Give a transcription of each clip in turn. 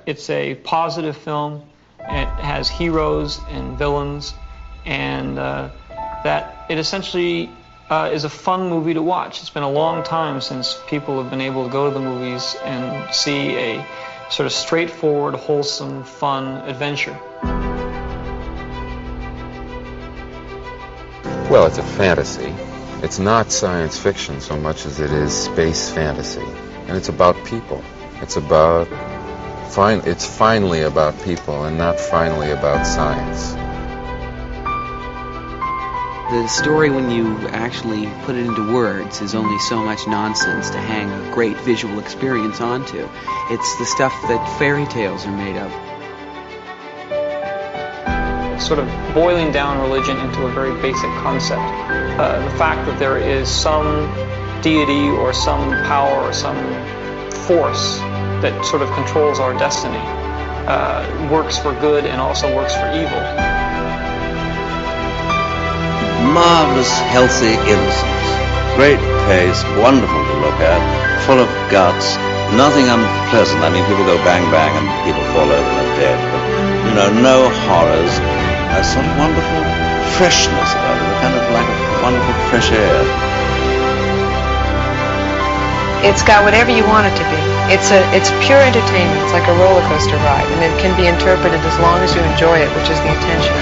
It's a positive film. It has heroes and villains, and that it essentially is a fun movie to watch. It's been a long time since people have been able to go to the movies and see a sort of straightforward, wholesome, fun adventure. Well, it's a fantasy. It's not science fiction so much as it is space fantasy. And it's about people. It's finally about people and not finally about science. The story, when you actually put it into words, is only so much nonsense to hang a great visual experience onto. It's the stuff that fairy tales are made of. Sort of boiling down religion into a very basic concept. The fact that there is some deity or some power or some force that sort of controls our destiny works for good and also works for evil. Marvelous, healthy innocence. Great pace, wonderful to look at, full of guts, nothing unpleasant. I mean, people go bang bang and people fall over and are dead, but, no horrors. A sort of wonderful freshness about it, kind of like a wonderful fresh air. It's got whatever you want it to be. It's pure entertainment. It's like a roller coaster ride, and it can be interpreted as long as you enjoy it, which is the intention.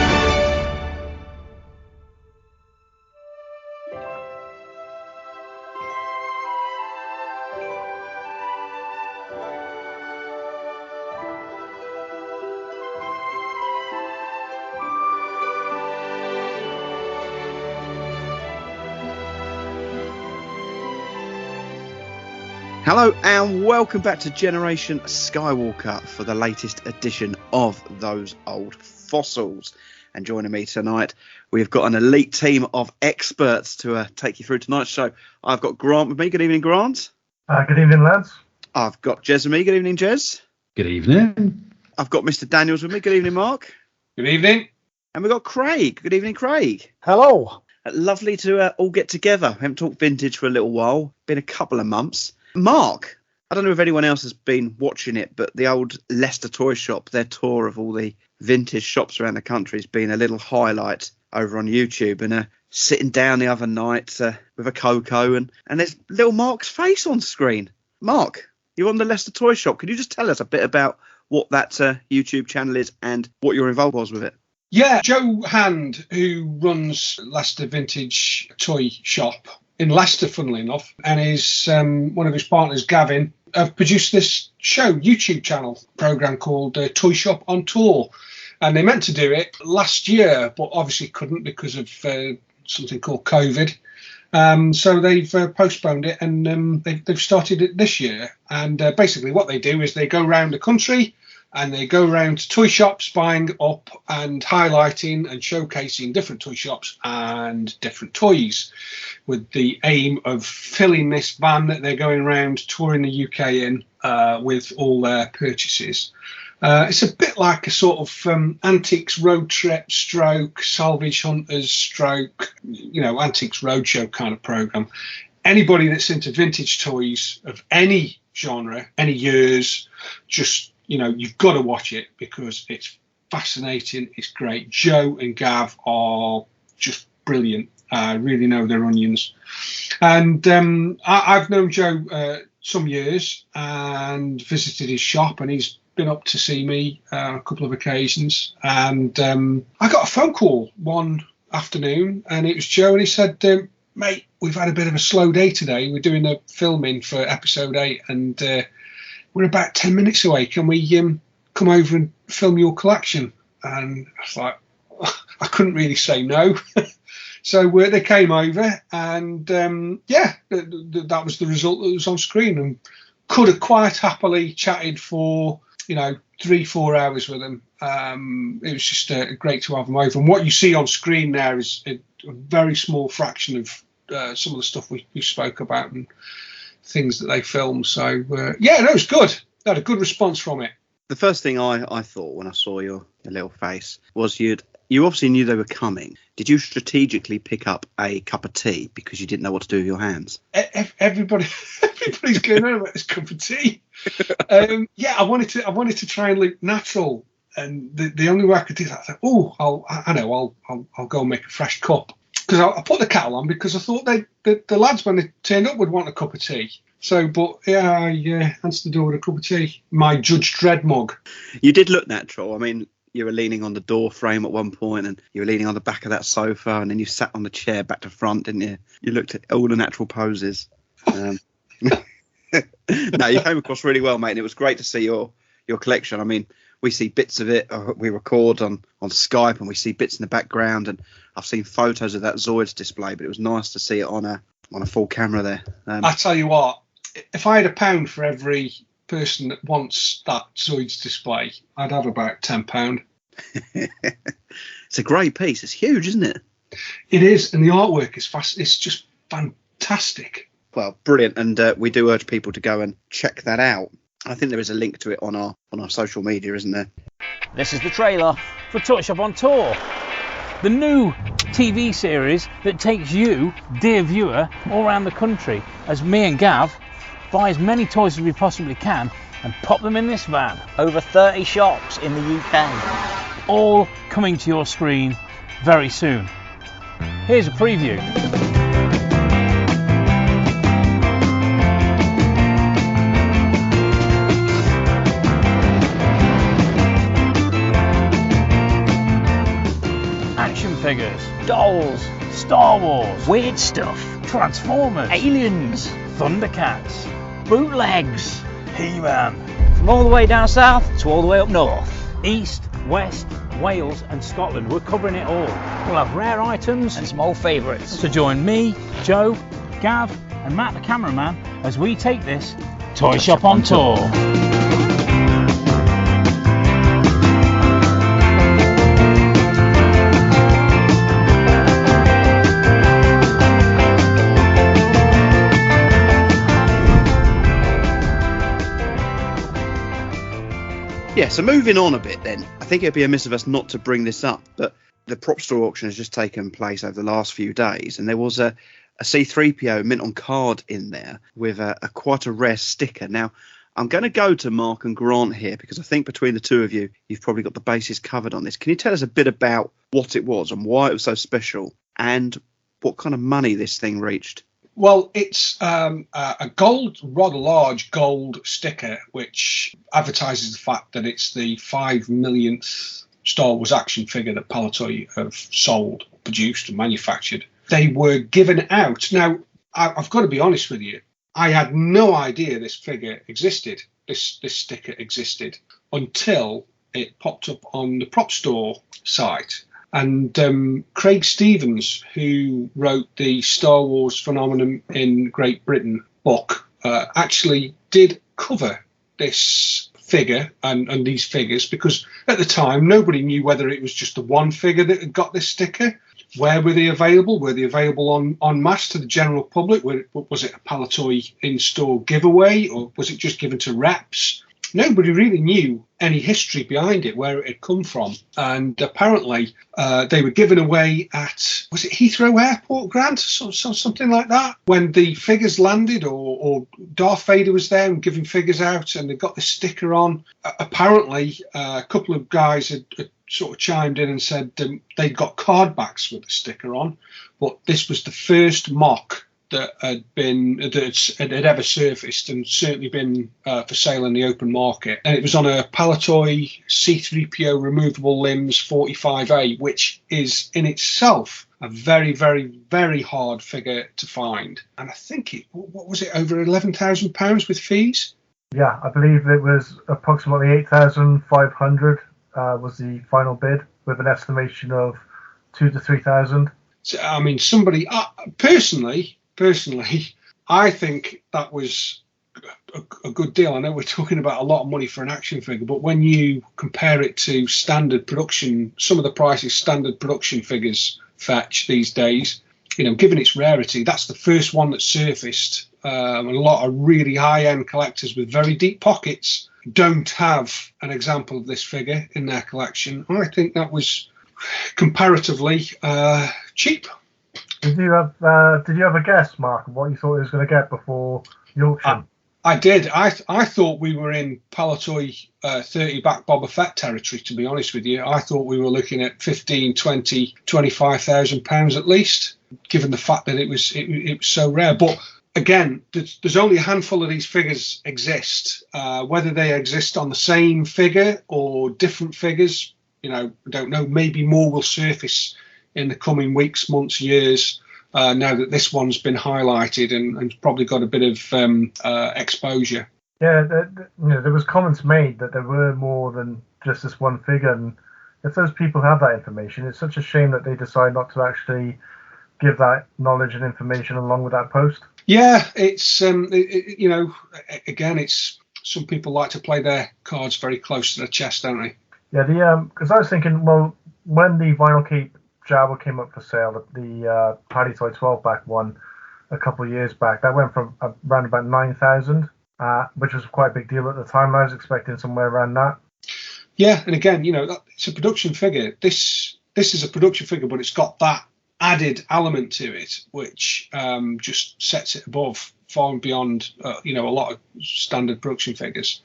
Hello and welcome back to Generation Skywalker for the latest edition of Those Old Fossils. And joining me tonight, we've got an elite team of experts to take you through tonight's show. I've got Grant with me. Good evening, Grant. Good evening, lads. I've got Jez with me. Good evening, Jez. Good evening. I've got Mr. Daniels with me. Good evening, Mark. Good evening. And we've got Craig. Good evening, Craig. Hello. Lovely to all get together. We haven't talked vintage for a little while. Been a couple of months. Mark, I don't know if anyone else has been watching it, but the old Leicester Toy Shop, their tour of all the vintage shops around the country has been a little highlight over on YouTube. And sitting down the other night with a cocoa and there's little Mark's face on screen. Mark, you're on the Leicester Toy Shop. Could you just tell us a bit about what that YouTube channel is and what your involvement was with it? Yeah, Joe Hand, who runs Leicester Vintage Toy Shop in Leicester, funnily enough, and his one of his partners, Gavin, have produced this YouTube channel program called Toyshop On Tour. And they meant to do it last year, but obviously couldn't because of something called COVID. So they've postponed it, and they've started it this year. And basically what they do is they go around the country and they go around to toy shops, buying up and highlighting and showcasing different toy shops and different toys, with the aim of filling this van that they're going around touring the UK in with all their purchases. It's a bit like a sort of antiques road trip stroke, salvage hunters stroke, antiques roadshow kind of program. Anybody that's into vintage toys of any genre, any years, just, you've got to watch it because it's fascinating. It's great. Joe and Gav are just brilliant. Really know their onions. And I've known Joe some years and visited his shop, and he's been up to see me a couple of occasions. And I got a phone call one afternoon, and it was Joe, and he said, mate, we've had a bit of a slow day today. We're doing the filming for episode 8, and we're about 10 minutes away. Can we come over and film your collection? And I was like, I couldn't really say no. So they came over, and that was the result that was on screen, and could have quite happily chatted for 3-4 hours with them. It was just great to have them over. And what you see on screen there is a very small fraction of some of the stuff we spoke about and things that they filmed. So it was good. I had a good response from it. The first thing I thought when I saw your little face was you'd You obviously knew they were coming. Did you strategically pick up a cup of tea because you didn't know what to do with your hands? Everybody's going on about this cup of tea. Yeah, I wanted to try and look natural, and the only way I could do that, I thought, I'll go and make a fresh cup, because I put the kettle on because I thought the lads, when they turned up, would want a cup of tea. So, but yeah, I answered the door with a cup of tea. My Judge Dredd mug. You did look natural. I mean, you were leaning on the door frame at one point, and you were leaning on the back of that sofa, and then you sat on the chair back to front, didn't you? You looked at all the natural poses. No, you came across really well, mate, and it was great to see your collection. I mean, we see bits of it. We record on Skype, and we see bits in the background, and I've seen photos of that Zoids display, but it was nice to see it on a full camera there. I tell you what, if I had £1 for every person that wants that Zoids display, I'd have about £10. It's a great piece. It's huge, isn't it? It is, and the artwork is fast. It's just fantastic. Well, brilliant, and we do urge people to go and check that out. I think there is a link to it on our social media, isn't there? This is the trailer for Toyshop On Tour, the new TV series that takes you, dear viewer, all around the country as me and Gav buy as many toys as we possibly can and pop them in this van. Over 30 shops in the UK. All coming to your screen very soon. Here's a preview. Action figures, dolls, Star Wars, Weird stuff. Transformers, Aliens. Thundercats, bootlegs, He-Man. From all the way down south to all the way up north. East, West, Wales and Scotland. We're covering it all. We'll have rare items And some old favourites. to join me, Joe, Gav and Matt the cameraman as we take this Toyshop On Tour. Yeah, so moving on a bit then, I think it'd be amiss of us not to bring this up, but the prop store auction has just taken place over the last few days, and there was a C-3PO mint on card in there with a quite a rare sticker. Now, I'm going to go to Mark and Grant here because I think between the two of you, you've probably got the bases covered on this. Can you tell us a bit about what it was and why it was so special and what kind of money this thing reached? Well, it's a gold, rather large gold sticker, which advertises the fact that it's the 5 millionth Star Wars action figure that Palitoy have sold, produced and manufactured. They were given out. Now, I've got to be honest with you. I had no idea this figure existed, this sticker existed, until it popped up on the prop store site. And Craig Stevens, who wrote the Star Wars Phenomenon in Great Britain book, actually did cover this figure and these figures, because at the time nobody knew whether it was just the one figure that had got this sticker. Where were they available? Were they available en masse to the general public? Was it a Palitoy in-store giveaway, or was it just given to reps? Nobody really knew any history behind it, where it had come from. And apparently they were given away at, was it Heathrow Airport, Grant? Something like that. When the figures landed, or Darth Vader was there and giving figures out, and they got the sticker on. Apparently a couple of guys had sort of chimed in and said they'd got card backs with the sticker on. But this was the first mock that had ever surfaced and certainly been for sale in the open market. And it was on a Palitoy C-3PO removable limbs 45A, which is in itself a very, very, very hard figure to find. And I think what was it, over £11,000 with fees? Yeah, I believe it was approximately 8,500 was the final bid, with an estimation of 2,000 to 3,000. So, I mean, somebody personally, I think that was a good deal. I know we're talking about a lot of money for an action figure, but when you compare it to standard production, some of the prices standard production figures fetch these days, you know, given its rarity, that's the first one that surfaced. A lot of really high-end collectors with very deep pockets don't have an example of this figure in their collection. I think that was comparatively cheap. Did you have a guess, Mark, of what you thought it was going to get before the auction? I did. I thought we were in Palitoy 30 back Boba Fett territory, to be honest with you. I thought we were looking at 15, 20, 25,000 pounds at least, given the fact that it was so rare. But again, there's only a handful of these figures exist. Whether they exist on the same figure or different figures, I don't know. Maybe more will surface in the coming weeks, months, years. Now that this one's been highlighted and probably got a bit of exposure. Yeah, there was comments made that there were more than just this one figure, and if those people have that information, it's such a shame that they decide not to actually give that knowledge and information along with that post. Yeah, it's again, it's some people like to play their cards very close to their chest, don't they? Yeah, because I was thinking, well, when the Vinyl Cape Jabba came up for sale, the Palitoy 12-back one a couple of years back, that went from around about 9,000, which was quite a big deal at the time. I was expecting somewhere around that. Yeah, and again, it's a production figure. This is a production figure, but it's got that added element to it, which just sets it above, far and beyond, a lot of standard production figures.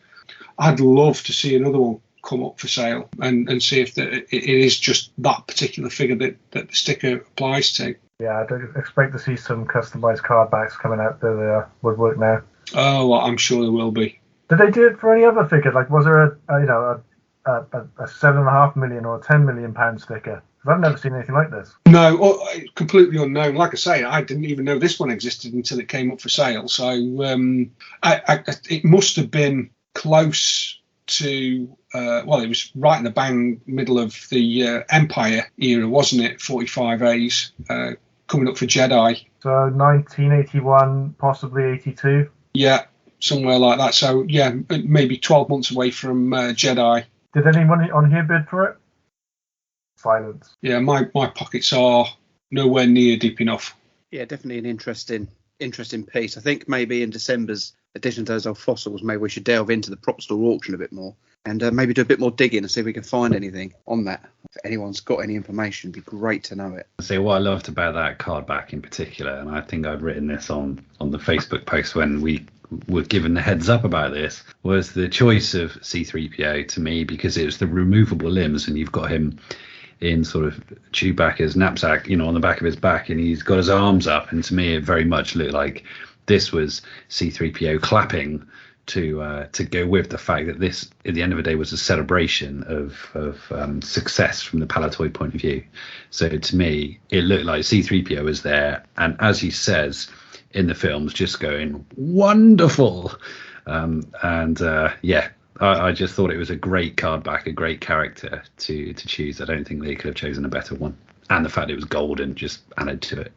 I'd love to see another one come up for sale and see if it is just that particular figure that the sticker applies to. Yeah, I expect to see some customized card backs coming out the woodwork now. Oh, well, I'm sure there will be. Did they do it for any other figure? Like, was there a 7.5 million or a 10 million pound sticker? Because I've never seen anything like this. No, completely unknown. Like I say, I didn't even know this one existed until it came up for sale. So it must have been close to it was right in the bang middle of the Empire era, wasn't it? 45As coming up for Jedi. So 1981, possibly 82. Yeah, somewhere like that. So yeah, maybe 12 months away from Jedi. Did anyone on here bid for it? Silence. Yeah, my pockets are nowhere near deep enough. Yeah, definitely an interesting piece. I think maybe in December's edition to those old fossils, maybe we should delve into the prop store auction a bit more and maybe do a bit more digging and see if we can find anything on that. If anyone's got any information, it'd be great to know it. So what I loved about that card back in particular, and I think I'd written this on the Facebook post when we were given the heads up about this, was the choice of C-3PO to me, because it was the removable limbs, and you've got him in sort of Chewbacca's knapsack, on the back of his back, and he's got his arms up, and to me it very much looked like this was C-3PO clapping to go with the fact that this, at the end of the day, was a celebration of success from the Palitoy point of view. So to me, it looked like C-3PO was there, and as he says in the films, just going wonderful. I just thought it was a great card back, a great character to choose. I don't think they could have chosen a better one, and the fact it was golden just added to it.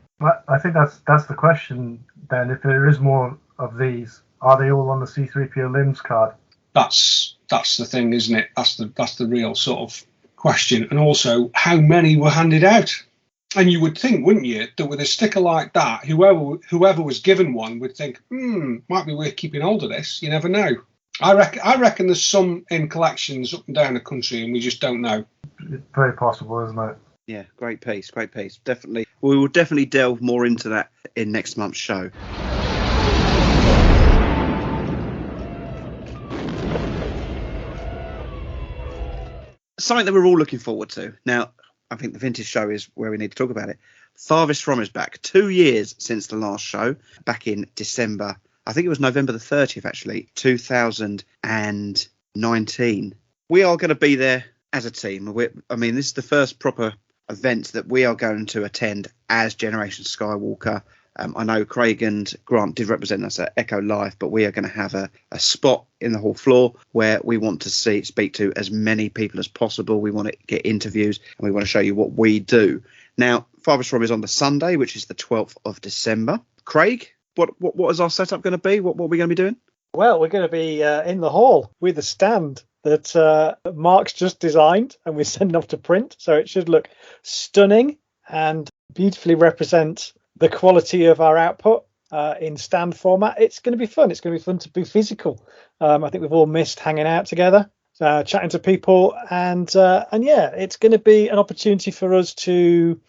I think that's the question then. If there is more of these, are they all on the C-3PO limbs card? That's the thing, isn't it? That's the real sort of question. And also, how many were handed out? And you would think, wouldn't you, that with a sticker like that, whoever was given one would think, might be worth keeping hold of this. You never know. I reckon there's some in collections up and down the country, and we just don't know. It's very possible, isn't it? Yeah, great piece. Definitely. We will definitely delve more into that in next month's show. Something that we're all looking forward to. Now, I think the vintage show is where we need to talk about it. Farthest From is back. 2 years since the last show, back in December. I think it was November the 30th, actually, 2019. We are going to be there as a team. This is the first proper event that we are going to attend as Generation Skywalker. I know Craig and Grant did represent us at Echo Live, but we are going to have a spot in the hall floor where we want to speak to as many people as possible. We want to get interviews and we want to show you what we do. Now, Farthest From is on the Sunday, which is the 12th of December. Craig, what is our setup going to be? What are we going to be doing? Well, we're going to be in the hall with a stand that Mark's just designed and we're sending off to print. So it should look stunning and beautifully represent the quality of our output in stand format. It's going to be fun. It's going to be fun to be physical. I think we've all missed hanging out together. chatting to people, and yeah, it's going to be an opportunity for us to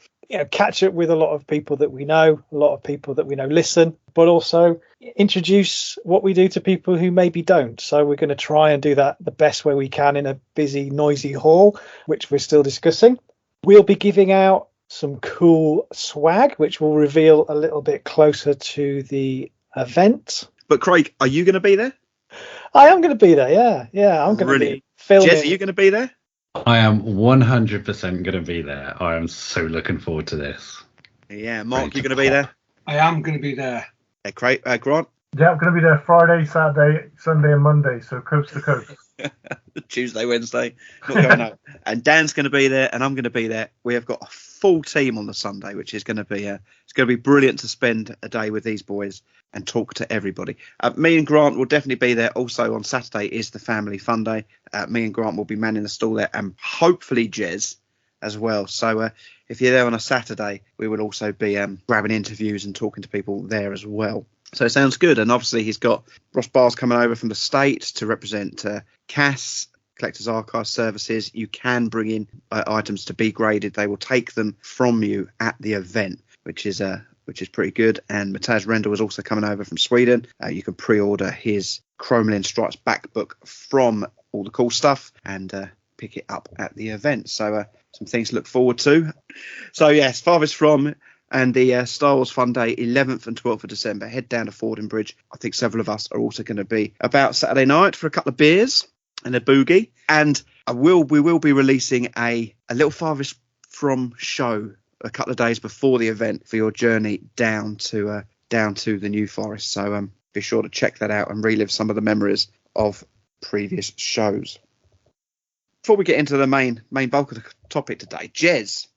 catch up with a lot of people that we know, a lot of people that we know listen, but also introduce what we do to people who maybe don't. So we're going to try and do that the best way we can in a busy, noisy hall, which we're still discussing. We'll be giving out some cool swag, which we'll reveal a little bit closer to the event. But Craig, are you going to be there? I am going to be there, yeah. I'm going to be filming. Jez, are you going to be there? I am 100% going to be there. I am so looking forward to this. Yeah, Mark, you going to be there? I am going to be there. Yeah, Craig, Grant? Yeah, I'm going to be there Friday, Saturday, Sunday and Monday, so coast to coast. Tuesday, Wednesday, not going out. And Dan's going to be there, and I'm going to be there. We have got a full team on the Sunday, which is going to be it's going to be brilliant to spend a day with these boys and talk to everybody. Me and Grant will definitely be there. Also on Saturday is the family fun day. Me and Grant will be manning the stall there, and hopefully Jez as well. So if you're there on a Saturday, we will also be grabbing interviews and talking to people there as well. So it sounds good. And obviously he's got Ross Barrs coming over from the States to represent CAS, Collectors Archive Services. You can bring in items to be graded. They will take them from you at the event, which is pretty good. And Mataz Rendell is also coming over from Sweden. You can pre-order his Chromelin Stripes back book from All the Cool Stuff and pick it up at the event. So some things to look forward to. So yes, Farthest From and the Star Wars Fun Day, 11th and 12th of December. Head down to Fordingbridge. I think several of us are also going to be about Saturday night for a couple of beers and a boogie. And we will be releasing a little Farthest From show a couple of days before the event for your journey down to the New Forest. So be sure to check that out and relive some of the memories of previous shows. Before we get into the main bulk of the topic today, Jez,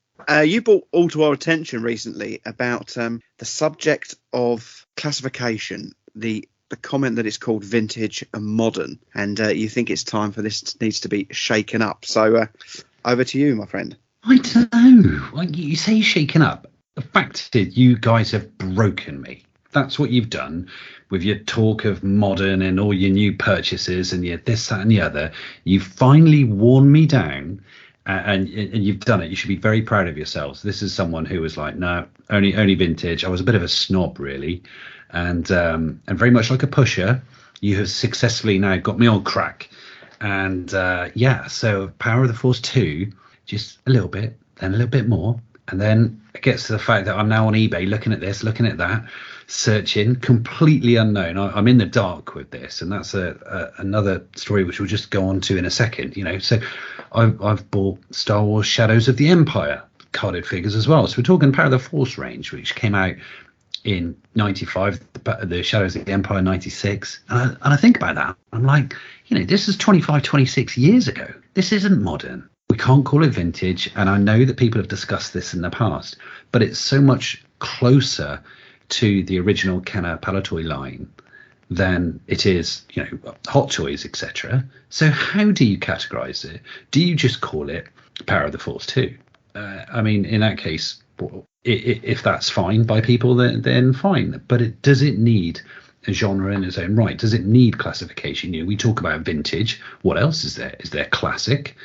you brought all to our attention recently about the subject of classification, the comment that it's called vintage and modern, and you think it's time for this needs to be shaken up. So over to you, my friend. I don't know. Like you say, shaken up. The fact is, you guys have broken me. That's what you've done with your talk of modern and all your new purchases and your this, that, and the other. You've finally worn me down. And you've done it. You should be very proud of yourselves. This is someone who was like, no, only vintage. I was a bit of a snob, really, and very much like a pusher. You have successfully now got me on crack, and so Power of the Force 2, just a little bit, then a little bit more, and then it gets to the fact that I'm now on eBay looking at this, looking at that, searching, completely unknown. I'm in the dark with this, and that's another story which we'll just go on to in a second. So I've bought Star Wars Shadows of the Empire carded figures as well. So we're talking Power of the Force range, which came out in 95, the Shadows of the Empire 96. And I think about that. I'm like, this is 25, 26 years ago. This isn't modern. We can't call it vintage. And I know that people have discussed this in the past, but it's so much closer to the original Kenner Palitoy line than it is, Hot Toys, etc. So how do you categorize it? Do you just call it Power of the Force 2? In that case, if that's fine by people, then fine. But does it need a genre in its own right? Does it need classification? We talk about vintage. What else is there? Is there classic?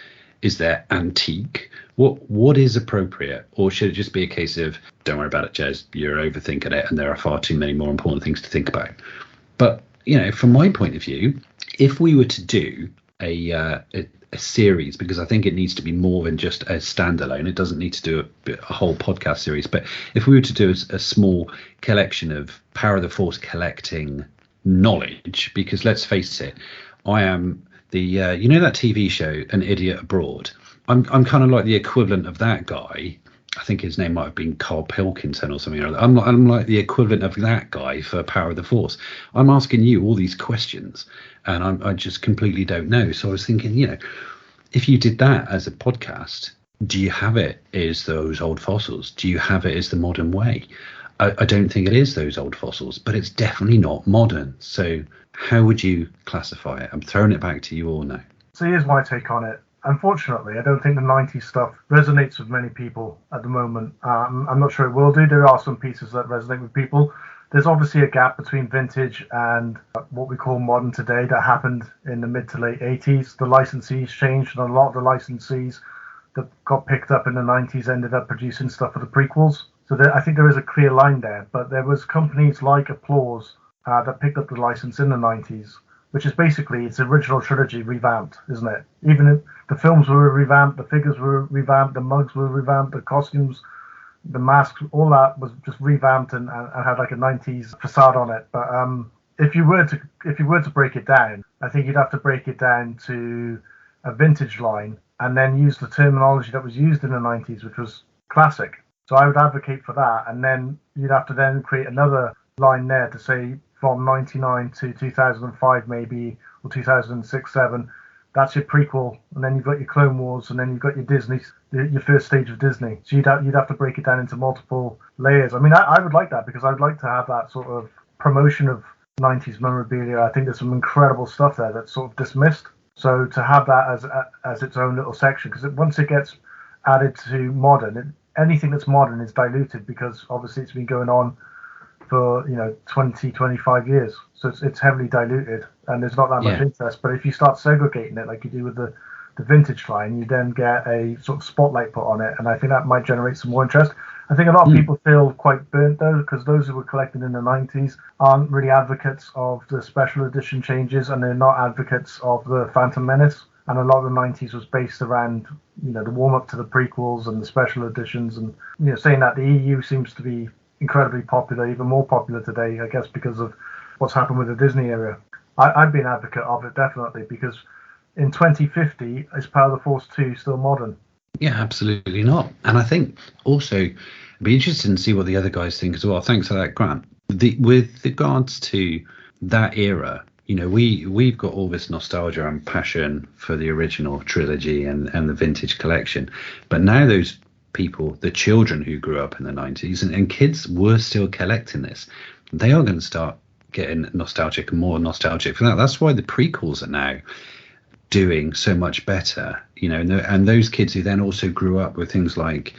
Is there antique? What is appropriate? Or should it just be a case of, don't worry about it, Jez, you're overthinking it, and there are far too many more important things to think about? But, from my point of view, if we were to do a series, because I think it needs to be more than just a standalone, it doesn't need to do a whole podcast series, but if we were to do a small collection of Power of the Force collecting knowledge, because let's face it, I am the that TV show An Idiot Abroad. I'm kind of like the equivalent of that guy. I think his name might have been Carl Pilkington or something like that. I'm like the equivalent of that guy for Power of the Force. I'm asking you all these questions, and I just completely don't know. So I was thinking, if you did that as a podcast, do you have it as those old fossils? Do you have it as the modern way? I don't think it is those old fossils, but it's definitely not modern. So how would you classify it? I'm throwing it back to you all now. So here's my take on it. Unfortunately, I don't think the 90s stuff resonates with many people at the moment. I'm not sure it will do. There are some pieces that resonate with people. there's obviously a gap between vintage and what we call modern today that happened in the mid to late 80s. The licensees changed, and a lot of the licensees that got picked up in the 90s ended up producing stuff for the prequels. So I think there is a clear line there. But there was companies like Applause that picked up the license in the 90s, which is basically its original trilogy revamped, isn't it? Even if the films were revamped, the figures were revamped, the mugs were revamped, the costumes, the masks, all that was just revamped and had like a 90s facade on it. But if you were to break it down, I think you'd have to break it down to a vintage line and then use the terminology that was used in the 90s, which was classic. So I would advocate for that, and then you'd have to then create another line there to say from 99 to 2005 maybe, or 2006, 7. That's your prequel, and then you've got your Clone Wars, and then you've got your Disney, your first stage of Disney. So you'd have to break it down into multiple layers. I mean, I would like that, because I'd like to have that sort of promotion of 90s memorabilia. I think there's some incredible stuff there that's sort of dismissed. So to have that as its own little section, because once it gets added to modern, anything that's modern is diluted, because obviously it's been going on for 20, 25 years, so it's heavily diluted and there's not that much interest. But if you start segregating it like you do with the vintage line, you then get a sort of spotlight put on it, and I think that might generate some more interest. I think a lot of people feel quite burnt though, because those who were collecting in the 90s aren't really advocates of the special edition changes, and they're not advocates of the Phantom Menace. And a lot of the 90s was based around the warm up to the prequels and the special editions, and saying that the EU seems to be incredibly popular, even more popular today, I guess, because of what's happened with the Disney era. I'd be an advocate of it, definitely, because in 2050, is Power of the Force 2 still modern? Yeah, absolutely not. And I think also it'd be interesting to see what the other guys think as well. Thanks for that, Grant. With regards to that era, we've got all this nostalgia and passion for the original trilogy and the vintage collection. But now those people, the children who grew up in the 90s and kids were still collecting this, they are going to start getting nostalgic and more nostalgic for that. That's why the prequels are now doing so much better, and those kids who then also grew up with things like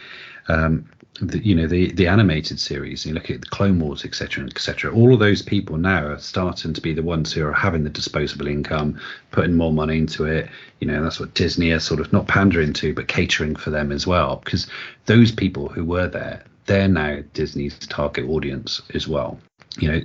the animated series, you look at the Clone Wars, etc., all of those people now are starting to be the ones who are having the disposable income, putting more money into it. That's what Disney are sort of not pandering to, but catering for them as well, because those people who were there, they're now Disney's target audience as well.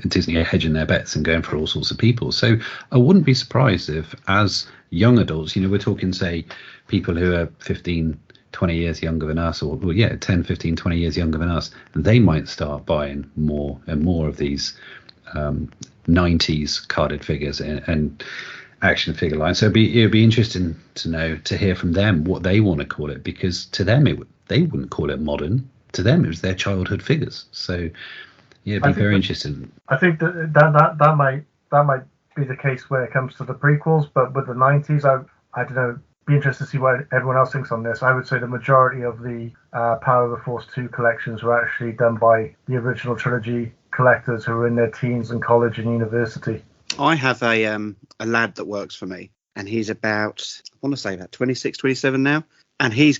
Disney are hedging their bets and going for all sorts of people. So I wouldn't be surprised if, as young adults, we're talking, say, people who are 15, 20 years younger than us, or 10, 15, 20 years younger than us, they might start buying more and more of these 90s carded figures and action figure lines. So it'd be interesting to hear from them what they want to call it, because to them they wouldn't call it modern. To them it was their childhood figures. So yeah, it'd be very interesting. I think that might be the case when it comes to the prequels, but with the 90s, I don't know. Be interested to see what everyone else thinks on this. I would say the majority of the Power of the Force 2 collections were actually done by the original trilogy collectors who were in their teens and college and university. I have a lad that works for me, and he's about 26, 27 now, and he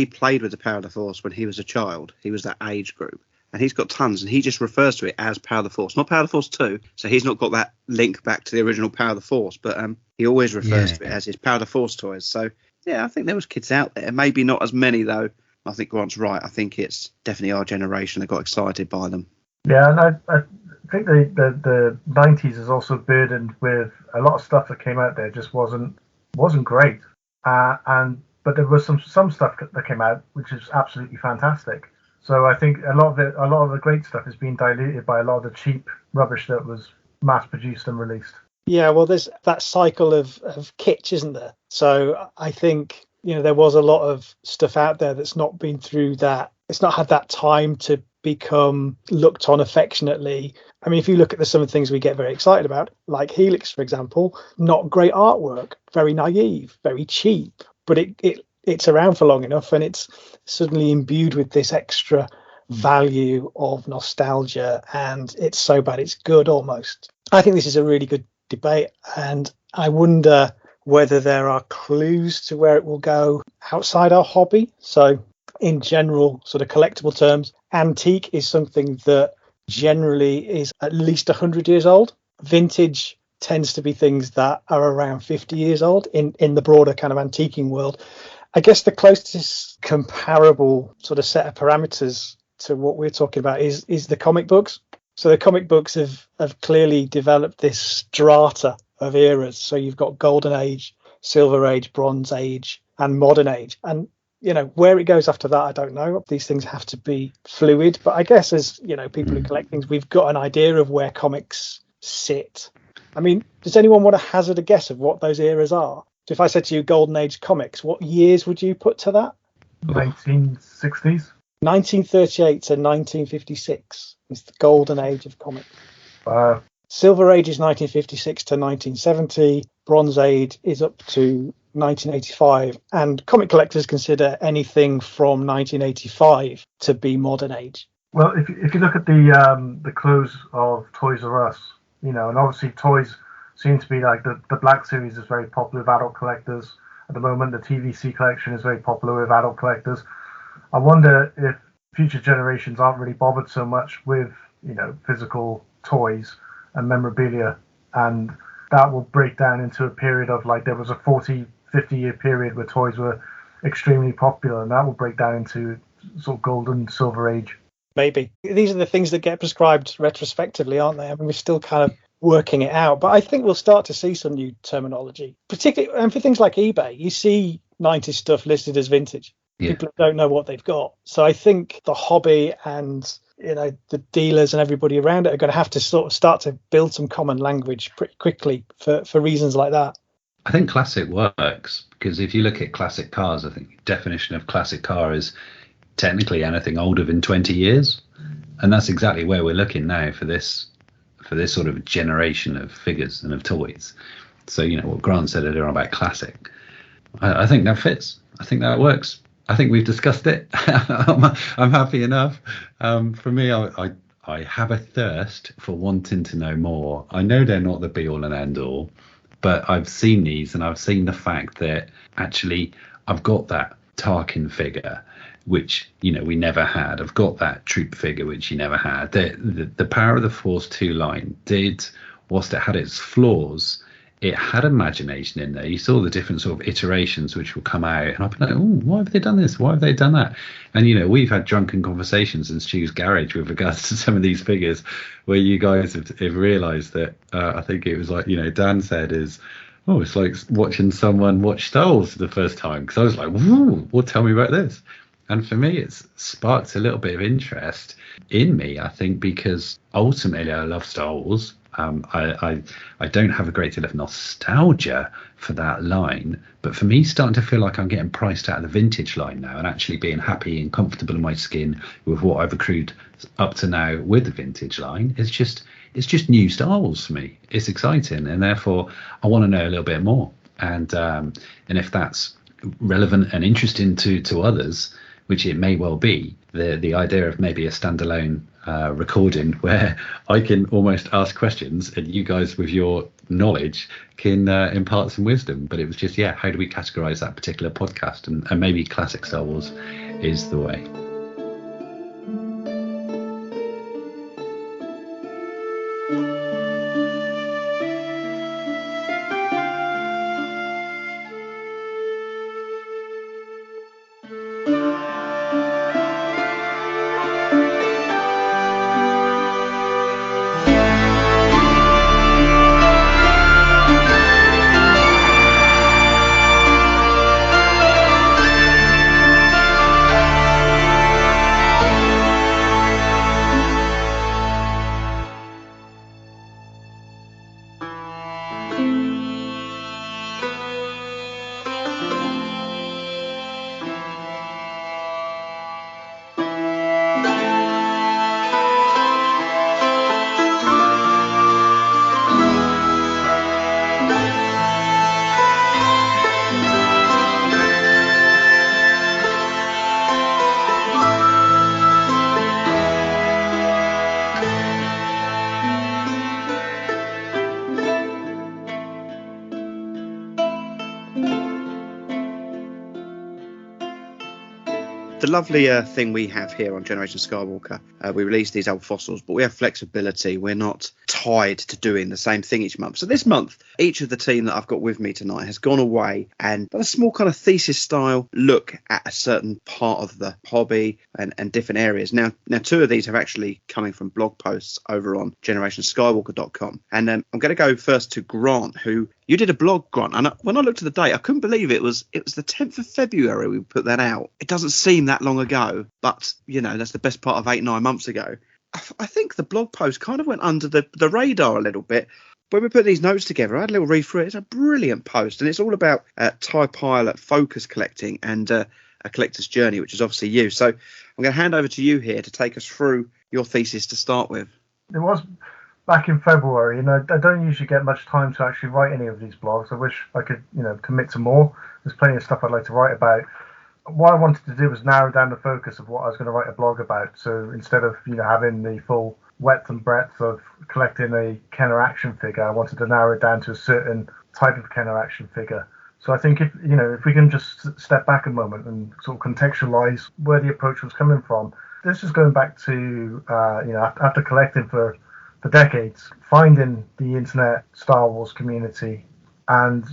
played with the Power of the Force when he was a child. He was that age group. And he's got tons, and he just refers to it as Power of the Force, not Power of the Force 2. So he's not got that link back to the original Power of the Force, but he always refers to it as his Power of the Force toys. So yeah, I think there was kids out there, maybe not as many though. I think Grant's right. I think it's definitely our generation that got excited by them. Yeah, and I think the 90s is also burdened with a lot of stuff that came out there just wasn't great, but there was some stuff that came out which is absolutely fantastic. So I think a lot of the great stuff is being diluted by a lot of the cheap rubbish that was mass produced and released. Yeah, well, there's that cycle of kitsch, isn't there? So I think there was a lot of stuff out there that's not been through that. It's not had that time to become looked on affectionately. I mean, if you look at some of the things we get very excited about, like Helix, for example, not great artwork, very naive, very cheap, but it's around for long enough, and it's suddenly imbued with this extra value of nostalgia, and it's so bad it's good almost. I think this is a really good debate, and I wonder whether there are clues to where it will go outside our hobby. So in general, sort of collectible terms, antique is something that generally is at least 100 years old. Vintage tends to be things that are around 50 years old in the broader kind of antiquing world. I guess the closest comparable sort of set of parameters to what we're talking about is the comic books. So the comic books have clearly developed this strata of eras. So you've got Golden Age, Silver Age, Bronze Age, and Modern Age. And, you know, where it goes after that, I don't know. These things have to be fluid. But I guess as, you know, people who collect things, we've got an idea of where comics sit. I mean, does anyone want to hazard a guess of what those eras are? So if I said to you Golden Age comics, what years would you put to that? 1960s. 1938 to 1956 is the Golden Age of comics. Silver Age is 1956 to 1970. Bronze Age is up to 1985. And comic collectors consider anything from 1985 to be Modern Age. Well, if you look at the close of Toys R Us, you know, and obviously toys seem to be like the Black Series is very popular with adult collectors. At the moment, the TVC collection is very popular with adult collectors. I wonder if future generations aren't really bothered so much with, you know, physical toys and memorabilia, and that will break down into a period of, like, there was a 40, 50-year period where toys were extremely popular, and that will break down into sort of golden, silver age. Maybe. These are the things that get prescribed retrospectively, aren't they? I mean, we're still kind of working it out, but I think we'll start to see some new terminology, particularly, and for things like eBay, you see 90s stuff listed as vintage. Yeah. People don't know what they've got. So I think the hobby and, you know, the dealers and everybody around it are going to have to sort of start to build some common language pretty quickly for reasons like that. I think classic works, because if you look at classic cars, I think the definition of classic car is technically anything older than 20 years. And that's exactly where we're looking now for this sort of generation of figures and of toys. So, you know, what Grant said earlier about classic, I think that fits. I think that works. I think we've discussed it. I'm happy enough. For me, I have a thirst for wanting to know more. I know they're not the be all and end all, but I've seen these and I've seen the fact that actually I've got that Tarkin figure, which, you know, we never had. I've got that troop figure, which you never had. The Power of the Force 2 line did, whilst it had its flaws, it had imagination in there. You saw the different sort of iterations which will come out, and I've been like, oh, why have they done this? Why have they done that? And, you know, we've had drunken conversations in Stu's garage with regards to some of these figures where you guys have realised that, I think it was like, you know, Dan said is, oh, it's like watching someone watch Star Wars for the first time. Because I was like, woo, well, tell me about this. And for me, it's sparked a little bit of interest in me, I think, because ultimately I love Star Wars. I don't have a great deal of nostalgia for that line, but for me, starting to feel like I'm getting priced out of the vintage line now and actually being happy and comfortable in my skin with what I've accrued up to now with the vintage line, it's just new Star Wars for me. It's exciting, and therefore I want to know a little bit more. And if that's relevant and interesting to others, which it may well be, the idea of maybe a standalone recording where I can almost ask questions and you guys with your knowledge can impart some wisdom. But it was just, how do we categorize that particular podcast? And maybe classic Star Wars is the way. The lovely thing we have here on Generation Skywalker, we release these old fossils, but we have flexibility. We're not tied to doing the same thing each month. So this month, each of the team that I've got with me tonight has gone away and done a small kind of thesis style look at a certain part of the hobby and different areas. Now, two of these have actually coming from blog posts over on generationskywalker.com. And I'm going to go first to Grant, who you did a blog, Grant. And when I looked at the date, I couldn't believe it was the 10th of February we put that out. It doesn't seem that long ago, but, you know, that's the best part of 8-9 months ago. I think the blog post kind of went under the radar a little bit. When we put these notes together, I had a little read through it. It's a brilliant post, and it's all about TIE Pilot focus collecting and a collector's journey, which is obviously you. So I'm going to hand over to you here to take us through your thesis to start with. It was back in February, and I don't usually get much time to actually write any of these blogs. I wish I could, commit to more. There's plenty of stuff I'd like to write about. What I wanted to do was narrow down the focus of what I was going to write a blog about. So instead of having the full width and breadth of collecting a Kenner action figure, I wanted to narrow it down to a certain type of Kenner action figure. So I think if we can just step back a moment and sort of contextualize where the approach was coming from. This is going back to after collecting for decades, finding the internet Star Wars community, and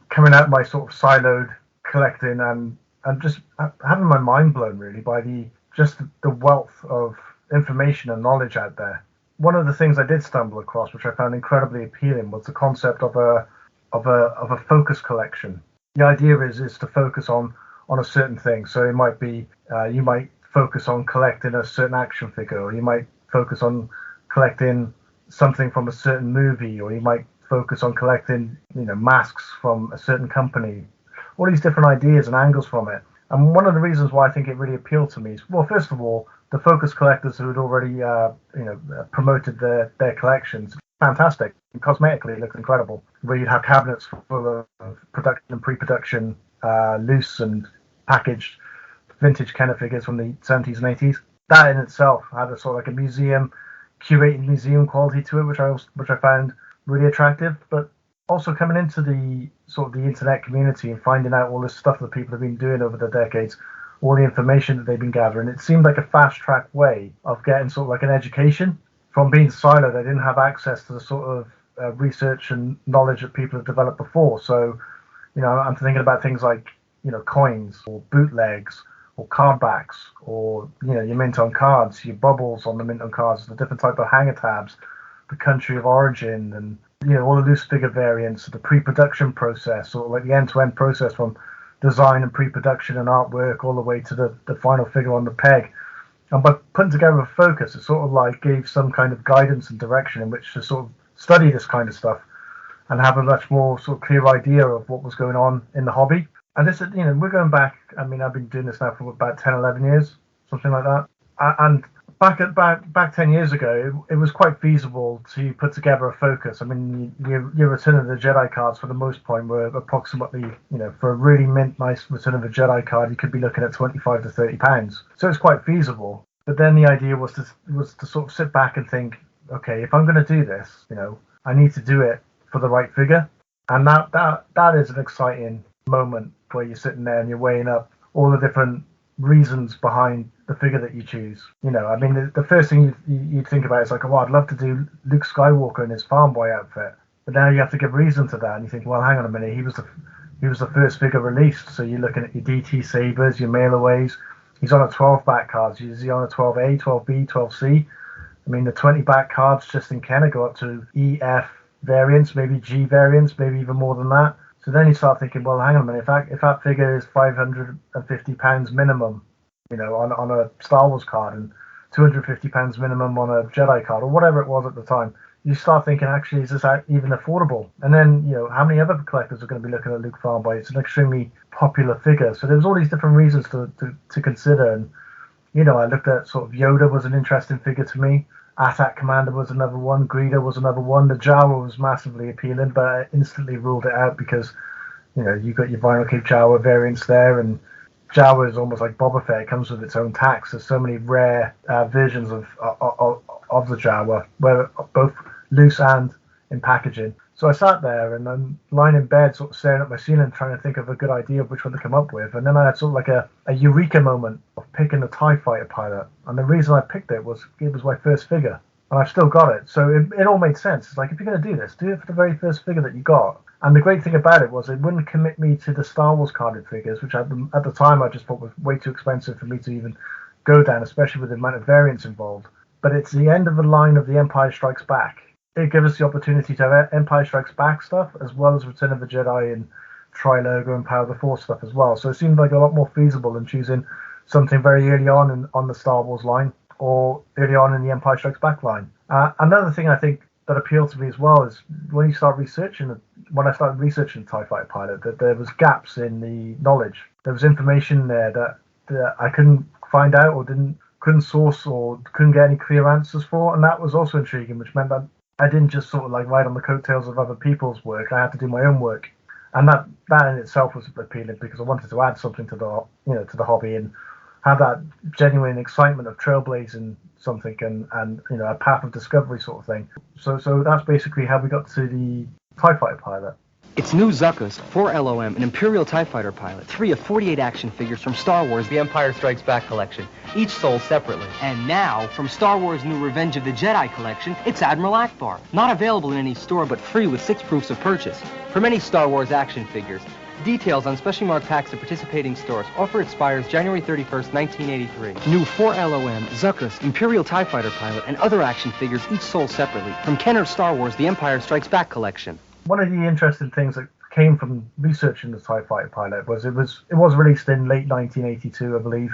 coming out my sort of siloed collecting and just having my mind blown really by the wealth of information and knowledge out there. One of the things I did stumble across, which I found incredibly appealing, was the concept of a focus collection. The idea is to focus on a certain thing. So it might be you might focus on collecting a certain action figure, or you might focus on collecting something from a certain movie, or you might focus on collecting masks from a certain company. All these different ideas and angles from it. And one of the reasons why I think it really appealed to me is, well, first of all, the focus collectors who had already promoted their collections, fantastic. And cosmetically, it looks incredible. Where you'd have cabinets full of production and pre-production, loose and packaged vintage Kenner figures from the 70s and 80s. That in itself had a sort of like a museum, curated museum quality to it, which I found really attractive. But also coming into the sort of the internet community and finding out all this stuff that people have been doing over the decades, all the information that they've been gathering, it seemed like a fast track way of getting sort of like an education. From being siloed, I didn't have access to the sort of research and knowledge that people have developed before. So, I'm thinking about things like, coins or bootlegs or card backs, or, your mint on cards, your bubbles on the mint on cards, the different type of hanger tabs, the country of origin, and all the loose figure variants, the pre-production process, or like the end-to-end process from design and pre-production and artwork all the way to the final figure on the peg. And by putting together a focus, it sort of like gave some kind of guidance and direction in which to sort of study this kind of stuff and have a much more sort of clear idea of what was going on in the hobby. And this, we're going back, I've been doing this now for about 10, 11 years, something like that. And back 10 years ago, it was quite feasible to put together a focus. Your Return of the Jedi cards for the most part were approximately, for a really nice Return of the Jedi card, you could be looking at £25 to £30. So it's quite feasible. But then the idea was to sort of sit back and think, okay, if I'm going to do this, I need to do it for the right figure. And that is an exciting moment where you're sitting there and you're weighing up all the different reasons behind the figure that you choose. The first thing you'd think about is like, oh, I'd love to do Luke Skywalker in his farm boy outfit, but now you have to give reason to that, and you think, well, hang on a minute, he was the first figure released, so you're looking at your DT sabers, your mailaways. He's on a 12 back cards. Is he on a 12A, 12B, 12C? The 20 back cards just in Kenner go up to EF variants, maybe G variants, maybe even more than that. So then you start thinking, well, hang on a minute, if that figure is £550 minimum, on a Star Wars card, and £250 minimum on a Jedi card, or whatever it was at the time, you start thinking, actually, is this even affordable? And then, how many other collectors are going to be looking at Luke Farmboy? It's an extremely popular figure. So there was all these different reasons to consider. And, I looked at sort of Yoda was an interesting figure to me. Attack Commander was another one. Greedo was another one. The Jawa was massively appealing, but I instantly ruled it out because, you got your Vinyl Cape Jawa variants there, and Jawa is almost like Boba Fett. It comes with its own tax. There's so many rare versions of the Jawa, where both loose and in packaging. So I sat there and I'm lying in bed, sort of staring at my ceiling, trying to think of a good idea of which one to come up with. And then I had sort of like a eureka moment of picking the TIE Fighter pilot. And the reason I picked it was my first figure. And I've still got it. So it all made sense. It's like, if you're going to do this, do it for the very first figure that you got. And the great thing about it was it wouldn't commit me to the Star Wars carded figures, which at the time I just thought was way too expensive for me to even go down, especially with the amount of variants involved. But it's the end of the line of the Empire Strikes Back. It gives us the opportunity to have Empire Strikes Back stuff, as well as Return of the Jedi and Trilogo and Power of the Force stuff as well. So it seemed like a lot more feasible than choosing something very early on the Star Wars line or early on in the Empire Strikes Back line. Another thing I think that appealed to me as well is when I started researching the TIE Fighter pilot, that there was gaps in the knowledge. There was information there that I couldn't find out or couldn't source or couldn't get any clear answers for, and that was also intriguing, which meant that I didn't just sort of like ride on the coattails of other people's work. I had to do my own work, and that in itself was appealing because I wanted to add something to the hobby and have that genuine excitement of trailblazing something and a path of discovery sort of thing. So that's basically how we got to the TIE Fighter pilot. It's new Zuckas, 4 LOM, an Imperial TIE Fighter pilot, 3 of 48 action figures from Star Wars The Empire Strikes Back collection, each sold separately. And now, from Star Wars New Revenge of the Jedi collection, it's Admiral Akbar. Not available in any store, but free with 6 proofs of purchase. For many Star Wars action figures, details on specially marked packs at participating stores. Offer expires January 31st, 1983. New 4 LOM, Zuckas, Imperial TIE Fighter pilot, and other action figures, each sold separately, from Kenner's Star Wars The Empire Strikes Back collection. One of the interesting things that came from researching the TIE Fighter pilot was it was released in late 1982, I believe,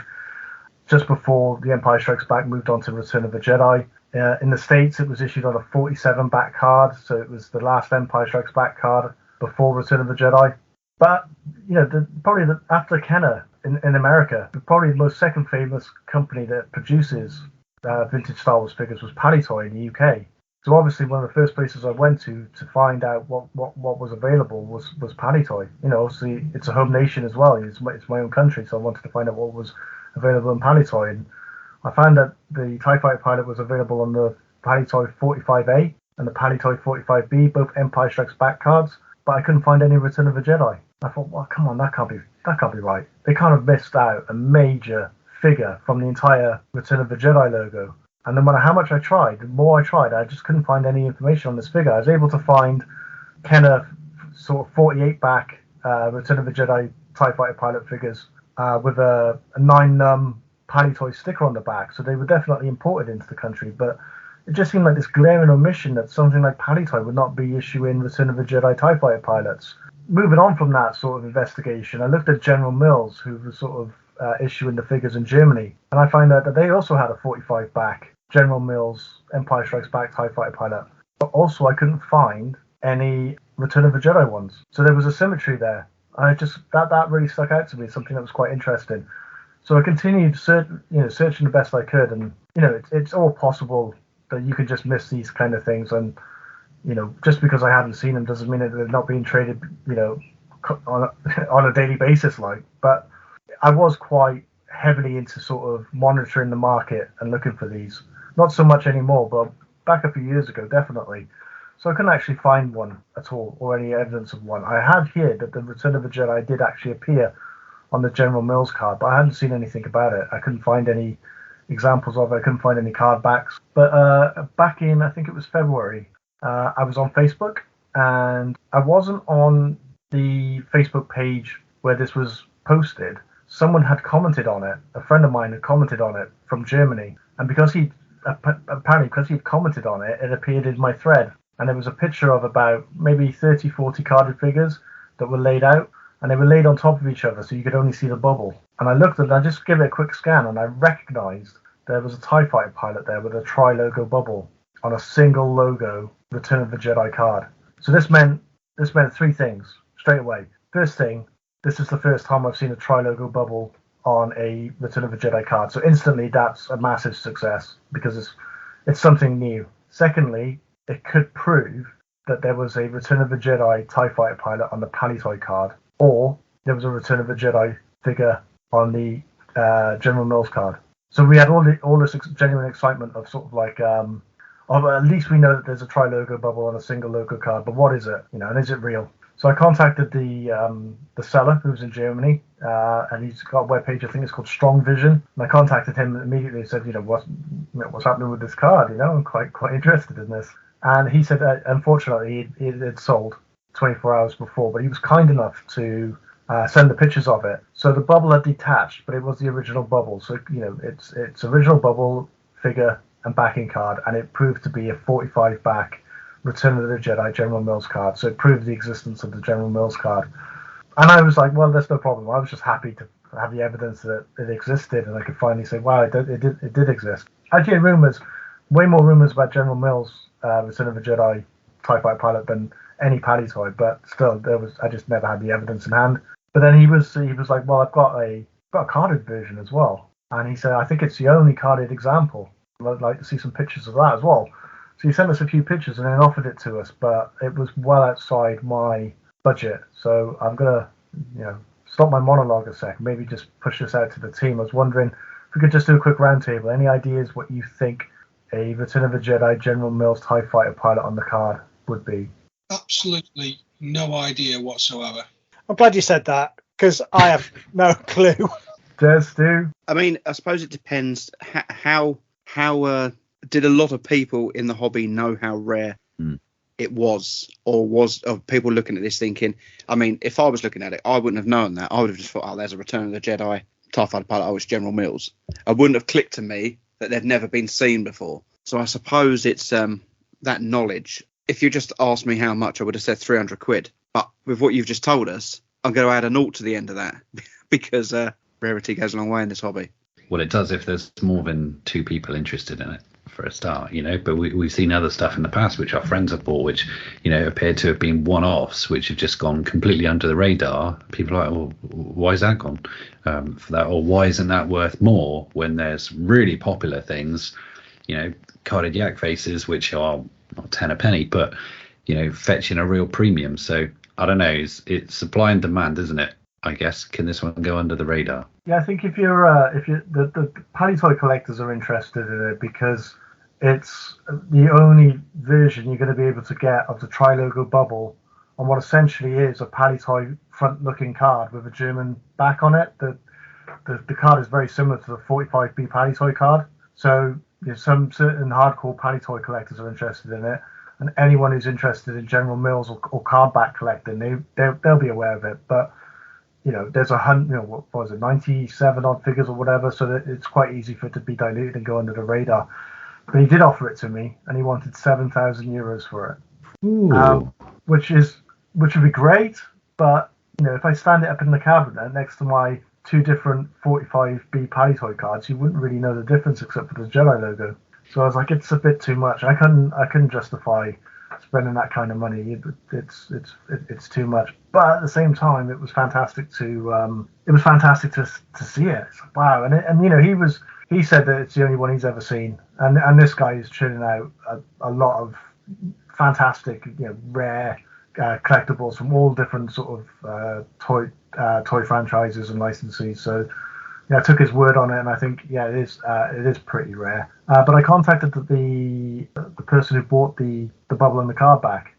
just before The Empire Strikes Back moved on to Return of the Jedi. In the States, it was issued on a 47 back card, so it was the last Empire Strikes Back card before Return of the Jedi. But after Kenner in America, probably the most second famous company that produces vintage Star Wars figures was Palitoy in the UK. So obviously one of the first places I went to find out what was available was Palitoy. Obviously it's a home nation as well. It's my own country, so I wanted to find out what was available in Palitoy. And I found that the TIE Fighter pilot was available on the Palitoy 45A and the Palitoy 45B, both Empire Strikes Back cards, but I couldn't find any Return of the Jedi. I thought, well, come on, that can't be right. They kind of missed out a major figure from the entire Return of the Jedi logo. And no matter how much I tried, the more I tried, I just couldn't find any information on this figure. I was able to find Kenner sort of 48 back Return of the Jedi TIE Fighter pilot figures with a 9-num Palitoy sticker on the back. So they were definitely imported into the country. But it just seemed like this glaring omission that something like Palitoy would not be issuing Return of the Jedi TIE Fighter pilots. Moving on from that sort of investigation, I looked at General Mills, who was sort of issuing the figures in Germany, and I found out that they also had a 45 back General Mills Empire Strikes Back TIE Fighter pilot, but also I couldn't find any Return of the Jedi ones. So there was a symmetry there. I just that really stuck out to me, something that was quite interesting. So I continued searching the best I could, and it's all possible that you can just miss these kind of things, and just because I haven't seen them doesn't mean that they're not being traded on a daily basis, but I was quite heavily into sort of monitoring the market and looking for these. Not so much anymore, but back a few years ago, definitely. So I couldn't actually find one at all, or any evidence of one. I had heard that the Return of the Jedi did actually appear on the General Mills card, but I hadn't seen anything about it. I couldn't find any examples of it. I couldn't find any card backs. But back in, I think it was February, I was on Facebook, and I wasn't on the Facebook page where this was posted. Someone had commented on it. A friend of mine had commented on it from Germany, and because he'd commented on it, it appeared in my thread, and there was a picture of about maybe 30-40 carded figures that were laid out, and they were laid on top of each other, so you could only see the bubble. And I looked at it, I just gave it a quick scan, and I recognized there was a TIE Fighter pilot there with a tri-logo bubble on a single logo Return of the Jedi card. So this meant 3 things straight away. First thing, this is the first time I've seen a tri-logo bubble on a Return of the Jedi card. So instantly that's a massive success because it's something new. Secondly, it could prove that there was a Return of the Jedi TIE Fighter pilot on the Palitoy card, or there was a Return of the Jedi figure on the General Mills card. So we had all this genuine excitement of sort of like oh, but at least we know that there's a tri-logo bubble on a single logo card, but what is it? And is it real? So I contacted the seller who's in Germany, and he's got a webpage, I think it's called Strong Vision. And I contacted him immediately and said, what's happening with this card? I'm quite interested in this. And he said that unfortunately it had sold 24 hours before, but he was kind enough to send the pictures of it. So the bubble had detached, but it was the original bubble. So it's original bubble figure and backing card, and it proved to be a 45 back Return of the Jedi General Mills card. So it proved the existence of the General Mills card. And I was like, well, that's no problem. I was just happy to have the evidence that it existed, and I could finally say, wow, it did exist. I hear rumors, way more rumors about General Mills Return of the Jedi TIE Fighter pilot than any Palitoy, but still, I just never had the evidence in hand. But then he was like, well, I've got a carded version as well, and he said, I think it's the only carded example. I'd like to see some pictures of that as well. So he sent us a few pictures and then offered it to us, but it was well outside my budget. So I'm gonna, stop my monologue a sec, maybe just push this out to the team. I was wondering if we could just do a quick roundtable. Any ideas what you think a Return of the Jedi General Mills TIE Fighter pilot on the card would be? Absolutely no idea whatsoever. I'm glad you said that, because I have no clue. Stu? I mean, I suppose it depends how did a lot of people in the hobby know how rare it was, or was of people looking at this thinking, I mean, if I was looking at it, I wouldn't have known that. I would have just thought, oh, there's a Return of the Jedi TIE Fighter pilot. Oh, it's General Mills. I wouldn't have clicked to me that they'd never been seen before. So I suppose it's that knowledge. If you just asked me how much, I would have said 300 quid. But with what you've just told us, I'm going to add a naught to the end of that because rarity goes a long way in this hobby. Well, it does if there's more than two people interested in it, for a start, but we've seen other stuff in the past which our friends have bought, which appeared to have been one-offs, which have just gone completely under the radar. People are like, well, why is that gone for that, or why isn't that worth more when there's really popular things, carded yak faces, which are not 10 a penny, but fetching a real premium. So I don't know, it's supply and demand, isn't it? I guess. Can this one go under the radar? Yeah, I think if the Palitoy collectors are interested in it because it's the only version you're going to be able to get of the tri-logo bubble on what essentially is a Palitoy front-looking card with a German back on it. The card is very similar to the 45B Palitoy card. So some certain hardcore Palitoy collectors are interested in it, and anyone who's interested in General Mills or card back collecting, they'll be aware of it. But there's 97 odd figures or whatever, so that it's quite easy for it to be diluted and go under the radar. But he did offer it to me, and he wanted 7,000 euros for it, which would be great. But if I stand it up in the cabinet next to my two different 45B Palitoy cards, you wouldn't really know the difference except for the Jedi logo. So I was like, it's a bit too much. I couldn't justify spending that kind of money. It's too much. But at the same time, it was fantastic to see it. It's like, wow, and he said that it's the only one he's ever seen, and this guy is churning out a lot of fantastic, rare collectibles from all different sort of toy franchises and licensees. So I took his word on it, and I think it is pretty rare. But I contacted the person who bought the bubble and the card back,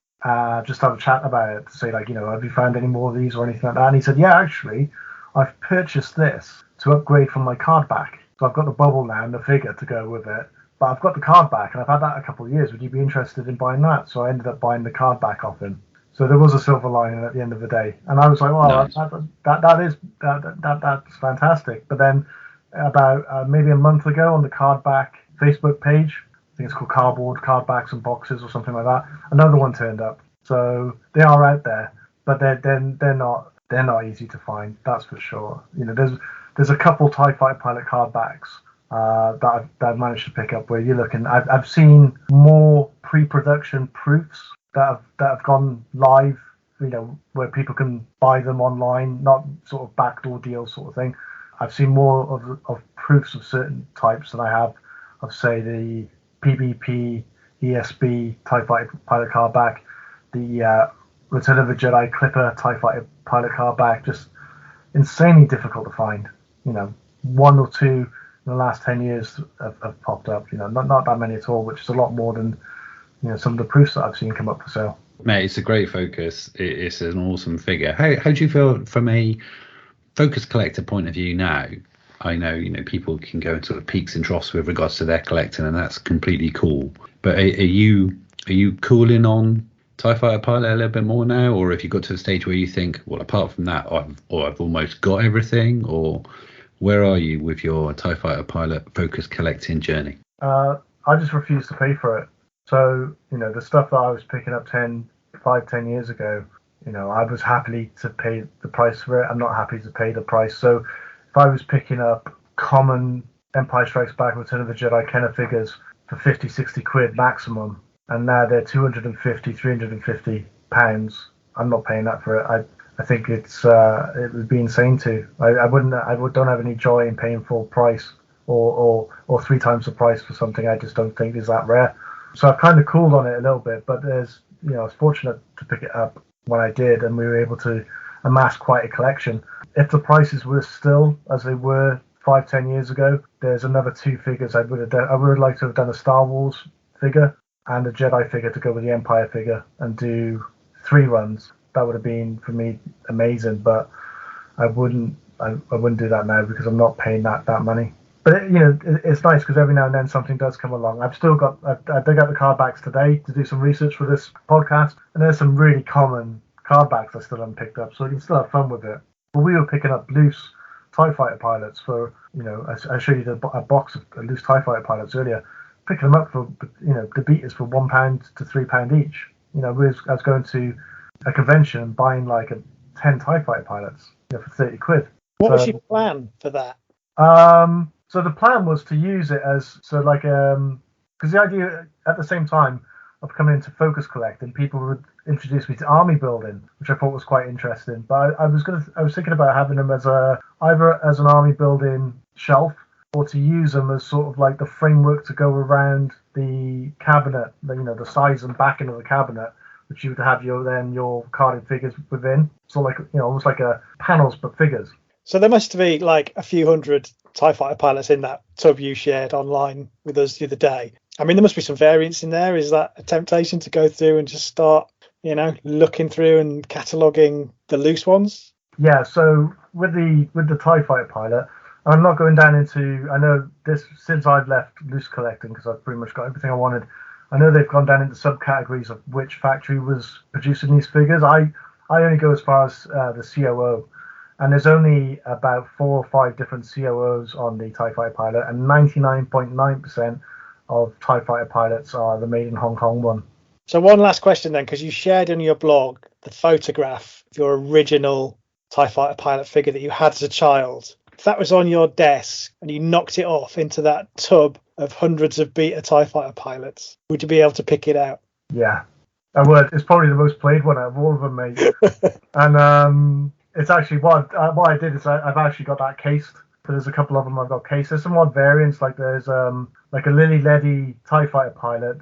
just to have a chat about it, to say have you found any more of these or anything like that? And he said, yeah, actually, I've purchased this to upgrade from my card back. So I've got the bubble now and the figure to go with it, but I've got the card back, and I've had that a couple of years. Would you be interested in buying that? So I ended up buying the card back off him. So there was a silver lining at the end of the day, and I was like, "Well, nice. That's fantastic." But then, about maybe a month ago, on the Cardback Facebook page, I think it's called Card Backs and Boxes or something like that, another one turned up. So they are out there, but they're not easy to find. That's for sure. There's a couple TIE Fighter pilot cardbacks that I've managed to pick up where you're looking. I've seen more pre-production proofs that have gone live, where people can buy them online, not sort of backdoor deal sort of thing. I've seen more of proofs of certain types than I have of, say, the PBP ESB TIE Fighter pilot card back, the Return of the Jedi Clipper TIE Fighter pilot card back. Just insanely difficult to find. One or two in the last 10 years have popped up. Not that many at all, which is a lot more than some of the proofs that I've seen come up for sale. Mate, it's a great Focus. It's an awesome figure. How do you feel from a Focus collector point of view now? I know, people can go into sort of peaks and troughs with regards to their collecting, and that's completely cool. But are you cooling on TIE Fighter Pilot a little bit more now, or have you got to the stage where you think, well, apart from that, I've almost got everything, or where are you with your TIE Fighter Pilot Focus collecting journey? I just refuse to pay for it. So, the stuff that I was picking up 10 years ago, I was happy to pay the price for it. I'm not happy to pay the price. So if I was picking up common Empire Strikes Back, Return of the Jedi Kenner figures for 50, 60 quid maximum, and now they're 250, 350 pounds, I'm not paying that for it. I think it would be insane to. I don't have any joy in paying full price or 3 times the price for something I just don't think is that rare. So I've kind of cooled on it a little bit, but I was fortunate to pick it up when I did, and we were able to amass quite a collection. If the prices were still as they were 5-10 years ago, there's another 2 figures I would like to have done a Star Wars figure and a Jedi figure to go with the Empire figure and do 3 runs. That would have been for me amazing, but I wouldn't do that now because I'm not paying that money. But it's nice because every now and then something does come along. I dug out the card backs today to do some research for this podcast, and there's some really common card backs I still haven't picked up, so you can still have fun with it. But we were picking up loose TIE Fighter pilots for, I showed you a box of loose TIE Fighter pilots earlier, picking them up for, the beaters for £1 to £3 each. I was going to a convention and buying like 10 TIE Fighter pilots, for 30 quid. What was your plan for that? So the plan was to use it as because the idea at the same time of coming into Focus collecting, people would introduce me to army building, which I thought was quite interesting. But I was thinking about having them as either as an army building shelf or to use them as sort of like the framework to go around the cabinet, the size and backing of the cabinet, which you would have your carded figures within. So almost like a panels but figures. So there must be like a few hundred TIE Fighter pilots in that tub you shared online with us the other day. I mean, there must be some variants in there. Is that a temptation to go through and just start, looking through and cataloguing the loose ones? Yeah, so with the TIE Fighter pilot, I'm not going down into, I know this, since I've left loose collecting, because I've pretty much got everything I wanted, I know they've gone down into subcategories of which factory was producing these figures. I only go as far as the COO. And there's only about 4 or 5 different COOs on the TIE Fighter pilot, and 99.9% of TIE Fighter pilots are the made in Hong Kong one. So one last question then, because you shared on your blog the photograph of your original TIE Fighter pilot figure that you had as a child. If that was on your desk and you knocked it off into that tub of hundreds of beta TIE Fighter pilots, would you be able to pick it out? Yeah, I would. It's probably the most played one out of all of them, mate. And it's actually what I did is I've actually got that cased. So there's a couple of them I've got cased. There's some odd variants, like there's like a Lily Leddy TIE Fighter pilot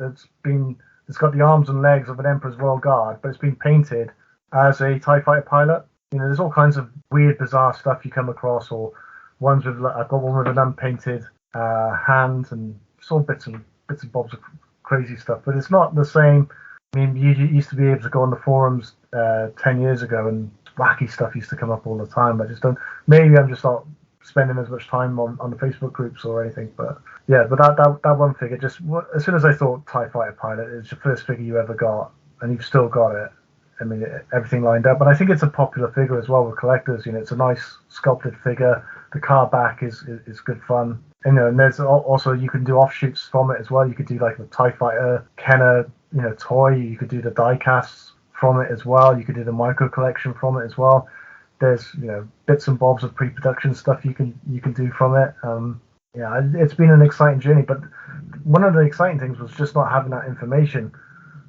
it's got the arms and legs of an Emperor's Royal Guard, but it's been painted as a TIE Fighter pilot. There's all kinds of weird, bizarre stuff you come across, or ones with I've got one with an unpainted hand, and it's all bits and bobs of crazy stuff. But it's not the same. I mean, you used to be able to go on the forums 10 years ago and wacky stuff used to come up all the time. I just don't. Maybe I'm just not spending as much time on the Facebook groups or anything. But yeah, but that one figure, just as soon as I thought TIE Fighter pilot, it's your first figure you ever got, and you've still got it. I mean, everything lined up. But I think it's a popular figure as well with collectors. It's a nice sculpted figure. The car back is good fun. And there's also, you can do offshoots from it as well. You could do like the TIE Fighter Kenner, toy. You could do the die casts from it as well. You could do the micro collection from it as well. There's bits and bobs of pre-production stuff you can do from it. It's been an exciting journey, but one of the exciting things was just not having that information.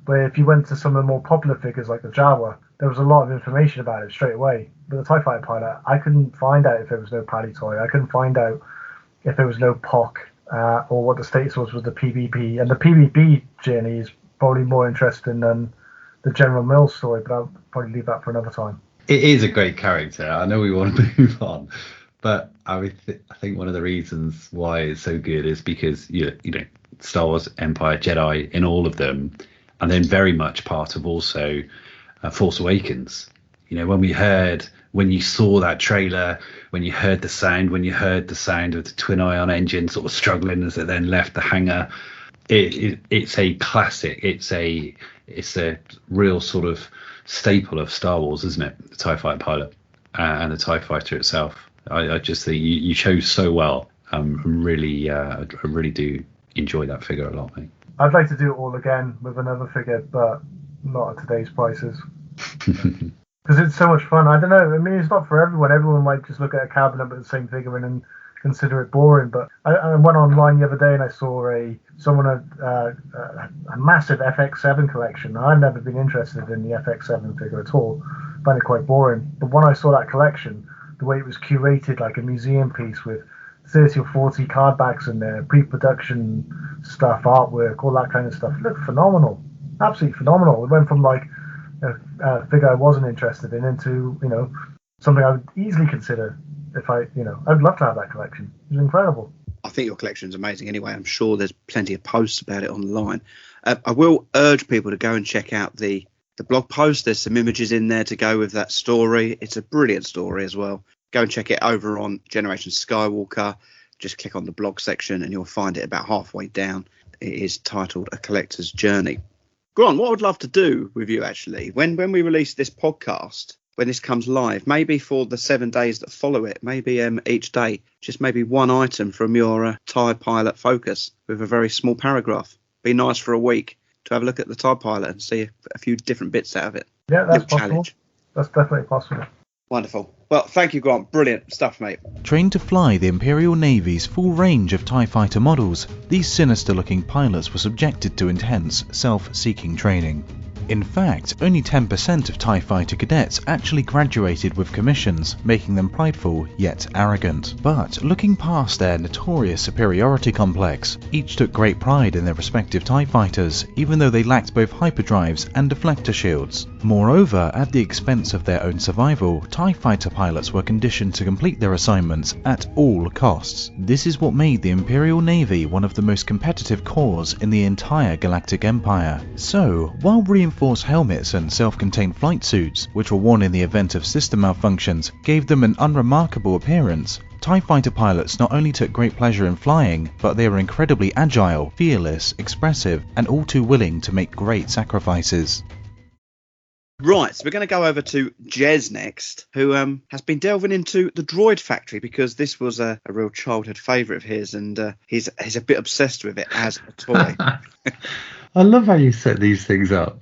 Where if you went to some of the more popular figures like the Jawa, there was a lot of information about it straight away. But the TIE Fighter pilot, I couldn't find out if there was no Palitoy. I couldn't find out if there was no POC or what the status was with the PvP. And the PvP journey is probably more interesting than the General Mills story, but I'll probably leave that for another time. It is a great character. I know we want to move on, but I think one of the reasons why it's so good is because you know Star Wars, Empire, Jedi in all of them, and then very much part of also Force Awakens. You know, when you saw that trailer, when you heard the sound of the twin ion engine sort of struggling as it then left the hangar, it's a classic. It's a real sort of staple of Star Wars, isn't it? The TIE Fighter pilot and the TIE Fighter itself. I just think you chose so well. I really do enjoy that figure a lot, mate. I'd like to do it all again with another figure, but not at today's prices. Because it's so much fun. I don't know. I mean, it's not for everyone. Everyone might just look at a cabinet with the same figure in and consider it boring. But I went online the other day and I saw someone had a massive FX7 collection. I've never been interested in the FX7 figure at all. I find it quite boring. But when I saw that collection, the way it was curated like a museum piece with 30 or 40 card backs in there, pre-production stuff, artwork, all that kind of stuff, it looked phenomenal. Absolutely phenomenal. It went from like a figure I wasn't interested in into, something I would easily consider if I'd love to have that collection. It was incredible. I think your collection's amazing anyway. I'm sure there's plenty of posts about it online. I will urge people to go and check out the blog post. There's some images in there to go with that story. It's a brilliant story as well. Go and check it over on Generation Skywalker. Just click on the blog section and you'll find it about halfway down. It is titled A Collector's Journey. Grant, what I would love to do with you actually, when we release this podcast, when this comes live, maybe for the 7 days that follow it, maybe each day, just maybe one item from your TIE Pilot focus with a very small paragraph. Be nice for a week to have a look at the TIE Pilot and see a few different bits out of it. Yeah, that's possible. Challenge. That's definitely possible. Wonderful. Well, thank you, Grant. Brilliant stuff, mate. Trained to fly the Imperial Navy's full range of TIE fighter models, these sinister-looking pilots were subjected to intense, self-seeking training. In fact, only 10% of TIE fighter cadets actually graduated with commissions, making them prideful yet arrogant. But looking past their notorious superiority complex, each took great pride in their respective TIE fighters, even though they lacked both hyperdrives and deflector shields. Moreover, at the expense of their own survival, TIE fighter pilots were conditioned to complete their assignments at all costs. This is what made the Imperial Navy one of the most competitive corps in the entire Galactic Empire. So, while reinforced helmets and self-contained flight suits, which were worn in the event of system malfunctions, gave them an unremarkable appearance, TIE fighter pilots not only took great pleasure in flying, but they were incredibly agile, fearless, expressive, and all too willing to make great sacrifices. Right, so we're going to go over to Jez next, who has been delving into the Droid Factory because this was a real childhood favourite of his, and he's a bit obsessed with it as a toy. I love how you set these things up.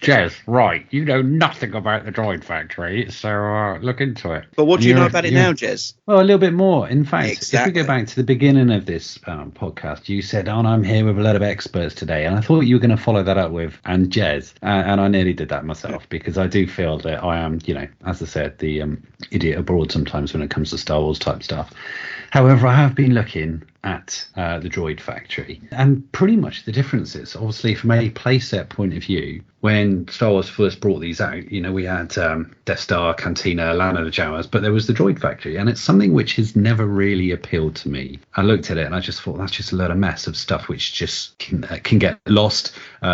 Jez, right, you know nothing about the Droid Factory, so look into it. But what do you know about it now, Jez? Well, a little bit more. In fact, exactly. If we go back to the beginning of this podcast, you said, I'm here with a lot of experts today, and I thought you were going to follow that up with, and Jez, and I nearly did that myself, because I do feel that I am, as I said, the idiot abroad sometimes when it comes to Star Wars type stuff. However, I have been looking at the Droid Factory, and pretty much the differences, obviously from a playset point of view, when Star Wars first brought these out, we had Death Star, Cantina, Land of the Jawas, but there was the Droid Factory, and it's something which has never really appealed to me. I looked at it and I just thought that's just a load of mess of stuff which just can get lost,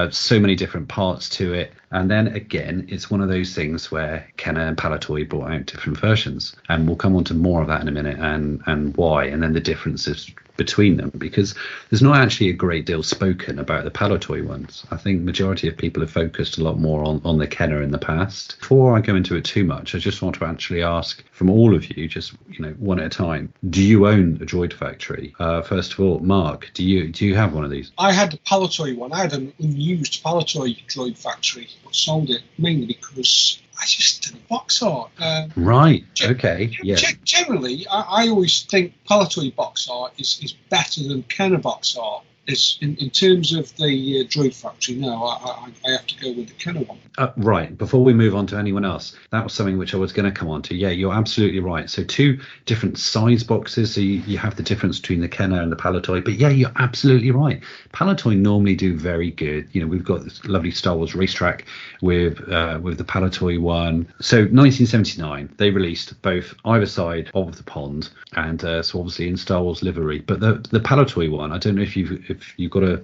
so many different parts to it. And then again, it's one of those things where Kenner and Palitoy brought out different versions, and we'll come on to more of that in a minute and why, and then the differences between them, because there's not actually a great deal spoken about the Palitoy ones. I think majority of people have focused a lot more on the Kenner in the past. Before I go into it too much, I just want to actually ask from all of you, just one at a time, do you own a Droid Factory? First of all, Mark, do you have one of these? I had the Palitoy one. I had an unused Palitoy Droid Factory, but sold it mainly because I just did the box art. Right. Okay. Yeah. Generally, I always think Palitoy box art is better than Kenner box art. In terms of the Droid Factory, no, I have to go with the Kenner one. Right, before we move on to anyone else, that was something which I was going to come on to. Yeah, you're absolutely right. So 2 different size boxes, so you have the difference between the Kenner and the Palitoy. But yeah, you're absolutely right. Palitoy normally do very good. You know, we've got this lovely Star Wars racetrack with the Palitoy one. So 1979, they released both either side of the pond, and so obviously in Star Wars livery. But the Palitoy one, I don't know if you've got a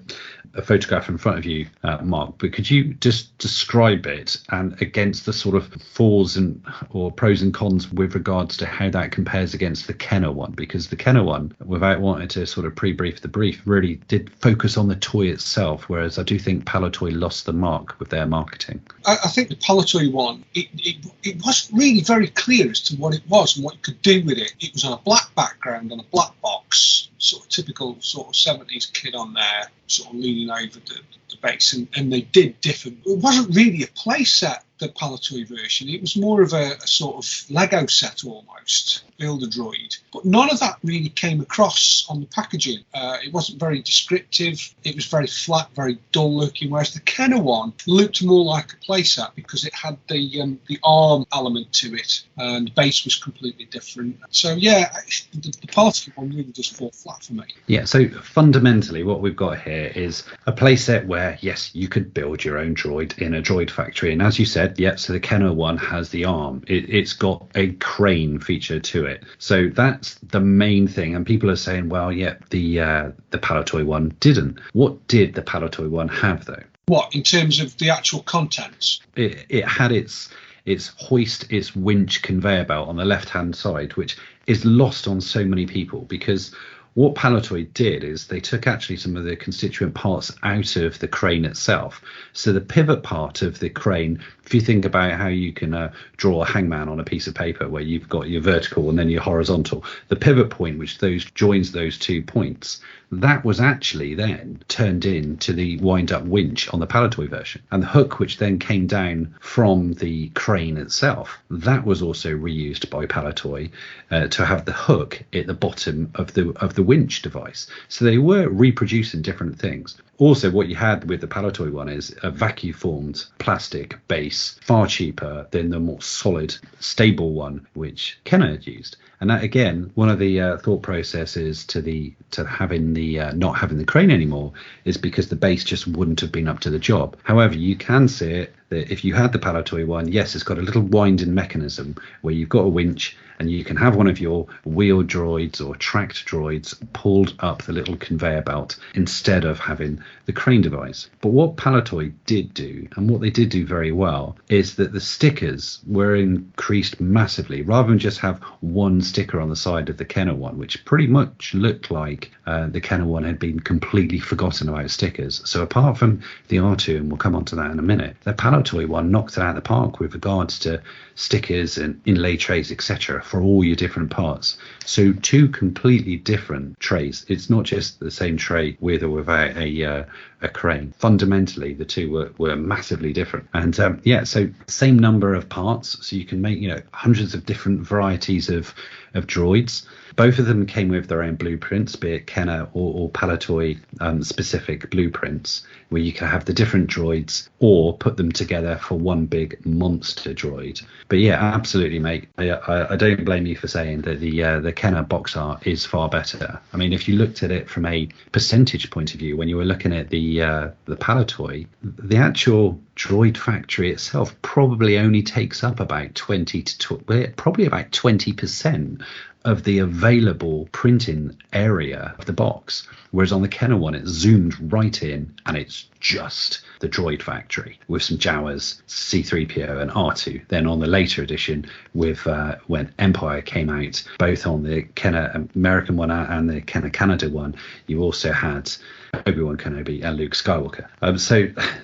photograph in front of you, Mark, but could you just describe it and against the sort of or pros and cons with regards to how that compares against the Kenner one? Because the Kenner one, without wanting to sort of pre-brief the brief, really did focus on the toy itself, whereas I do think Palitoy lost the mark with their marketing. I think the Palitoy one, it wasn't really very clear as to what it was and what you could do with it. It was on a black background on a black box, sort of typical sort of 70s kid on there, sort of leaning over the base, and they did differ. It wasn't really a play set, the Palitoy version. It was more of a sort of Lego set almost, Build a Droid. But none of that really came across on the packaging. It wasn't very descriptive. It was very flat, very dull looking, whereas the Kenner one looked more like a play set because it had the arm element to it, and the base was completely different. So yeah, the Palitoy one really just fall flat for me. Yeah, so fundamentally what we've got here is a playset where, yes, you could build your own droid in a Droid Factory. And as you said, yeah, so the Kenner one has the arm. It's got a crane feature to it. So that's the main thing. And people are saying, well, yeah, the Palitoy one didn't. What did the Palitoy one have, though? What, in terms of the actual contents? It had its hoist, its winch conveyor belt on the left-hand side, which is lost on so many people because what Palitoy did is they took actually some of the constituent parts out of the crane itself. So the pivot part of the crane, if you think about how you can draw a hangman on a piece of paper where you've got your vertical and then your horizontal, the pivot point which joins those 2 points, that was actually then turned into the wind-up winch on the Palitoy version. And the hook which then came down from the crane itself, that was also reused by Palitoy to have the hook at the bottom of the winch device. So they were reproducing different things. Also, what you had with the Palitoy one is a vacuum-formed plastic base, far cheaper than the more solid, stable one which Kenner had used. And that, again, one of the thought processes to having the not having the crane anymore is because the base just wouldn't have been up to the job. However, you can see it that if you had the Palitoy one, yes, it's got a little winding mechanism where you've got a winch and you can have one of your wheeled droids or tracked droids pulled up the little conveyor belt instead of having the crane device. But what Palitoy did do, and what they did do very well, is that the stickers were increased massively. Rather than just have one sticker on the side of the Kenner one, which pretty much looked like the Kenner one had been completely forgotten about stickers. So apart from the R2, and we'll come on to that in a minute, the Palitoy one knocked it out of the park with regards to stickers and inlay trays, etc., for all your different parts. So 2 completely different trays. It's not just the same tray with or without a crane. Fundamentally, the 2 were massively different. And so same number of parts, so you can make hundreds of different varieties of droids. Both of them came with their own blueprints, be it Kenner or Palitoy specific blueprints, where you can have the different droids or put them together for one big monster droid. But yeah, absolutely, mate. I don't blame you for saying that the Kenner box art is far better. I mean, if you looked at it from a percentage point of view, when you were looking at the Palitoy, the actual Droid Factory itself probably only takes up about 20% of the available printing area of the box, whereas on the Kenner one, it's zoomed right in and it's just the Droid Factory with some Jawas, C-3PO and R2. Then on the later edition, with when Empire came out, both on the Kenner American one and the Kenner Canada one, you also had Obi-Wan Kenobi and Luke Skywalker.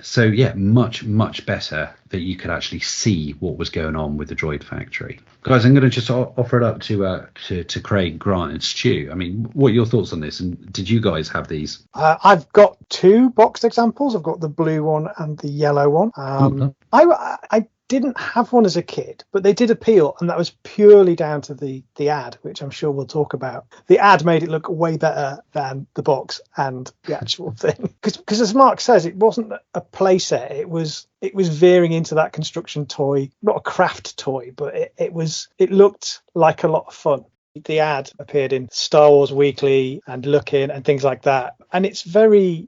So yeah, much better that you could actually see what was going on with the Droid Factory. Guys, I'm going to just offer it up to Craig, Grant, and Stu. I mean, what are your thoughts on this? And did you guys have these? I've got 2 boxed examples. I've got the blue one and the yellow one. I didn't have one as a kid, but they did appeal, and that was purely down to the ad, which I'm sure we'll talk about. The ad made it look way better than the box and the actual thing, because as Mark says, it wasn't a play set. It was veering into that construction toy, not a craft toy, but it looked like a lot of fun. The ad appeared in Star Wars Weekly and Look-In and things like that, and it's a very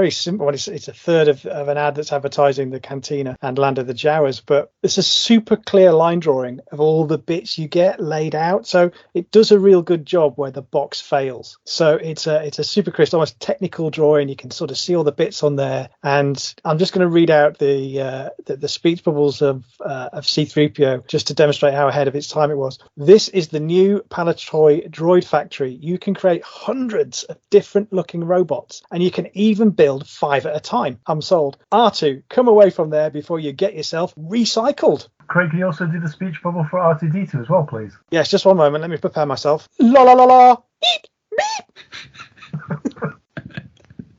simple one. It's a third of an ad that's advertising the Cantina and Land of the Jawas, but it's a super clear line drawing of all the bits you get laid out, so it does a real good job where the box fails. So it's a super crisp, almost technical drawing. You can sort of see all the bits on there, and I'm just going to read out the speech bubbles of C-3PO just to demonstrate how ahead of its time it was. This is the new Palitoy Droid Factory. You can create hundreds of different looking robots, and you can even build 5 at a time. I'm sold. R2, come away from there before you get yourself recycled. Craig, can you also do the speech bubble for R2-D2 as well, please? Yes, just one moment. Let me prepare myself. La la la la. Beep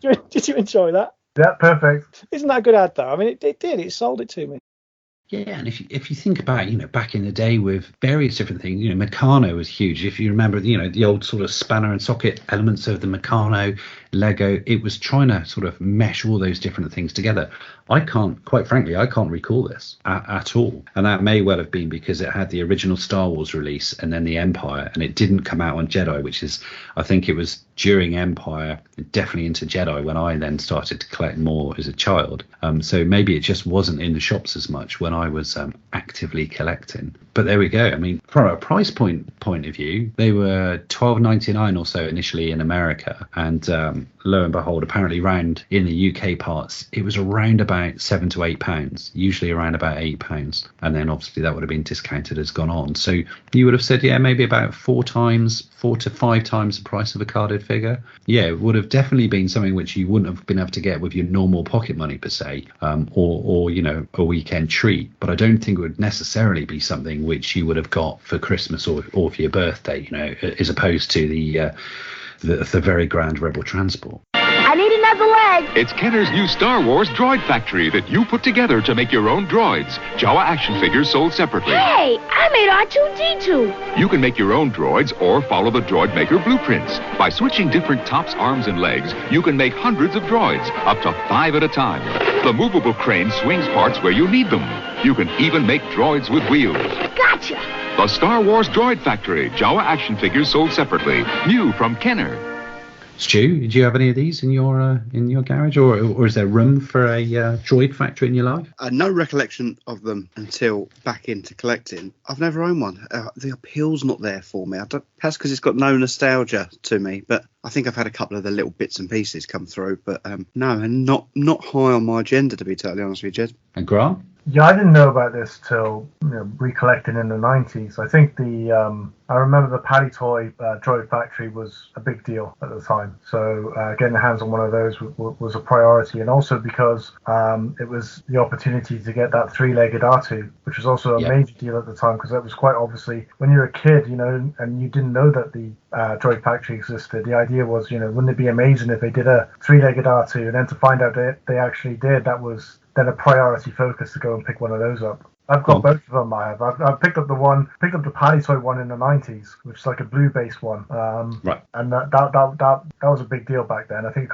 beep. Did you enjoy that? Yeah, perfect. Isn't that a good ad though? I mean, it did. It sold it to me. Yeah, and if you think about, back in the day with various different things, Meccano was huge. If you remember, the old sort of spanner and socket elements of the Meccano Lego, it was trying to sort of mesh all those different things together. Quite frankly, I can't recall this at all. And that may well have been because it had the original Star Wars release and then the Empire, and it didn't come out on Jedi, which is, I think it was during Empire, definitely into Jedi, when I then started to collect more as a child. So maybe it just wasn't in the shops as much when I was actively collecting. But there we go. I mean, from a price point of view, they were $12.99 or so initially in America, and lo and behold, apparently round in the UK parts, it was around about £7 to £8, usually around about £8, and then obviously that would have been discounted as gone on. So you would have said, yeah, maybe about 4 to 5 times the price of a carded figure. Yeah, it would have definitely been something which you wouldn't have been able to get with your normal pocket money per se, or a weekend treat. But I don't think it would necessarily be something which you would have got for Christmas or for your birthday, as opposed to the very grand Rebel Transport. I need another leg. It's Kenner's new Star Wars Droid Factory that you put together to make your own droids. Jawa action figures sold separately. Hey, I made R2-D2. You can make your own droids or follow the droid maker blueprints. By switching different tops, arms, and legs, you can make hundreds of droids, up to 5 at a time. The movable crane swings parts where you need them. You can even make droids with wheels. Gotcha. The Star Wars Droid Factory. Jawa action figures sold separately. New from Kenner. Stu, do you have any of these in your garage, or is there room for a droid factory in your life? No recollection of them until back into collecting. I've never owned one. The appeal's not there for me. Perhaps because it's got no nostalgia to me, but I think I've had a couple of the little bits and pieces come through, but no, and not high on my agenda, to be totally honest with you, Jed. And Grant? Yeah, I didn't know about this till recollecting in the 90s. I think I remember the Palitoy Droid Factory was a big deal at the time. So getting the hands on one of those was a priority. And also because it was the opportunity to get that 3-legged R2, which was also a major deal at the time, because that was quite obviously, when you're a kid, and you didn't know that the Droid Factory existed, the idea was, wouldn't it be amazing if they did a 3-legged R2? And then to find out that they actually did, that was then a priority focus to go and pick one of those up. I've got both of them. I've picked up the Palitoy one in the 90s, which is like a blue-based one. Right. And that was a big deal back then. I think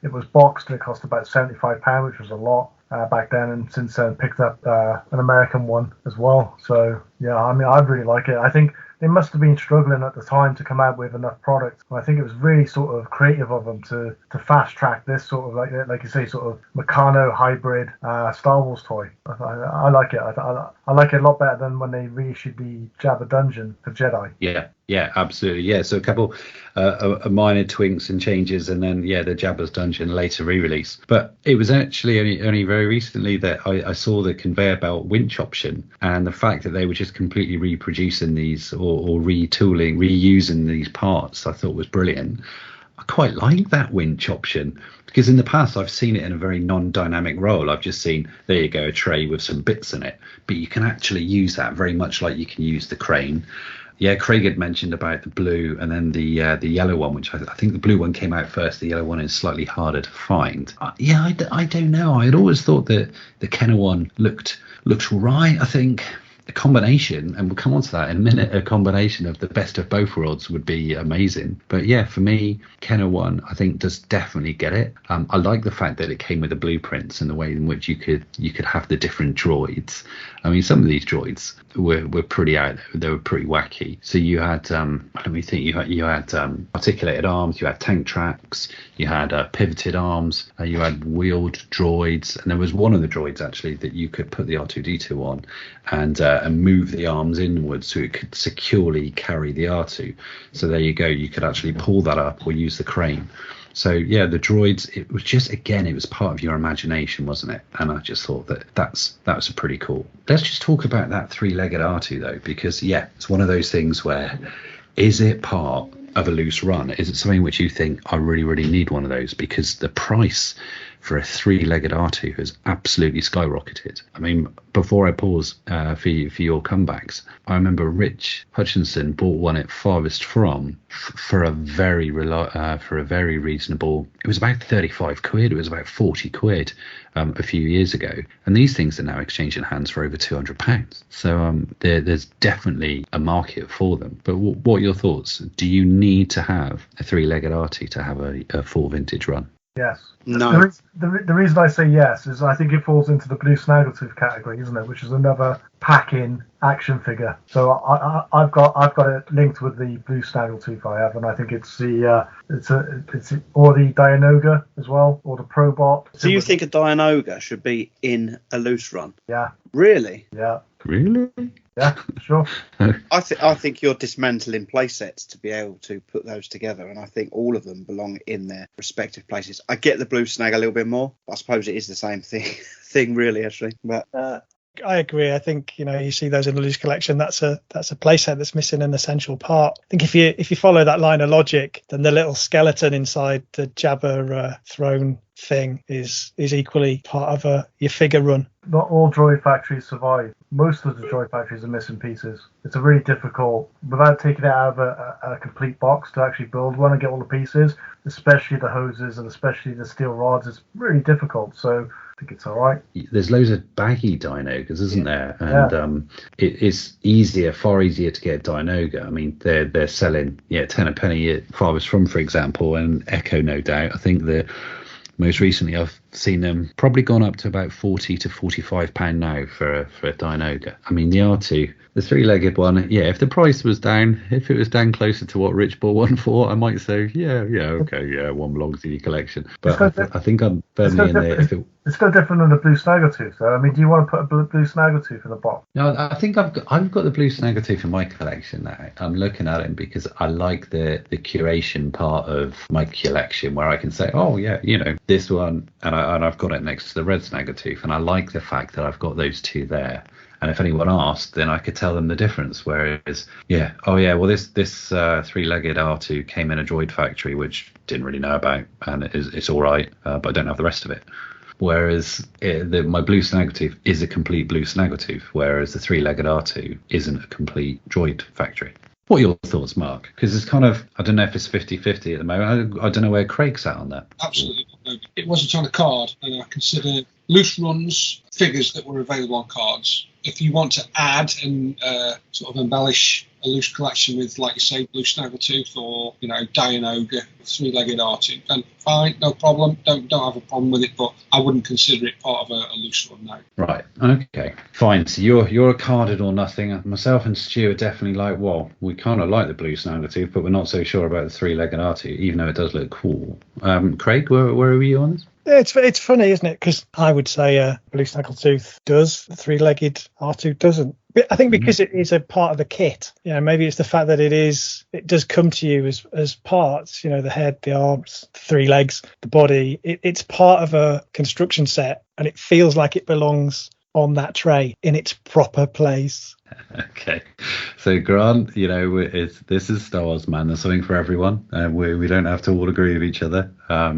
it was boxed and it cost about £75, which was a lot back then. And since then, picked up an American one as well. So yeah, I mean, I really like it. I think they must have been struggling at the time to come out with enough product. And I think it was really sort of creative of them to fast track this sort of like you say, sort of Meccano hybrid Star Wars toy. I like it. I like it a lot better than when they reissued the Jabba Dungeon for Jedi. Yeah, absolutely. Yeah, so a couple of minor twinks and changes, and then the Jabba's Dungeon later re-release. But it was actually only very recently that I saw the conveyor belt winch option, and the fact that they were just completely reproducing these or retooling, reusing these parts, I thought was brilliant. I quite like that winch option, because in the past I've seen it in a very non-dynamic role. I've just seen, there you go, a tray with some bits in it, but you can actually use that very much like you can use the crane. Yeah, Craig had mentioned about the blue and then the yellow one, which I think the blue one came out first. The yellow one is slightly harder to find. I don't know. I had always thought that the Kenner one looked right. I think a combination, and we'll come on to that in a minute, a combination of the best of both worlds would be amazing. But yeah, for me, Kenner one, I think, does definitely get it. I like the fact that it came with the blueprints and the way in which you could have the different droids. I mean, some of these droids were pretty out there. They were pretty wacky. So you had, let me think, you had articulated arms, you had tank tracks, you had pivoted arms, you had wheeled droids, and there was one of the droids actually that you could put the R2-D2 on and move the arms inwards so it could securely carry the R2. So there you go. You could actually pull that up or use the crane. So yeah, the droids, it was just, again, it was part of your imagination, wasn't it? And I just thought that was pretty cool. Let's just talk about that three-legged R2 though, because yeah, it's one of those things where, is it part of a loose run? Is it something which you think, I really, really need one of those? Because the price for a three-legged R2 has absolutely skyrocketed. I mean, before I pause for your comebacks, I remember Rich Hutchinson bought one at Farthest for a very reasonable. It was about 35 quid. It was about 40 quid a few years ago, and these things are now exchanging hands for over £200. So there's definitely a market for them. But what are your thoughts? Do you need to have a three-legged R2 to have a full vintage run? Yes. No. The reason I say yes is I think it falls into the blue snaggletooth category, isn't it? Which is another pack-in action figure. So I've got it linked with the blue snaggletooth I have, and I think it's or the Dianoga as well, or the Probot. So you think a Dianoga should be in a loose run? Yeah. Really? Yeah. Really? Yeah, sure. I think you're dismantling play sets to be able to put those together, and I think all of them belong in their respective places. I get the blue snag a little bit more. I suppose it is the same thing really, actually. But I agree. I think, you see those in the loose collection. That's a playset that's missing an essential part. I think if you follow that line of logic, then the little skeleton inside the Jabba throne thing is equally part of your figure run. Not all Droid Factories survive. Most of the Droid Factories are missing pieces. It's a really difficult, without taking it out of a complete box, to actually build one and get all the pieces, especially the hoses and especially the steel rods. It's really difficult. So I think it's all right. There's loads of baggy Dianogas, isn't there? And it's far easier to get Dianoga. I mean, they're selling 10 a penny at Farthest From, for example, and Echo, no doubt. I think the most recently I've seen them probably gone up to about £40 to £45 now for a Dianoga. I mean, the R2, the three-legged one, if the price was down, if it was down closer to what Rich bought one for, I might say, one belongs to your collection. But I think I'm firmly in there. It's still different than the blue snaggletooth, though. I mean, do you want to put a blue snaggletooth in the box? No, I think I've got the blue snaggletooth in my collection now. I'm looking at it because I like the curation part of my collection, where I can say, this one, and I've got it next to the red snaggletooth, and I like the fact that I've got those two there. And if anyone asked, then I could tell them the difference. Whereas, this three-legged R2 came in a Droid Factory, which didn't really know about, and it's all right, but I don't have the rest of it. Whereas my blue snaggletooth is a complete blue snaggletooth, whereas the three-legged R2 isn't a complete Droid Factory. What are your thoughts, Mark? Because it's kind of, I don't know if it's 50-50 at the moment. I don't know where Craig's at on that. Absolutely. It wasn't on a card, and I consider loose runs figures that were available on cards. If you want to add and sort of embellish a loose collection with, like you say, blue snaggletooth or Dianoga, three-legged R2, then fine, no problem. Don't have a problem with it, but I wouldn't consider it part of a loose run now. Right. Okay. Fine. So you're a carded or nothing. Myself and Stu are definitely like, well, we kind of like the blue snaggletooth, but we're not so sure about the three-legged R2, even though it does look cool. Craig, where are you on this? It's funny, isn't it? Because I would say blue snaggletooth does, the three-legged R2 doesn't. I think because it is a part of the kit. Maybe it's the fact that it does come to you as parts. The head, the arms, the three legs, the body. It's part of a construction set, and it feels like it belongs on that tray in its proper place. Okay, so Grant, this is Star Wars, man. There's something for everyone. We don't have to all agree with each other.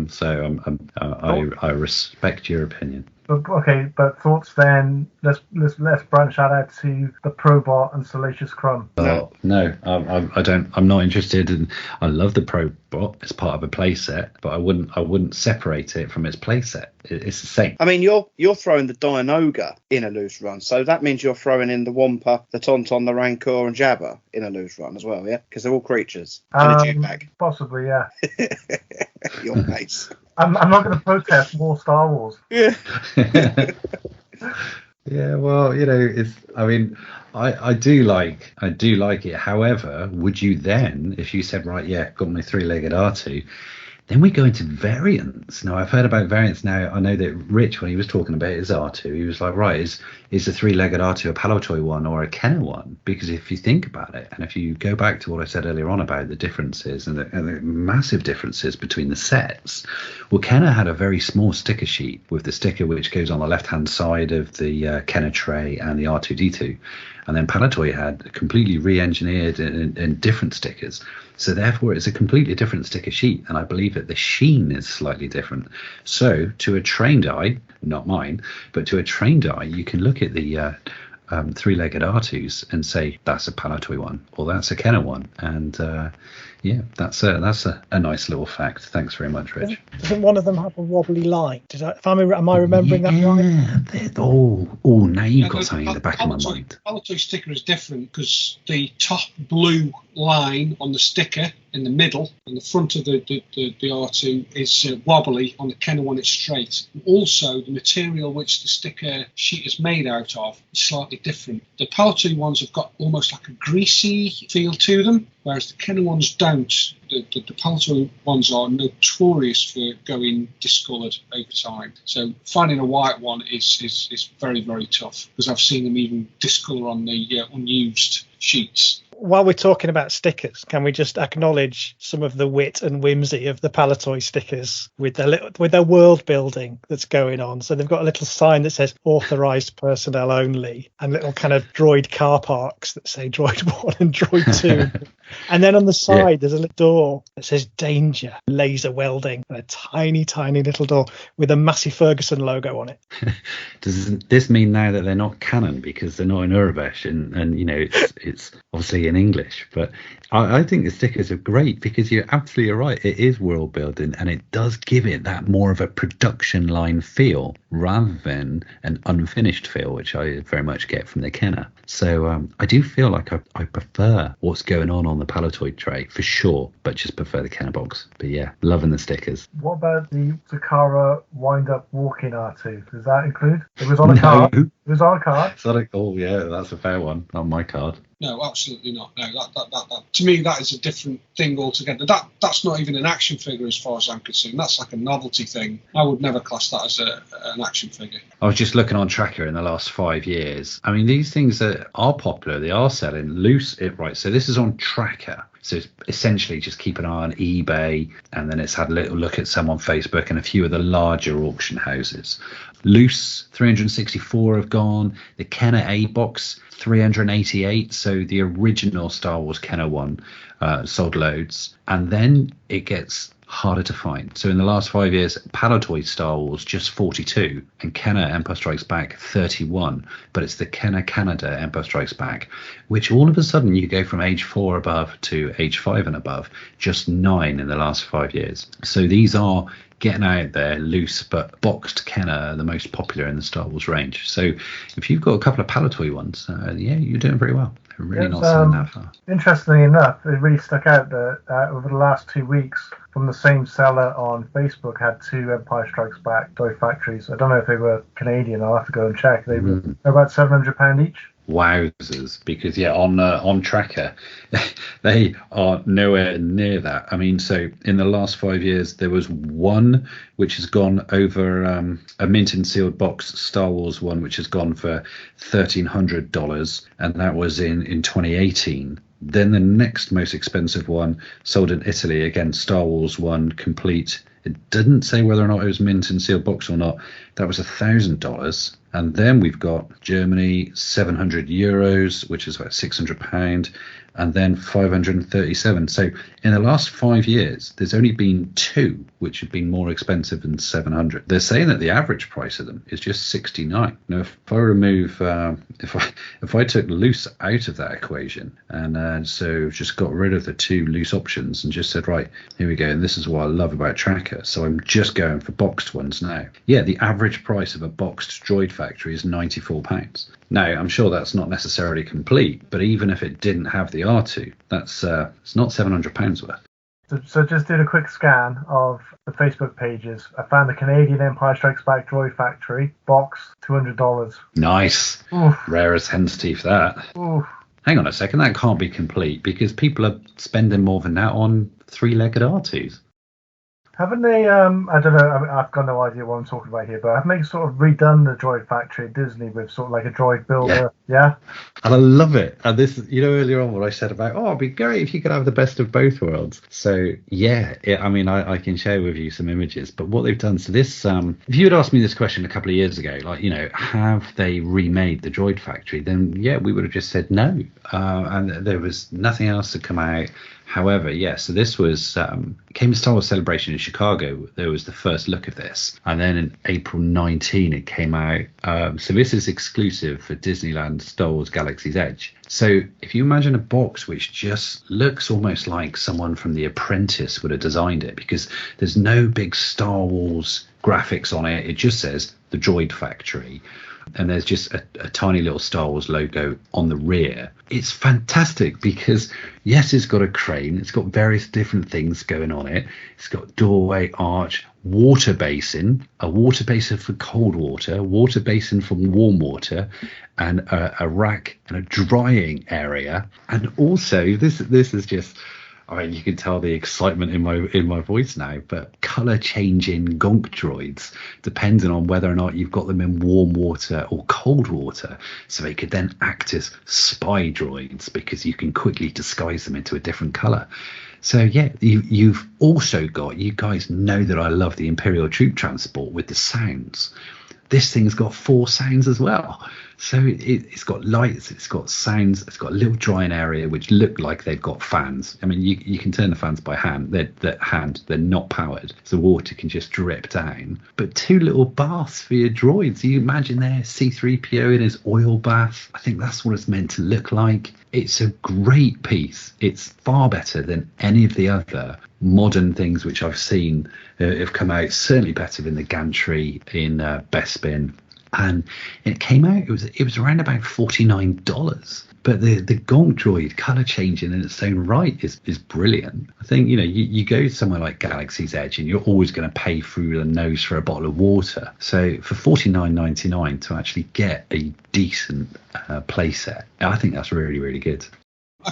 So I respect your opinion. Okay, but thoughts then? Let's branch that out to the Probot and Salacious Crumb. No, I don't. I'm not interested in. I love the Probot as part of a playset, but I wouldn't separate it from its playset. It's the same. I mean, you're throwing the Dianoga in a loose run, so that means you're throwing in the Wampa, the Tauntaun, the Rancor, and Jabba in a loose run as well, yeah? Because they're all creatures. And a jetpack. Possibly, yeah. Your face. I'm not going to protest more Star Wars. Yeah. Yeah, well, I do like it. However, would you then, if you said, right, yeah, got my three-legged R2, then we go into variants. Now, I've heard about variants now. I know that Rich, when he was talking about his R2, he was like, right, is the three-legged R2 a Palitoy one or a Kenner one? Because if you think about it, and if you go back to what I said earlier on about the differences and the massive differences between the sets, well, Kenner had a very small sticker sheet with the sticker which goes on the left-hand side of the Kenner tray and the R2-D2. And then Palitoy had completely re-engineered and different stickers. So therefore, it's a completely different sticker sheet. And I believe that the sheen is slightly different. So to a trained eye, not mine, but to a trained eye, you can look at the three-legged R2s and say, that's a Palitoy one, or that's a Kenner one. And yeah, that's a nice little fact. Thanks very much, Rich. Doesn't one of them have a wobbly line? Am I remembering that right? Now you've got something in the back of my mind. Palitoy sticker is different because the top blue line on the sticker in the middle and the front of the R2 is wobbly. On the Kenner one, it's straight. Also, the material which the sticker sheet is made out of is slightly different. The Palitoy ones have got almost like a greasy feel to them, whereas the Kenner ones don't. The Palitoy ones are notorious for going discoloured over time. So finding a white one is very, very tough because I've seen them even discolour on the unused sheets. While we're talking about stickers, can we just acknowledge some of the wit and whimsy of the Palitoy stickers with their world building that's going on? So they've got a little sign that says authorised personnel only, and little kind of droid car parks that say Droid 1 and Droid 2. And then on the side, there's a little door that says danger, laser welding, and a tiny, tiny little door with a Massey Ferguson logo on it. Does this mean now that they're not canon because they're not in Urbesh and it's obviously in English? But I think the stickers are great because you're absolutely right. It is world building and it does give it that more of a production line feel rather than an unfinished feel, which I very much get from the Kenner. So I do feel like I prefer what's going on the Palitoy tray for sure, but just prefer the Kenner box. But yeah, loving the stickers. What about the Takara wind-up walk-in R2? Does that include? It was on a card. It was on a card. Oh yeah, that's a fair one. On my card. No, absolutely not. No, that to me that is a different thing altogether. That's not even an action figure as far as I'm concerned. That's like a novelty thing. I would never class that as an action figure. I was just looking on Tracker in the last 5 years. I mean, these things that are popular, they are selling loose. Right, so this is on Tracker. So it's essentially just keep an eye on eBay, and then it's had a little look at some on Facebook and a few of the larger auction houses. Loose 364 have gone. The Kenner A box 388. So the original Star Wars Kenner one sold loads, and then it gets harder to find. So in the last 5 years, Palitoy Star Wars just 42, and Kenner Empire Strikes Back 31. But it's the Kenner Canada Empire Strikes Back, which all of a sudden you go from age 4 above to age 5 and above, just 9 in the last 5 years. So these are getting out there loose, but boxed Kenner, the most popular in the Star Wars range. So if you've got a couple of Palitoy ones, yeah, you're doing very well. They're really not selling that far. Interestingly enough, it really stuck out that over the last 2 weeks, from the same seller on Facebook, had 2 Empire Strikes Back Droid Factories. I don't know if they were Canadian. I'll have to go and check. They're about £700 each. Wowzers, because yeah, on Tracker they are nowhere near that. I mean, so in the last 5 years there was one which has gone over a mint and sealed box Star Wars one which has gone for $1,300, and that was in 2018. Then the next most expensive one sold in Italy, again, Star Wars one complete. It didn't say whether or not it was mint and sealed box or not. That was $1,000. And then we've got Germany, €700, which is about £600, and then 537. So in the last 5 years, there's only been 2 which have been more expensive than 700. They're saying that the average price of them is just 69. Now, if I remove, if I took loose out of that equation, and so just got rid of the 2 loose options and just said, right, here we go, and this is what I love about Tracker. So I'm just going for boxed ones now. Yeah, the average price of a boxed Droid Factory is £94. Now, I'm sure that's not necessarily complete, but even if it didn't have the R2, that's it's not £700 worth. So just did a quick scan of the Facebook pages. I found the Canadian Empire Strikes Back Droid Factory box, $200. Nice. Oof. Rare as hen's teeth, that. Oof. Hang on a second, that can't be complete because people are spending more than that on 3-legged R2s. Haven't they, I don't know, I mean, I've got no idea what I'm talking about here, but haven't they sort of redone the Droid Factory at Disney with sort of like a droid builder? Yeah? And I love it. And this, earlier on what I said about, it'd be great if you could have the best of both worlds. So, yeah, I mean, I can share with you some images, but what they've done, so this, if you had asked me this question a couple of years ago, like, have they remade the Droid Factory? Then, yeah, we would have just said no. And there was nothing else to come out. However, so this was came to Star Wars Celebration in Chicago. There was the first look of this, and then in April 19 it came out. So this is exclusive for Disneyland Star Wars Galaxy's Edge. So if you imagine a box which just looks almost like someone from The Apprentice would have designed it, because there's no big Star Wars graphics on it. It just says the Droid Factory. And there's just a tiny little Star Wars logo on the rear. It's fantastic because, yes, it's got a crane. It's got various different things going on it. It's got doorway, arch, water basin, a water basin for cold water, water basin for warm water, and a rack and a drying area. And also, this is just... I mean, you can tell the excitement in my voice now, but colour changing gonk droids, depending on whether or not you've got them in warm water or cold water. So they could then act as spy droids because you can quickly disguise them into a different colour. So, yeah, you've also got, you guys know that I love the Imperial Troop Transport with the sounds. This thing's got 4 sounds as well. So it's got lights, it's got sounds, it's got a little drying area which look like they've got fans. I mean, you can turn the fans by hand. They're not powered, so water can just drip down. But 2 little baths for your droids. You imagine there C-3PO in his oil bath. I think that's what it's meant to look like. It's a great piece. It's far better than any of the other modern things which I've seen have come out. Certainly better than the gantry in Bespin. And it came out, it was around about $49. But the gonk droid colour changing in its own right is brilliant. I think, you go somewhere like Galaxy's Edge and you're always going to pay through the nose for a bottle of water. So for $49.99 to actually get a decent playset, I think that's really, really good.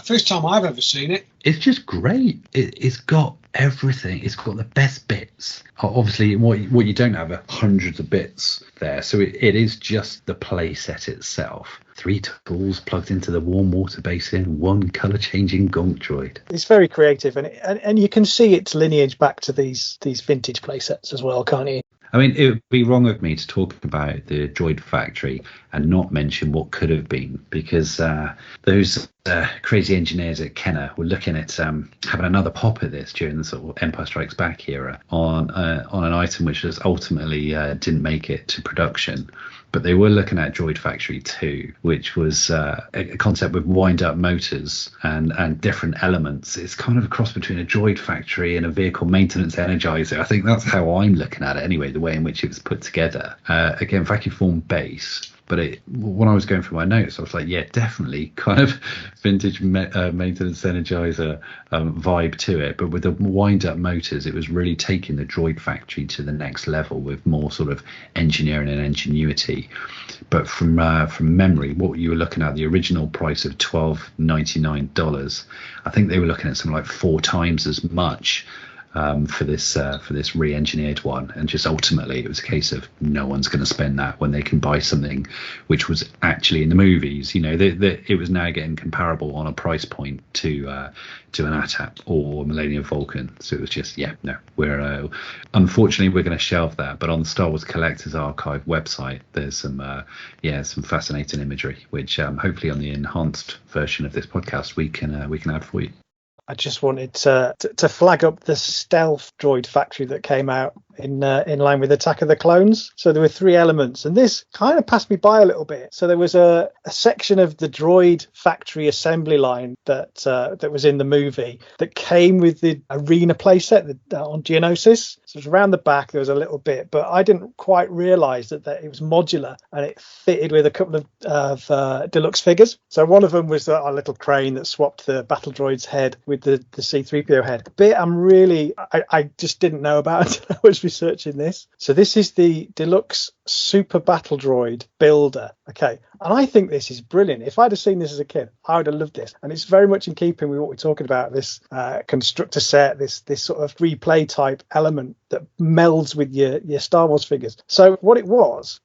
First time I've ever seen it. It's just great. It's got everything. It's got the best bits. Obviously, what you don't have are hundreds of bits there. So it is just the play set itself. 3 tools plugged into the warm water basin, 1 colour changing gonk droid. It's very creative, and you can see its lineage back to these vintage play sets as well, can't you? I mean, it would be wrong of me to talk about the Droid Factory and not mention what could have been, because those crazy engineers at Kenner were looking at having another pop at this during the sort of Empire Strikes Back era on an item which just ultimately didn't make it to production. But they were looking at Droid Factory 2, which was a concept with wind-up motors and different elements. It's kind of a cross between a Droid Factory and a vehicle maintenance energizer. I think that's how I'm looking at it anyway, the way in which it was put together. Again, vacuum form base. But when I was going through my notes, I was like, yeah, definitely kind of vintage maintenance energizer vibe to it. But with the wind-up motors, it was really taking the Droid Factory to the next level with more sort of engineering and ingenuity. But from memory, what you were looking at, the original price of $12.99, I think they were looking at something like 4 times as much for this re-engineered one, and just ultimately it was a case of no one's going to spend that when they can buy something which was actually in the movies. It was now getting comparable on a price point to an ATAP or Millennium Falcon. So it was just we're unfortunately we're going to shelve that. But on the Star Wars Collectors Archive website, there's some fascinating imagery, which hopefully on the enhanced version of this podcast we can add for you. I just wanted to flag up the stealth droid factory that came out in line with Attack of the Clones. So there were 3 elements, and this kind of passed me by a little bit. So there was a section of the droid factory assembly line that was in the movie that came with the arena playset on Geonosis. So it was around the back. There was a little bit, but I didn't quite realise that it was modular and it fitted with a couple of deluxe figures. So one of them was a little crane that swapped the battle droid's head with the C-3PO head. Bit I just didn't know about until I was researching this. So this is the deluxe super battle droid builder. Okay, and I think this is brilliant. If I'd have seen this as a kid, I would have loved this. And it's very much in keeping with what we're talking about, this constructor set, this sort of replay type element that melds with your Star Wars figures. So what it was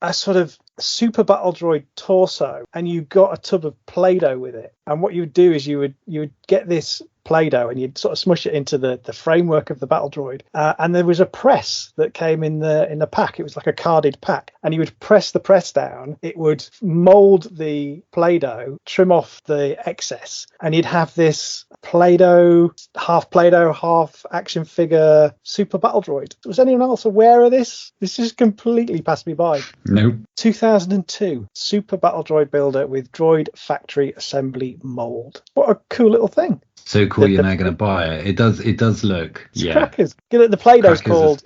a sort of super battle droid torso, and you got a tub of Play-Doh with it. And what you would do is you would get this Play-Doh and you'd sort of smush it into the framework of the battle droid, and there was a press that came in the pack. It was like a carded pack, and you would press the press down, it would mold the Play-Doh, trim off the excess, and you'd have this Play-Doh, half action figure super battle droid. Was anyone else aware of this? This just completely passed me by. Nope. 2002 super battle droid builder with droid factory assembly mold. What a cool little thing. So cool, you're now going to buy it. It does look. It's crackers. The Play-Doh's called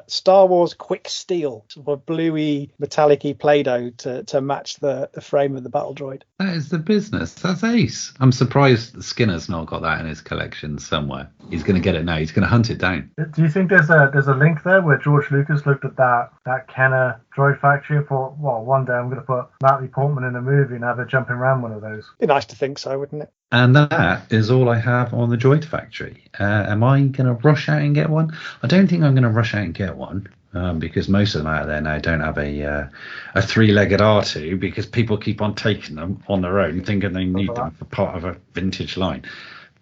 Star Wars Quick Steel, sort of a bluey, metallic-y Play-Doh to match the frame of the battle droid. That is the business. That's ace. I'm surprised Skinner's not got that in his collection somewhere. He's going to get it now. He's going to hunt it down. Do you think there's a link there where George Lucas looked at that Kenner droid factory and thought, well, one day I'm going to put Natalie Portman in a movie and have her jumping around one of those? Be nice to think so, wouldn't it? And that is all I have on the Droid Factory. Am I going to rush out and get one? I don't think I'm going to rush out and get one, because most of them out there now don't have a 3-legged R2, because people keep on taking them on their own, thinking they need them for part of a vintage line.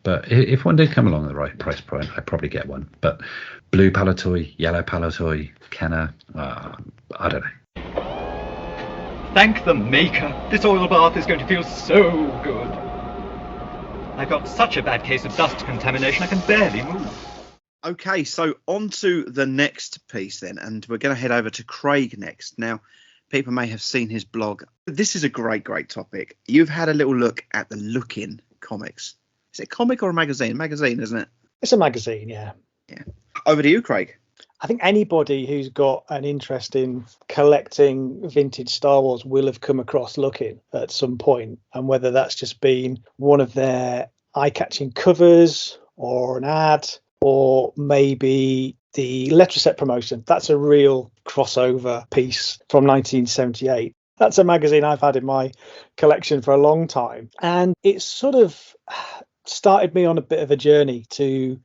But if one did come along at the right price point, I'd probably get one. But blue Palitoy, yellow Palitoy, Kenner, I don't know. Thank the maker. This oil bath is going to feel so good. I've got such a bad case of dust contamination I can barely move. Okay, so on to the next piece then, and we're going to head over to Craig next. Now, people may have seen his blog. This is a great topic. You've had a little look at the Look-In comics. Is it a comic or a magazine? Magazine, isn't it? It's a magazine, yeah. Yeah. Over to you, Craig. I think anybody who's got an interest in collecting vintage Star Wars will have come across Look-In at some point, and whether that's just been one of their eye-catching covers or an ad, or maybe the Letraset promotion. That's a real crossover piece from 1978. That's a magazine I've had in my collection for a long time, and it sort of started me on a bit of a journey to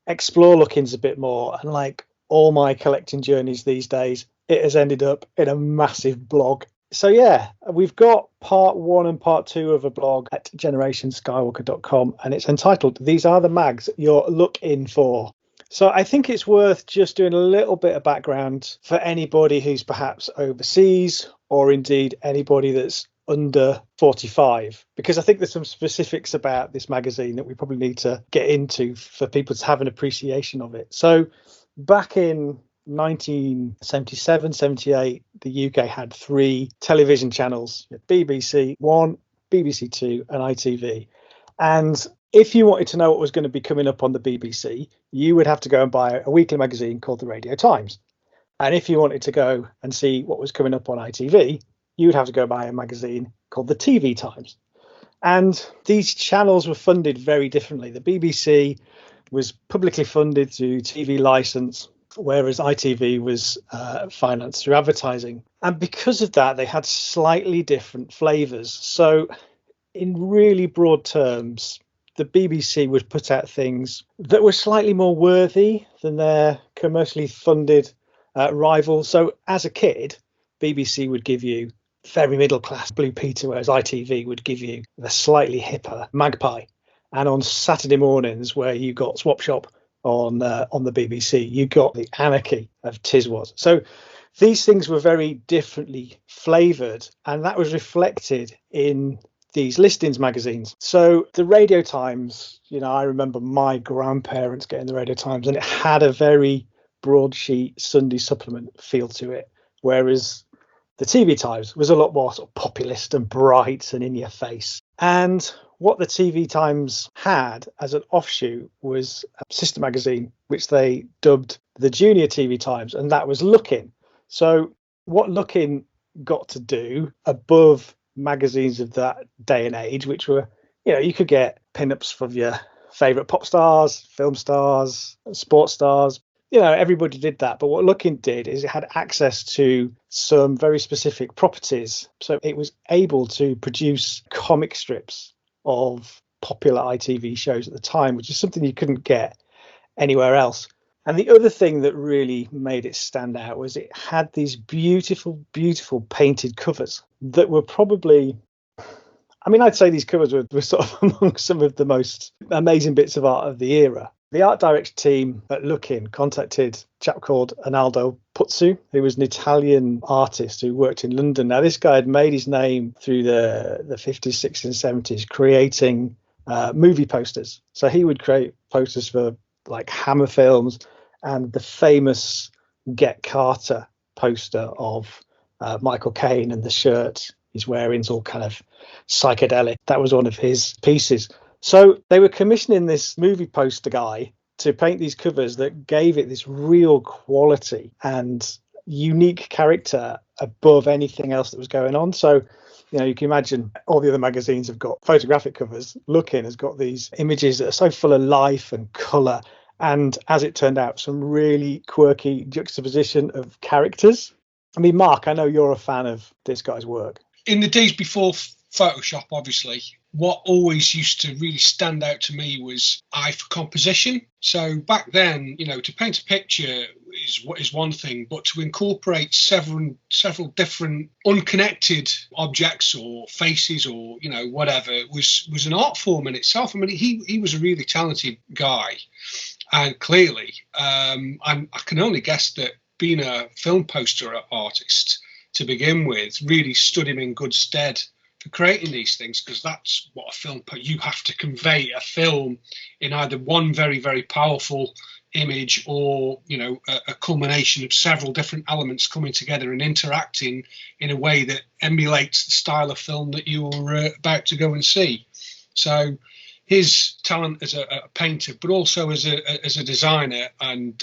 explore Look-Ins a bit more, and like all my collecting journeys these days, it has ended up in a massive blog. So yeah, we've got part 1 and part 2 of a blog at generationskywalker.com, and it's entitled These Are the Mags You're Look-In For. So I think it's worth just doing a little bit of background for anybody who's perhaps overseas, or indeed anybody that's under 45, because I think there's some specifics about this magazine that we probably need to get into for people to have an appreciation of it. So back in 1977, 78, the UK had 3 television channels: BBC 1, BBC 2 and ITV. And if you wanted to know what was going to be coming up on the BBC, you would have to go and buy a weekly magazine called the Radio Times. And if you wanted to go and see what was coming up on ITV, you would have to go buy a magazine called the TV Times. And these channels were funded very differently. The BBC was publicly funded through TV license, whereas ITV was financed through advertising. And because of that, they had slightly different flavours. So in really broad terms, the BBC would put out things that were slightly more worthy than their commercially funded rivals. So as a kid, BBC would give you very middle class Blue Peter, whereas ITV would give you the slightly hipper Magpie. And on Saturday mornings, where you got Swap Shop on the BBC, you got the anarchy of Tiswas. So these things were very differently flavoured, and that was reflected in these listings magazines. So the Radio Times, I remember my grandparents getting the Radio Times, and it had a very broadsheet Sunday supplement feel to it, whereas the TV Times was a lot more sort of populist and bright and in your face. And what the TV Times had as an offshoot was a sister magazine, which they dubbed the Junior TV Times, and that was Lookin'. So what Lookin' got to do above magazines of that day and age, which were, you could get pin-ups from your favourite pop stars, film stars, sports stars. Everybody did that. But what Lookin' did is it had access to some very specific properties. So it was able to produce comic strips of popular ITV shows at the time, which is something you couldn't get anywhere else. And the other thing that really made it stand out was it had these beautiful, beautiful painted covers that were probably, I'd say these covers were sort of among some of the most amazing bits of art of the era. The art direction team at Lookin' contacted a chap called Arnaldo Puzzu, who was an Italian artist who worked in London. Now, this guy had made his name through the 50s, 60s, and 70s creating movie posters. So he would create posters for like Hammer Films and the famous Get Carter poster of Michael Caine, and the shirt he's wearing is all kind of psychedelic. That was one of his pieces. So they were commissioning this movie poster guy to paint these covers that gave it this real quality and unique character above anything else that was going on. So, you can imagine all the other magazines have got photographic covers. Lookin' has got these images that are so full of life and colour. And as it turned out, some really quirky juxtaposition of characters. Mark, I know you're a fan of this guy's work. In the days before Photoshop, obviously, what always used to really stand out to me was eye for composition. So back then, to paint a picture is one thing, but to incorporate several different unconnected objects or faces or whatever was an art form in itself. He was a really talented guy, and clearly, I can only guess that being a film poster artist to begin with really stood him in good stead for creating these things, because that's what a film, you have to convey a film in either one very, very powerful image or a culmination of several different elements coming together and interacting in a way that emulates the style of film that you're about to go and see. So his talent as a painter, but also as a designer and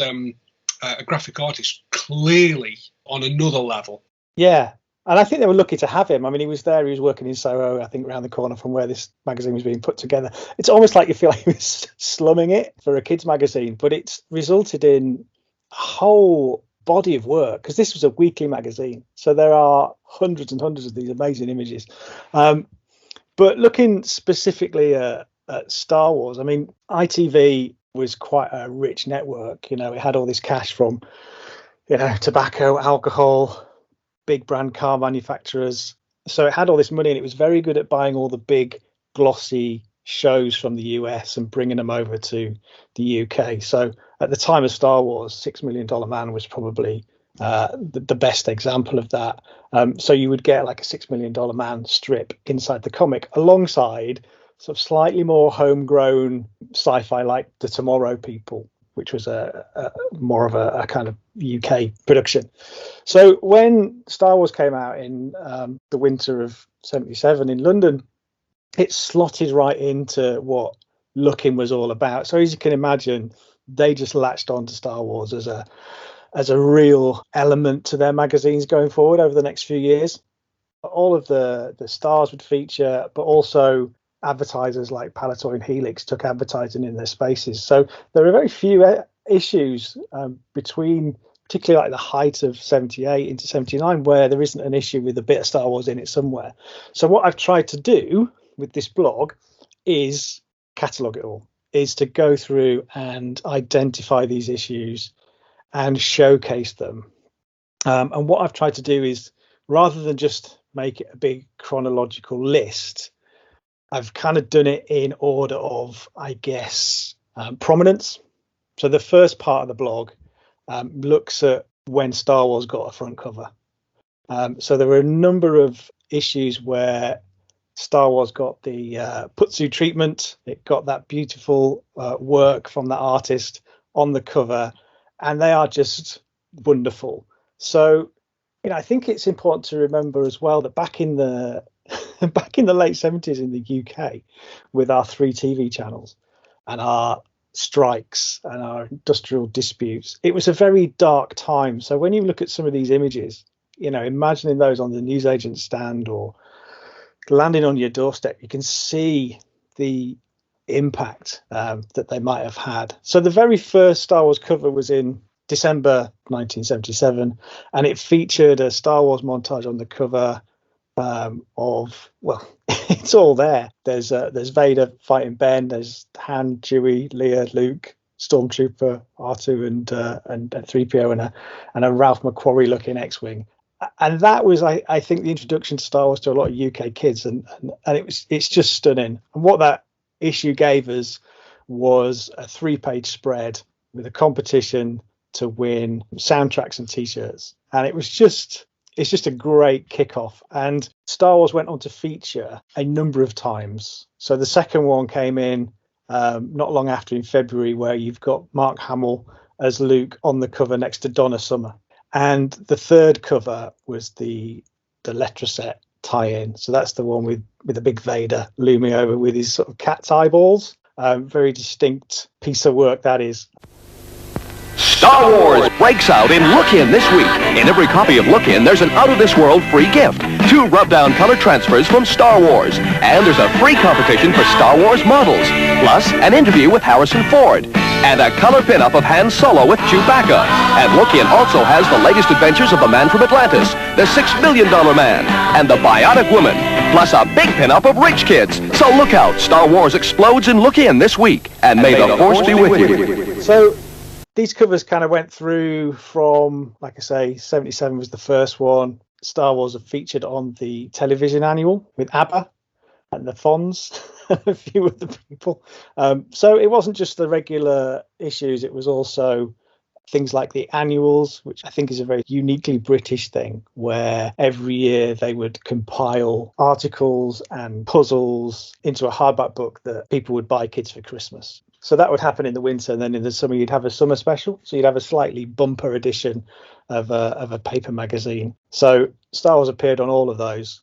a graphic artist, clearly on another level. Yeah. And I think they were lucky to have him. He was there. He was working in Soho, I think, around the corner from where this magazine was being put together. It's almost like you feel like he was slumming it for a kids magazine, but it's resulted in a whole body of work, because this was a weekly magazine. So there are hundreds and hundreds of these amazing images. But looking specifically at Star Wars, ITV was quite a rich network. It had all this cash from, tobacco, alcohol, big brand car manufacturers. So it had all this money, and it was very good at buying all the big glossy shows from the US and bringing them over to the UK. So at the time of Star Wars, $6 Million Man was probably the best example of that. So you would get like a $6 Million Man strip inside the comic alongside sort of slightly more homegrown sci-fi like The Tomorrow People, which was more of a kind of UK production. So when Star Wars came out in the winter of '77 in London, it slotted right into what Lookin' was all about. So as you can imagine, they just latched on to Star Wars as a real element to their magazines going forward over the next few years. All of the stars would feature, but also advertisers like Palitoy and Helix took advertising in their spaces. So there are very few issues between, particularly like the height of 78 into 79, where there isn't an issue with a bit of Star Wars in it somewhere. So what I've tried to do with this blog is catalogue it all, is to go through and identify these issues and showcase them. And what I've tried to do is, rather than just make it a big chronological list, I've kind of done it in order of, I guess, prominence. So the first part of the blog looks at when Star Wars got a front cover. So there were a number of issues where Star Wars got the putsu treatment. It got that beautiful work from that artist on the cover, and they are just wonderful. So, I think it's important to remember as well that back in the late 70s in the UK, with our 3 TV channels and our strikes and our industrial disputes, it was a very dark time. So when you look at some of these images, imagining those on the newsagent stand or landing on your doorstep, you can see the impact that they might have had. So the very first Star Wars cover was in December 1977, and it featured a Star Wars montage on the cover it's all there. There's Vader fighting Ben, there's Han, Chewie, Leia, Luke, Stormtrooper, R2 and 3PO and a Ralph McQuarrie looking X-Wing. And that was, I think, the introduction to Star Wars to a lot of UK kids, and it's just stunning. And what that issue gave us was a 3-page spread with a competition to win soundtracks and T-shirts, and it's just a great kickoff. And Star Wars went on to feature a number of times. So the second one came in not long after, in February, where you've got Mark Hamill as Luke on the cover next to Donna Summer. And the third cover was the Letraset tie-in. So that's the one with the big Vader looming over with his sort of cat's eyeballs. Very distinct piece of work that is. Star Wars breaks out in Look In this week. In every copy of Look In, there's an out-of-this-world free gift. 2 rub-down color transfers from Star Wars. And there's a free competition for Star Wars models. Plus, an interview with Harrison Ford. And a color pin-up of Han Solo with Chewbacca. And Look In also has the latest adventures of the Man from Atlantis, the $6 Million Man, and the Bionic Woman. Plus a big pin-up of rich kids. So look out, Star Wars explodes in Look In this week. And may the Force be with you. So these covers kind of went through from, like I say, 77 was the first one. Star Wars have featured on the television annual with ABBA and the Fonz, a few of the people. So it wasn't just the regular issues, it was also things like the annuals, which I think is a very uniquely British thing, where every year they would compile articles and puzzles into a hardback book that people would buy kids for Christmas. So that would happen in the winter, and then in the summer you'd have a summer special. So you'd have a slightly bumper edition of a paper magazine. So Star Wars appeared on all of those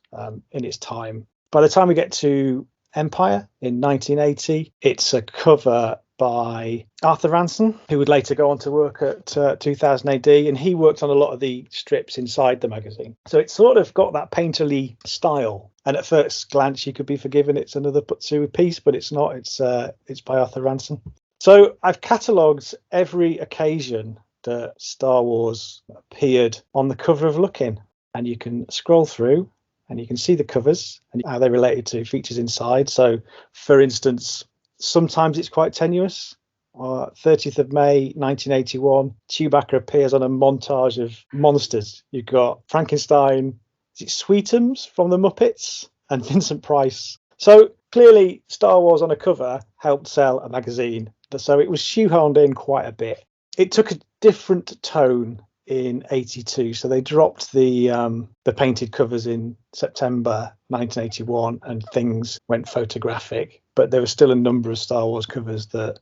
in its time. By the time we get to Empire in 1980, it's a cover by Arthur Ranson, who would later go on to work at 2000 AD, and he worked on a lot of the strips inside the magazine. So it's sort of got that painterly style. And at first glance, you could be forgiven it's another putsu piece, but it's not. It's by Arthur Ranson. So I've catalogued every occasion that Star Wars appeared on the cover of Look In, and you can scroll through and you can see the covers and how they related to features inside. So, for instance, sometimes it's quite tenuous. 30th of May 1981, Chewbacca appears on a montage of monsters. You've got Frankenstein, is it Sweetums from the Muppets, and Vincent Price. So clearly Star Wars on a cover helped sell a magazine. So it was shoehorned in quite a bit. It took a different tone in 82. So they dropped the painted covers in September 1981 and things went photographic. But there were still a number of Star Wars covers that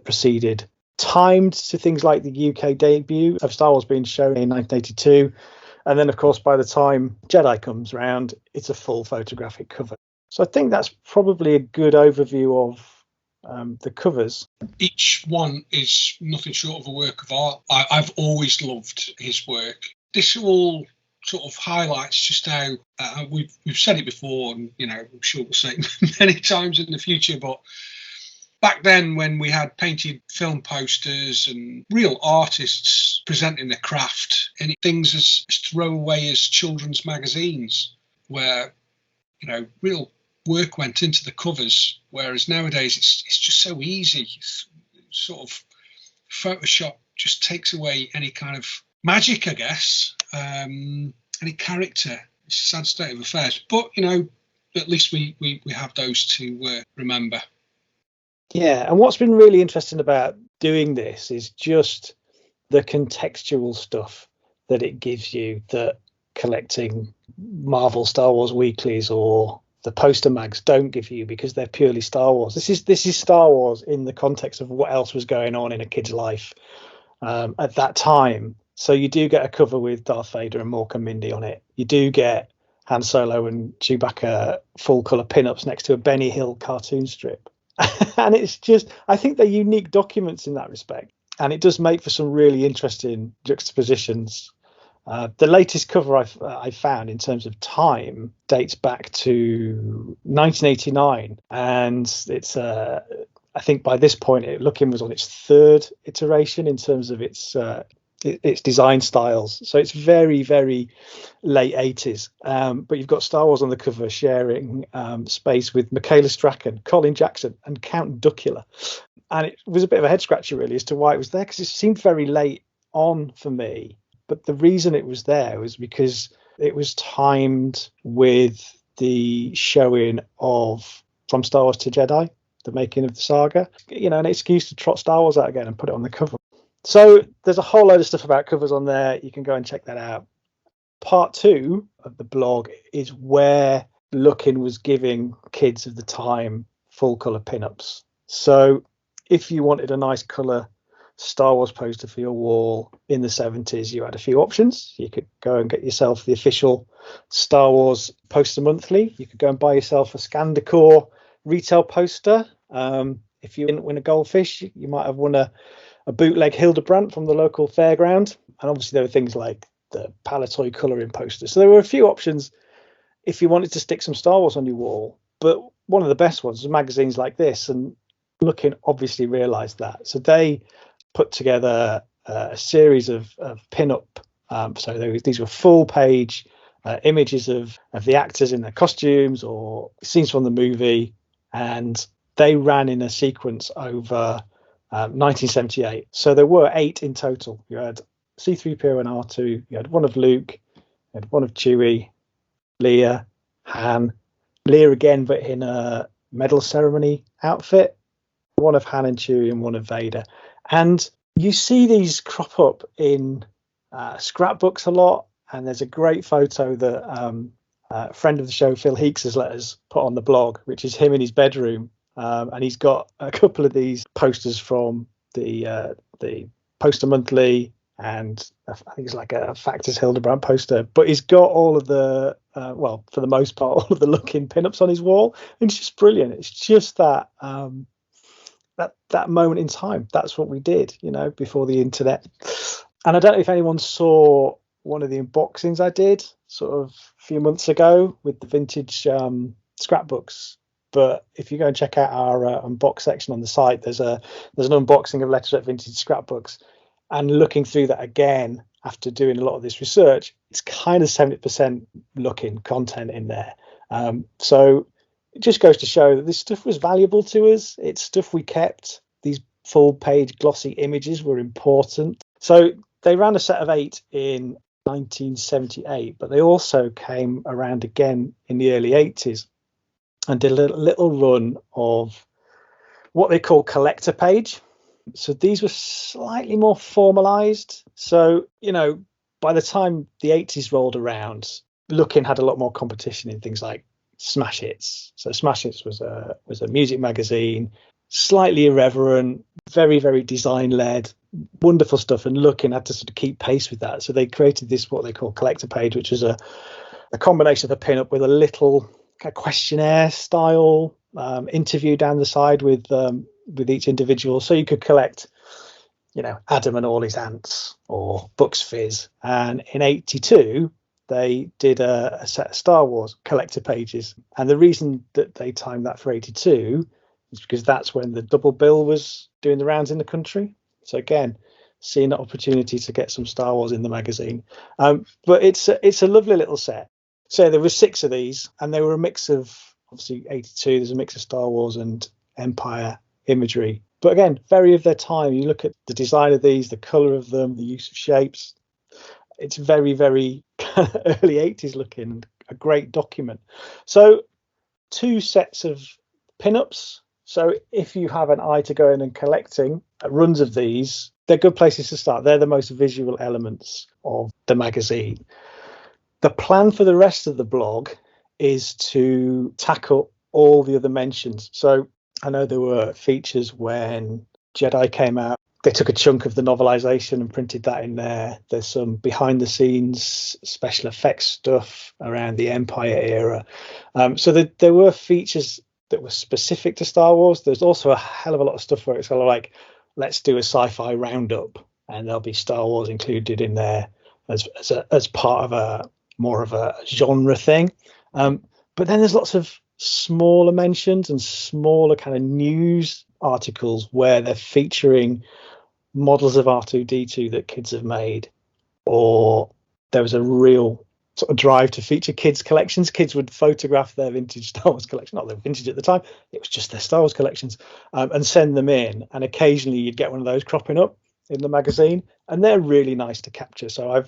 proceeded, timed to things like the UK debut of Star Wars being shown in 1982. And then, of course, by the time Jedi comes round, it's a full photographic cover. So I think that's probably a good overview of the covers. Each one is nothing short of a work of art. I've always loved his work. This all sort of highlights just how we've said it before, and I'm sure we'll say it many times in the future, but back then when we had painted film posters and real artists presenting their craft and things as throwaway as children's magazines, where real work went into the covers, whereas nowadays it's just so easy. It's sort of Photoshop just takes away any kind of magic, I guess, any character. It's a sad state of affairs, but at least we have those to remember. Yeah, and what's been really interesting about doing this is just the contextual stuff that it gives you that collecting Marvel Star Wars weeklies or the poster mags don't give you, because they're purely Star Wars. This is Star Wars in the context of what else was going on in a kid's life at that time. So you do get a cover with Darth Vader and Mork and Mindy on it. You do get Han Solo and Chewbacca full colour pinups next to a Benny Hill cartoon strip. And it's just, I think they're unique documents in that respect. And it does make for some really interesting juxtapositions. The latest cover I found in terms of time dates back to 1989. And it's, I think by this point, Looking was on its third iteration in terms of its design styles. So it's very, very late 80s. But you've got Star Wars on the cover sharing space with Michaela Strachan, Colin Jackson and Count Duckula. And it was a bit of a head scratcher really as to why it was there, because it seemed very late on for me. But the reason it was there was because it was timed with the showing of From Star Wars to Jedi, the making of the saga, an excuse to trot Star Wars out again and put it on the cover. So there's a whole load of stuff about covers on there. You can go and check that out. Part 2 of the blog is where Looking was giving kids of the time full colour pinups. So if you wanted a nice colour Star Wars poster for your wall in the 70s, you had a few options. You could go and get yourself the official Star Wars poster monthly. You could go and buy yourself a Scan Decor retail poster. If you didn't win a goldfish, you might have won a bootleg Hildebrandt from the local fairground. And obviously there were things like the Palitoy colouring posters. So there were a few options if you wanted to stick some Star Wars on your wall. But one of the best ones was magazines like this, and Looking obviously realised that. So they put together a series of pin-up. So these were full-page images of the actors in their costumes or scenes from the movie, and they ran in a sequence over 1978. So there were 8 in total. You had C-3PO and R2. You had one of Luke. You had one of Chewie, Leia, Han. Leia again, but in a medal ceremony outfit. One of Han and Chewie and one of Vader. And you see these crop up in scrapbooks a lot. And there's a great photo that a friend of the show, Phil Heeks, has let us put on the blog, which is him in his bedroom. And he's got a couple of these posters from the Poster Monthly, and I think it's like a Factors Hildebrandt poster. But he's got all of the, for the most part, all of the Looking pinups on his wall. And it's just brilliant. It's just that that moment in time. That's what we did, before the internet. And I don't know if anyone saw one of the unboxings I did sort of a few months ago with the vintage scrapbooks. But if you go and check out our unbox section on the site, there's an unboxing of Letters at Vintage Scrapbooks. And looking through that again after doing a lot of this research, it's kind of 70% Looking content in there. So it just goes to show that this stuff was valuable to us. It's stuff we kept. These full-page glossy images were important. So they ran a set of 8 in 1978, but they also came around again in the early 80s and did a little run of what they call collector page. So these were slightly more formalized. So, by the time the 80s rolled around, Looking had a lot more competition in things like Smash Hits. So Smash Hits was a music magazine, slightly irreverent, very, very design-led, wonderful stuff. And Looking had to sort of keep pace with that. So they created this, what they call collector page, which is a combination of a pin-up with a little kind of questionnaire style interview down the side with each individual. So you could collect, Adam and all his ants or Bucks Fizz. And in 82, they did a set of Star Wars collector pages. And the reason that they timed that for 82 is because that's when the double bill was doing the rounds in the country. So again, seeing an opportunity to get some Star Wars in the magazine. But it's a lovely little set. So there were 6 of these, and they were a mix of Obviously, 82, there's a mix of Star Wars and Empire imagery. But again, very of their time. You look at the design of these, the colour of them, the use of shapes. It's very, very early 80s looking, a great document. So 2 sets of pinups. So if you have an eye to go in and collecting runs of these, they're good places to start. They're the most visual elements of the magazine. The plan for the rest of the blog is to tackle all the other mentions. So I know there were features when Jedi came out. They took a chunk of the novelization and printed that in there. There's some behind the scenes special effects stuff around the Empire era. So there were features that were specific to Star Wars. There's also a hell of a lot of stuff where it's kind of like, let's do a sci-fi roundup, and there'll be Star Wars included in there as part of a more of a genre thing. But then there's lots of smaller mentions and smaller kind of news articles where they're featuring models of R2-D2 that kids have made, or there was a real sort of drive to feature kids' collections. Kids would photograph their vintage Star Wars collection, not their vintage at the time, it was just their Star Wars collections, and send them in. And occasionally you'd get one of those cropping up in the magazine, and they're really nice to capture. So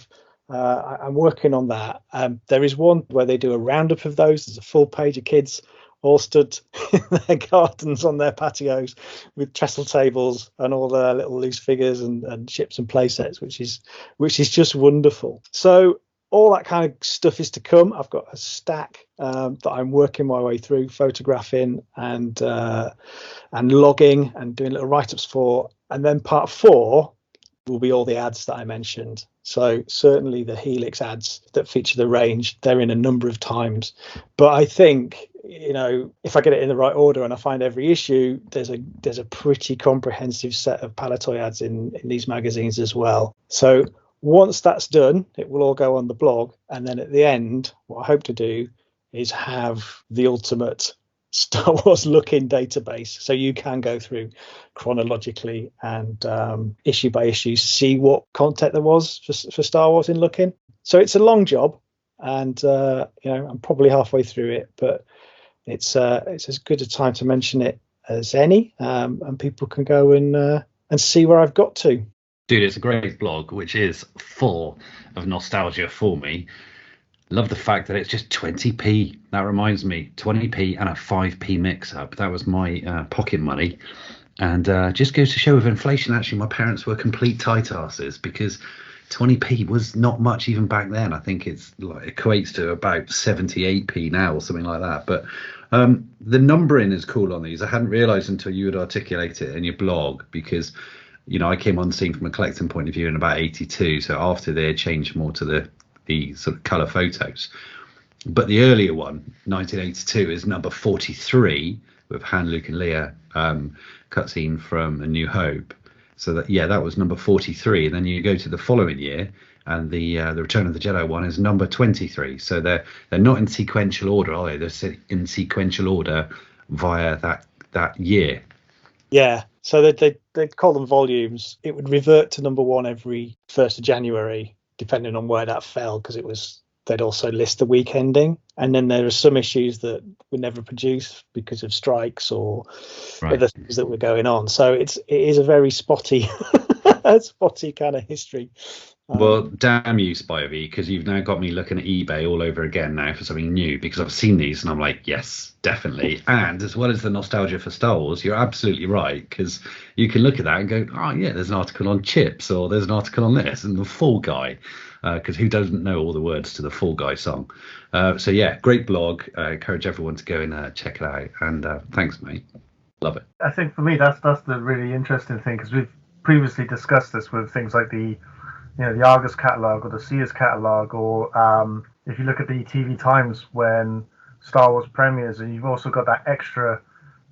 I'm working on that. There is one where they do a roundup of those. There's a full page of kids all stood in their gardens on their patios with trestle tables and all their little loose figures and ships and play sets, which is just wonderful. So all that kind of stuff is to come. I've got a stack that I'm working my way through, photographing and logging and doing little write-ups for. And then part 4 will be all the ads that I mentioned. So certainly the Helix ads that feature the range, they're in a number of times. But I think, if I get it in the right order and I find every issue, there's a pretty comprehensive set of Palitoy ads in these magazines as well. So once that's done, it will all go on the blog. And then at the end, what I hope to do is have the ultimate Star Wars look-in database. So you can go through chronologically and issue by issue, see what content there was for Star Wars in look-in. So it's a long job, and I'm probably halfway through it, but it's as good a time to mention it as any, and people can go and see where I've got to. Dude, it's a great blog, which is full of nostalgia for me. Love the fact that it's just 20p. That reminds me, 20p and a 5p mix-up. That was my pocket money. And just goes to show with inflation, actually, my parents were complete tight asses, because 20p was not much even back then. I think it's like equates to about 78p now or something like that. But the numbering is cool on these. I hadn't realised until you would articulate it in your blog, because I came on the scene from a collecting point of view in about 82. So after they had changed more to the sort of colour photos. But the earlier one, 1982, is number 43 with Han, Luke and Leia cutscene from A New Hope. So that was number 43. And then you go to the following year, and the Return of the Jedi one is number 23. So they're not in sequential order, are they? They're in sequential order via that year. Yeah. So they'd call them volumes. It would revert to number 1 every 1st of January, depending on where that fell, because they'd also list the week ending. And then there are some issues that were never produced because of strikes or other things that were going on. So it is a very spotty kind of history. Well, damn you, Spivey, because you've now got me looking at eBay all over again now for something new, because I've seen these and I'm like, yes, definitely. And as well as the nostalgia for Star Wars, you're absolutely right, because you can look at that and go, oh yeah, there's an article on chips, or there's an article on this, and the Fall Guy, because who doesn't know all the words to the Fall Guy song? So yeah, great blog. I encourage everyone to go and check it out. And thanks, mate. Love it. I think for me, that's the really interesting thing, because we've previously discussed this with things like the Argus catalogue or the Sears catalogue, or if you look at the TV Times when Star Wars premieres, and you've also got that extra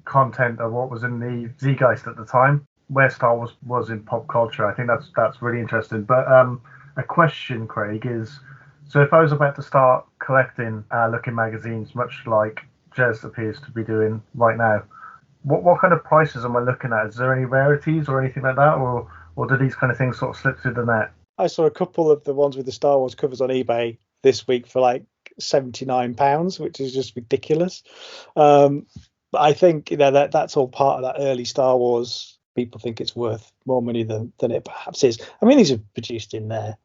content of what was in the Zeitgeist at the time, where Star Wars was in pop culture. I think that's really interesting. But a question, Craig, is, so if I was about to start collecting look-in magazines, much like Jez appears to be doing right now, what kind of prices am I looking at? Is there any rarities or anything like that, or do these kind of things sort of slip through the net? I saw a couple of the ones with the Star Wars covers on eBay this week for like £79, which is just ridiculous. But I think that's all part of that early Star Wars. People think it's worth more money than it perhaps is. I mean, these are produced in their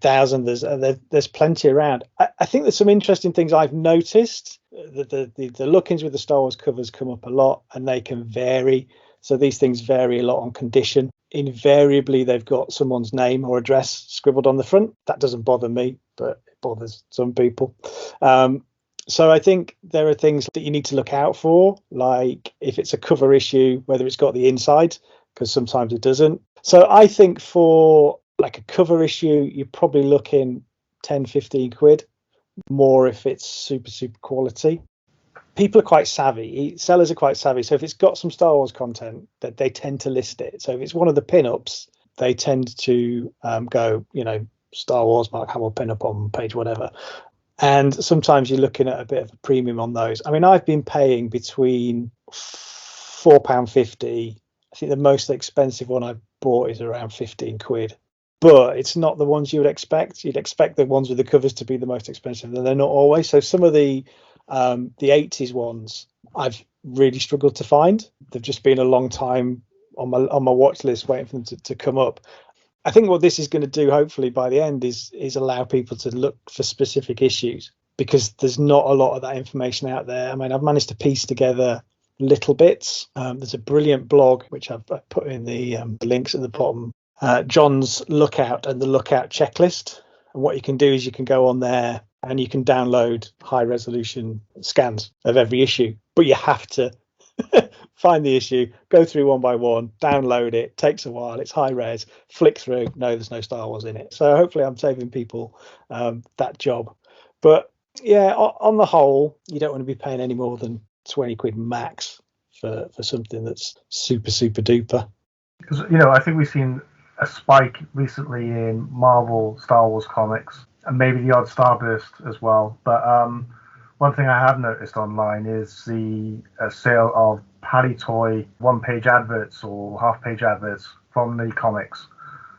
thousands. There's plenty around. I think there's some interesting things I've noticed. The look-ins with the Star Wars covers come up a lot, and they can vary. So these things vary a lot on condition. Invariably, they've got someone's name or address scribbled on the front. That doesn't bother me, but it bothers some people. So I think there are things that you need to look out for, like if it's a cover issue, whether it's got the inside, because sometimes it doesn't. So I think for like a cover issue, you're probably looking 10, 15 quid, more if it's super quality. People are quite savvy. Sellers are quite savvy. So if it's got some Star Wars content, that they tend to list it. So if it's one of the pin-ups, they tend to go, Star Wars Mark Hamill pin-up on page whatever. And sometimes you're looking at a bit of a premium on those. I mean, I've been paying between £4.50. I think the most expensive one I've bought is around 15 quid. But it's not the ones you would expect. You'd expect the ones with the covers to be the most expensive, and they're not always. So some of the 80s ones I've really struggled to find. They've just been a long time on my watch list waiting for them to come up. I think what this is going to do, hopefully by the end, is allow people to look for specific issues, because there's not a lot of that information out there. I mean, I've managed to piece together little bits. There's a brilliant blog which I've put in the links at the bottom, John's Lookout and the Lookout Checklist. And what you can do is you can go on there and you can download high resolution scans of every issue, but you have to find the issue, go through one by one, download it. Takes a while. It's high res. Flick through. No, there's no Star Wars in it. So hopefully I'm saving people that job. But yeah, on the whole, you don't want to be paying any more than 20 quid max for something that's super duper. Because I think we've seen a spike recently in Marvel Star Wars comics, and maybe the odd Starburst as well. But one thing I have noticed online is the sale of Palitoy one-page adverts or half-page adverts from the comics.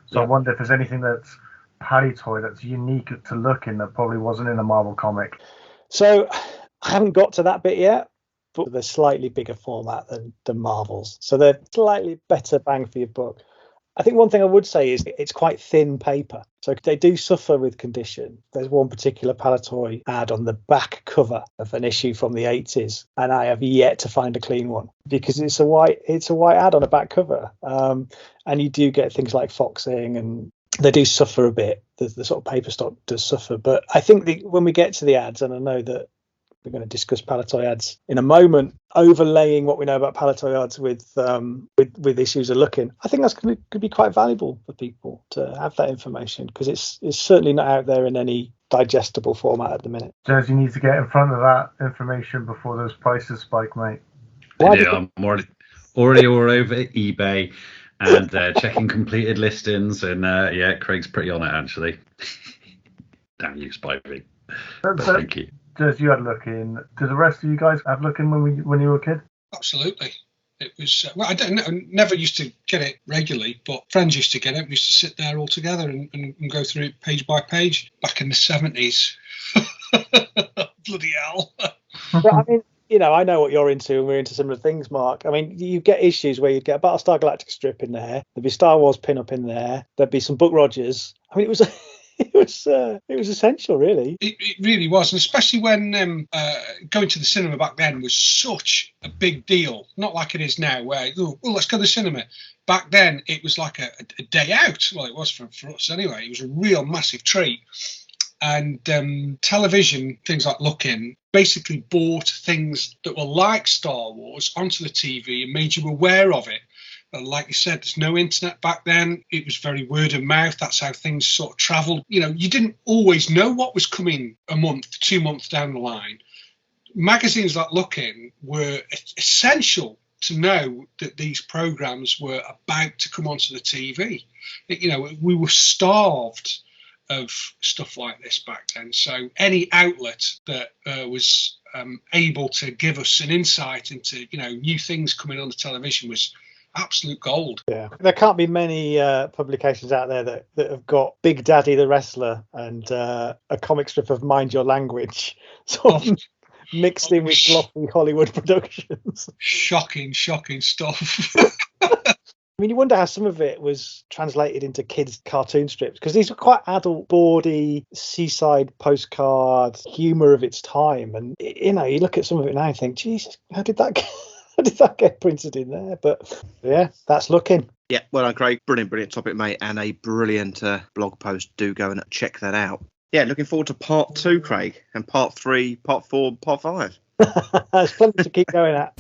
So I wonder if there's anything that's Palitoy that's unique to look in that probably wasn't in a Marvel comic. So I haven't got to that bit yet, but they're slightly bigger format than Marvel's. So they're slightly better bang for your buck. I think one thing I would say is it's quite thin paper. So they do suffer with condition. There's one particular Palitoy ad on the back cover of an issue from the 80s, and I have yet to find a clean one because it's a white ad on a back cover. And you do get things like foxing, and they do suffer a bit. The sort of paper stock does suffer. But I think when we get to the ads, and I know that we're going to discuss Palitoy ads in a moment, overlaying what we know about Palitoy ads with issues of looking, I think that's going to be quite valuable for people to have that information, because it's certainly not out there in any digestible format at the minute. Jez, you need to get in front of that information before those prices spike, mate. I'm already all over eBay and checking completed listings, and Craig's pretty on it actually. Damn you, Spivey. Thank you. Jez, you had a look in. Did the rest of you guys have a look in when you were a kid? Absolutely. It was, I don't know, never used to get it regularly, but friends used to get it. We used to sit there all together and go through it page by page back in the 70s. Bloody hell. Well, I mean, I know what you're into, and we're into similar things, Mark. I mean, you get issues where you'd get a Battlestar Galactica strip in there, there'd be Star Wars pin-up in there, there'd be some Buck Rogers. I mean, it was essential, really. It really was, and especially when going to the cinema back then was such a big deal. Not like it is now, where let's go to the cinema. Back then, it was like a day out. Well, it was for us anyway. It was a real massive treat. And television, things like Look-In, basically brought things that were like Star Wars onto the TV and made you aware of it. Like you said, there's no internet back then. It was very word of mouth. That's how things sort of travelled. You didn't always know what was coming a month, 2 months down the line. Magazines like Look-In were essential to know that these programmes were about to come onto the TV. We were starved of stuff like this back then. So any outlet that was able to give us an insight into, new things coming on the television was absolute gold. Yeah, there can't be many publications out there that have got Big Daddy the Wrestler and a comic strip of Mind Your Language sort of mixed in with glossy Hollywood productions. Shocking stuff. I mean, you wonder how some of it was translated into kids' cartoon strips, because these were quite adult, boardy, seaside postcard humour of its time. And, you know, you look at some of it now and think, Jesus, how did that get printed in there? But, yeah, that's looking. Yeah, well, Craig, brilliant topic, mate, and a brilliant blog post. Do go and check that out. Yeah, looking forward to part 2, Craig, and part 3, part 4, part 5. There's plenty to keep going at.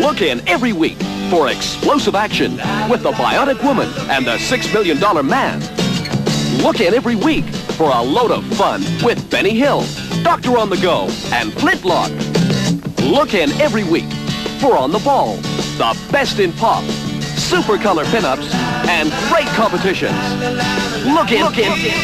Look in every week for explosive action with the Bionic Woman and the $6 Million Man. Look in every week for a load of fun with Benny Hill, Doctor on the Go, and Flintlock. Look in every week for On the Ball, the best in pop, super color pinups, and great competitions. Look in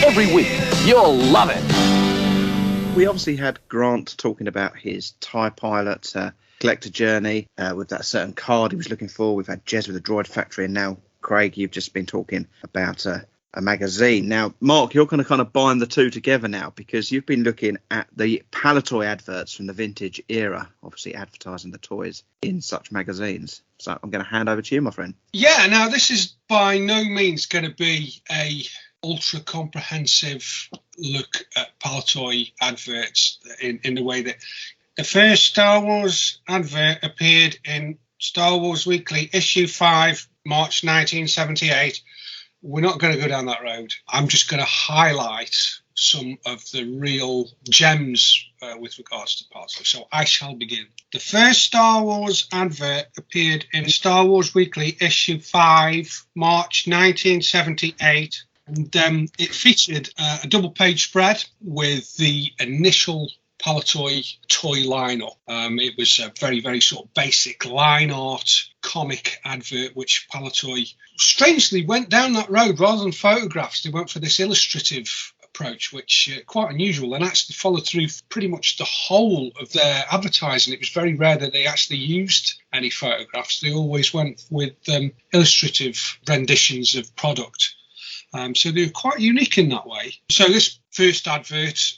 every week. You'll love it. We obviously had Grant talking about his TIE Pilot collector journey with that certain card he was looking for. We've had Jez with the Droid Factory, and now, Craig, you've just been talking about a magazine. Now, Mark, you're going to kind of bind the two together now, because you've been looking at the Palitoy adverts from the vintage era, obviously advertising the toys in such magazines. So I'm going to hand over to you, my friend. Yeah, now this is by no means going to be a ultra comprehensive look at Palitoy adverts in the way that the first Star Wars advert appeared in Star Wars Weekly issue 5, March 1978. We're not going to go down that road. I'm just going to highlight some of the real gems with regards to Palitoy. So I shall begin. The first Star Wars advert appeared in Star Wars Weekly issue 5, March 1978. And it featured a double-page spread with the initial Palitoy toy lineup. It was a very, very sort of basic line art comic advert, which Palitoy strangely went down that road rather than photographs. They went for this illustrative approach, which quite unusual, and actually followed through pretty much the whole of their advertising. It was very rare that they actually used any photographs. They always went with illustrative renditions of product. So they're quite unique in that way. So this first advert,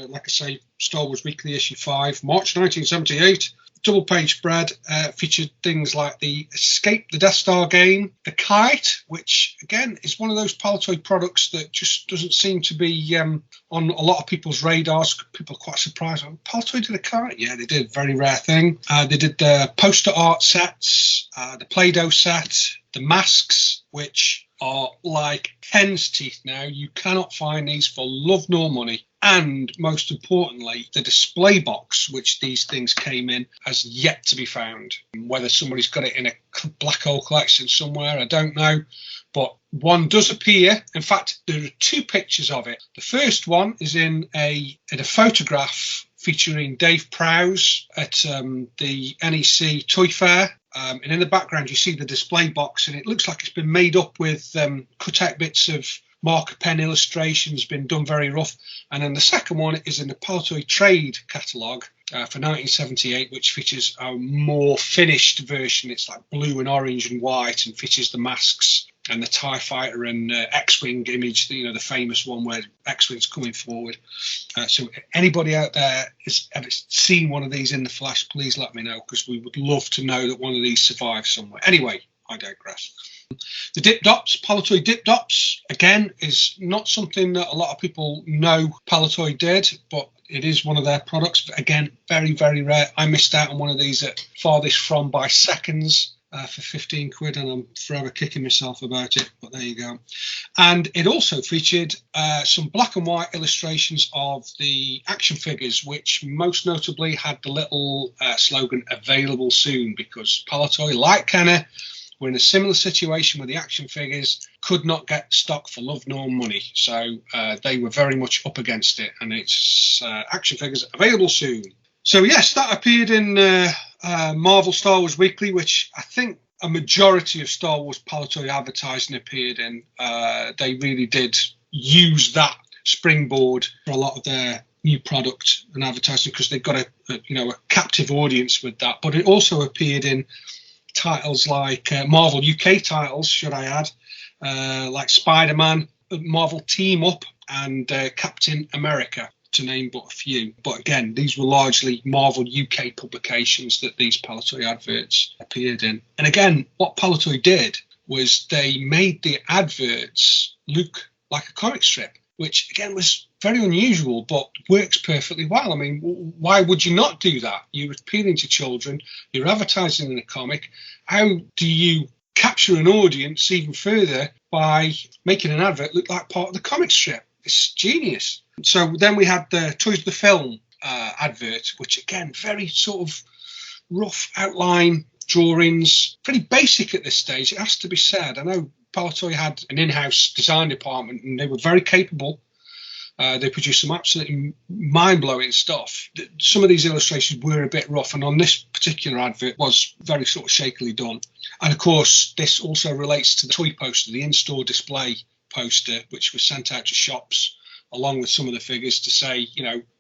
like I say, Star Wars Weekly issue 5, March 1978, double-page spread, featured things like the Escape the Death Star game, the kite, which, again, is one of those Palitoy products that just doesn't seem to be on a lot of people's radars. People are quite surprised. Oh, Palitoy did a kite? Yeah, they did. Very rare thing. They did the poster art sets, the Play-Doh set, the masks, which are like hen's teeth now. You cannot find these for love nor money. And most importantly, the display box, which these things came in, has yet to be found. Whether somebody's got it in a black hole collection somewhere, I don't know. But one does appear. In fact, there are 2 pictures of it. The first one is in a photograph featuring Dave Prowse at the NEC Toy Fair. And in the background, you see the display box, and it looks like it's been made up with cut-out bits of marker pen illustrations, been done very rough. And then the second one is in the Palitoy trade catalogue for 1978, which features a more finished version. It's like blue and orange and white, and features the masks and the TIE Fighter and X-Wing image, the famous one where X-Wing's coming forward. So anybody out there has ever seen one of these in the flesh, please let me know, because we would love to know that one of these survives somewhere. Anyway, I digress. The Dip Dops, Palitoy Dip Dops, again, is not something that a lot of people know Palitoy did, but it is one of their products. Again, very, very rare. I missed out on one of these at Farthest from by seconds. For 15 quid, and I'm forever kicking myself about it, but there you go. And it also featured some black and white illustrations of the action figures, which most notably had the little slogan, available soon, because Palitoy, like Kenner, were in a similar situation with the action figures, could not get stock for love nor money. So they were very much up against it, and it's action figures available soon. So yes, that appeared in Marvel Star Wars Weekly, which I think a majority of Star Wars Palitoy advertising appeared in. They really did use that springboard for a lot of their new product and advertising because they've got a captive audience with that. But it also appeared in titles like Marvel UK titles, should I add, like Spider-Man, Marvel Team Up, and Captain America, to name but a few. But again, these were largely Marvel UK publications that these Palitoy adverts appeared in. And again, what Palitoy did was they made the adverts look like a comic strip, which again was very unusual, but works perfectly well. I mean, why would you not do that? You're appealing to children, you're advertising in a comic. How do you capture an audience even further by making an advert look like part of the comic strip? It's genius. So then we had the Toys of the Film advert, which again, very sort of rough outline drawings, pretty basic at this stage, it has to be said. I know Palitoy had an in-house design department and they were very capable. They produced some absolutely mind-blowing stuff. Some of these illustrations were a bit rough, and on this particular advert was very sort of shakily done. And of course, this also relates to the toy poster, the in-store display poster, which was sent out to shops along with some of the figures to say,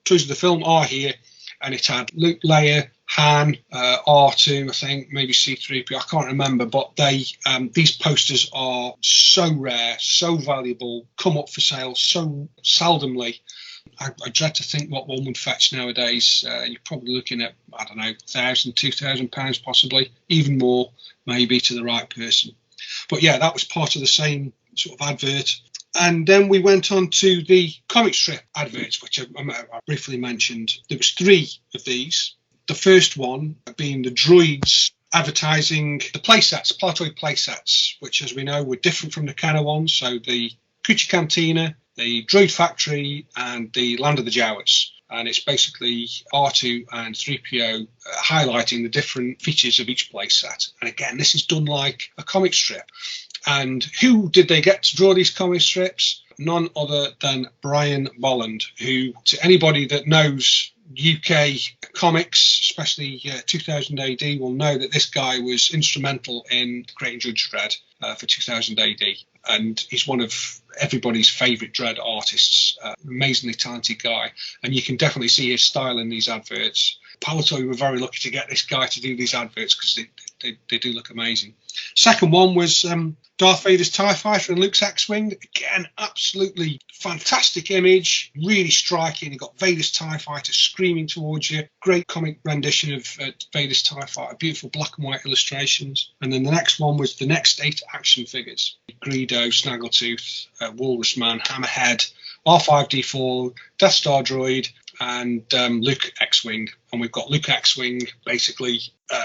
Toys of the Film are here. And it had Luke, Leia, Han, R2, I think, maybe C-3PO, I can't remember. But these posters are so rare, so valuable, come up for sale so seldomly. I dread to think what one would fetch nowadays. You're probably looking at, I don't know, £1,000, £2,000 possibly, even more maybe to the right person. But yeah, that was part of the same sort of advert. And then we went on to the comic strip adverts, which I briefly mentioned. There was 3 of these. The first one being the droids advertising the playsets, Palitoy playsets, which, as we know, were different from the Kenner ones. So the Coochie Cantina, the Droid Factory, and the Land of the Jawas. And it's basically R2 and 3PO highlighting the different features of each playset. And again, this is done like a comic strip. And who did they get to draw these comic strips? None other than Brian Bolland, who, to anybody that knows UK comics, especially 2000 AD, will know that this guy was instrumental in creating Judge Dredd for 2000 AD. And he's one of everybody's favourite Dredd artists, amazingly talented guy. And you can definitely see his style in these adverts. Palitoy were very lucky to get this guy to do these adverts because they do look amazing. Second one was Darth Vader's TIE Fighter and Luke's X-Wing. Again, absolutely fantastic image, really striking. You've got Vader's TIE Fighter screaming towards you. Great comic rendition of Vader's TIE Fighter, beautiful black and white illustrations. And then the next one was the next 8 action figures. Greedo, Snaggletooth, Walrus Man, Hammerhead, R5-D4, Death Star Droid, and Luke X-Wing. And we've got Luke X-Wing basically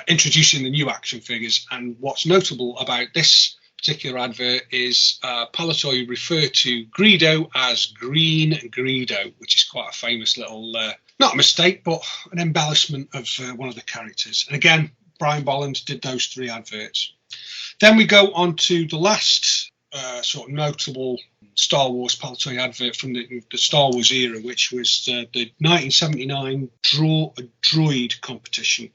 introducing the new action figures. And what's notable about this particular advert is Palitoy referred to Greedo as Green Greedo, which is quite a famous little, not a mistake, but an embellishment of one of the characters. And again, Brian Bolland did those 3 adverts. Then we go on to the last sort of notable Star Wars Palitoy advert from the Star Wars era, which was the 1979 Draw a Droid competition.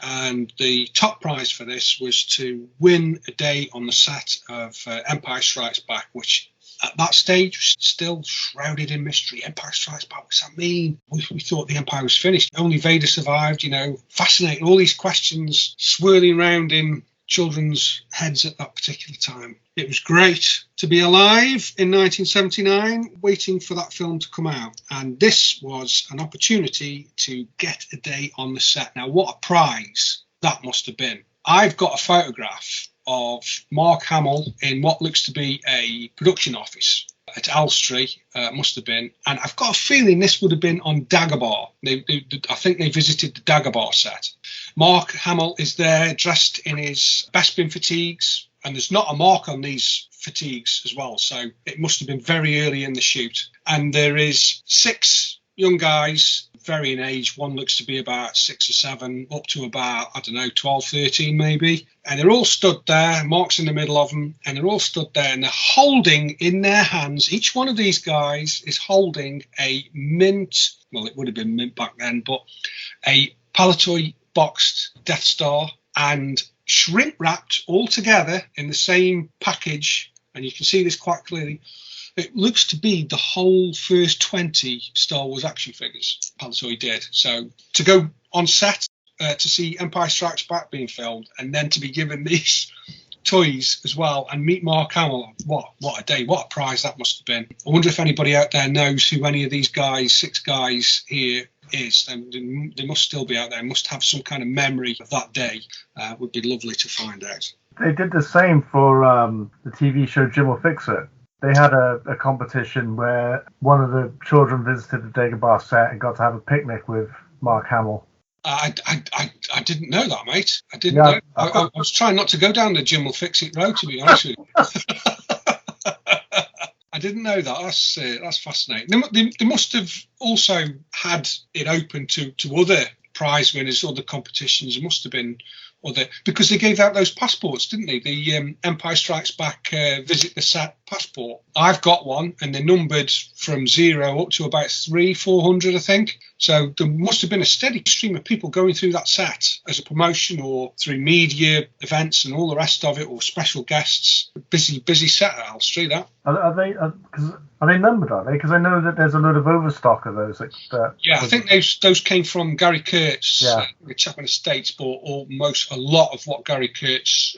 And the top prize for this was to win a day on the set of Empire Strikes Back, which at that stage was still shrouded in mystery. Empire Strikes Back, what's that mean? We thought the Empire was finished. Only Vader survived, fascinating. All these questions swirling around in children's heads at that particular time. It was great to be alive in 1979, waiting for that film to come out. And this was an opportunity to get a day on the set. Now, what a prize that must have been. I've got a photograph of Mark Hamill in what looks to be a production office at Elstree, must have been. And I've got a feeling this would have been on Dagobah. I think they visited the Dagobah set. Mark Hamill is there dressed in his Bespin fatigues, and there's not a mark on these fatigues as well, so it must have been very early in the shoot. And there is 6 young guys, varying age. One looks to be about 6 or 7, up to about, 12, 13 maybe. And they're all stood there. Mark's in the middle of them, and they're all stood there, and they're holding in their hands, each one of these guys is holding a mint, well, it would have been mint back then, but a Palitoy boxed Death Star, and shrink wrapped all together in the same package, and you can see this quite clearly. It looks to be the whole first 20 Star Wars action figures Palitoy did. So to go on set to see Empire Strikes Back being filmed, and then to be given these toys as well, and meet Mark Hamill, what a day, what a prize that must have been. I wonder if anybody out there knows who any of these guys, 6 guys here, is. They must still be out there, must have some kind of memory of that day. Would be lovely to find out. They did the same for the TV show Jim Will Fix It. They had a competition where one of the children visited the Dagobah set and got to have a picnic with Mark Hamill. I didn't know that, mate. I didn't know. I was trying not to go down the Jim Will Fix It road, to be honest with you. I didn't know that. That's fascinating. They must have also had it open to other prize winners, other competitions. It must have been other, because they gave out those passports, didn't they? The Empire Strikes Back visit the set passport. I've got one, and they're numbered from 0 up to about 400, I think. So there must have been a steady stream of people going through that set as a promotion, or through media events and all the rest of it, or special guests. Busy set at Elstree, that. Are they numbered? Are they? Because I know that there's a lot of overstock of those. Yeah, I think those came from Gary Kurtz. The chap in the States bought a lot of what Gary Kurtz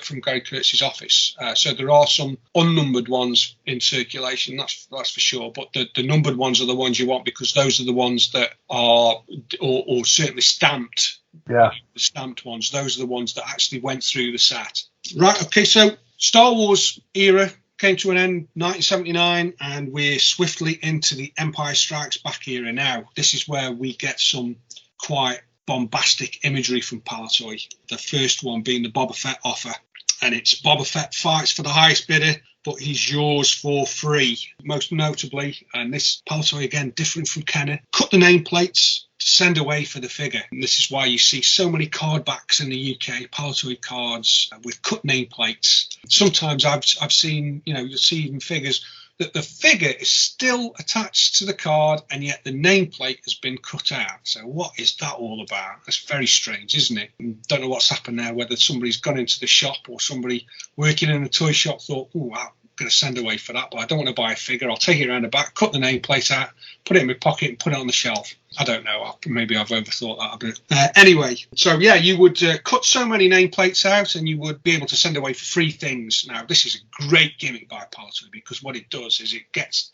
from Gary Kurtz's office. So there are some unnumbered ones in circulation, that's for sure. But the numbered ones are the ones you want, because those are the ones that are, or certainly stamped. Yeah. The stamped ones. Those are the ones that actually went through the set. Right. Okay. So Star Wars era came to an end 1979, and we're swiftly into the Empire Strikes Back era now. This is where we get some quite bombastic imagery from Palitoy. The first one being the Boba Fett offer, and it's Boba Fett fights for the highest bidder, but he's yours for free. Most notably, and this Palitoy again different from Kenner, cut the nameplates to send away for the figure. And this is why you see so many card backs in the UK, Palitoy cards with cut nameplates. Sometimes I've seen, you'll see even figures that the figure is still attached to the card, and yet the nameplate has been cut out. So what is that all about? That's very strange, isn't it? Don't know what's happened there, whether somebody's gone into the shop or somebody working in a toy shop thought, I'm going to send away for that, but I don't want to buy a figure. I'll take it around the back, cut the nameplate out, put it in my pocket and put it on the shelf. I don't know. Maybe I've overthought that a bit. Anyway, so yeah, you would cut so many nameplates out, and you would be able to send away for free things. Now, this is a great gimmick by Palitoy, because what it does is it gets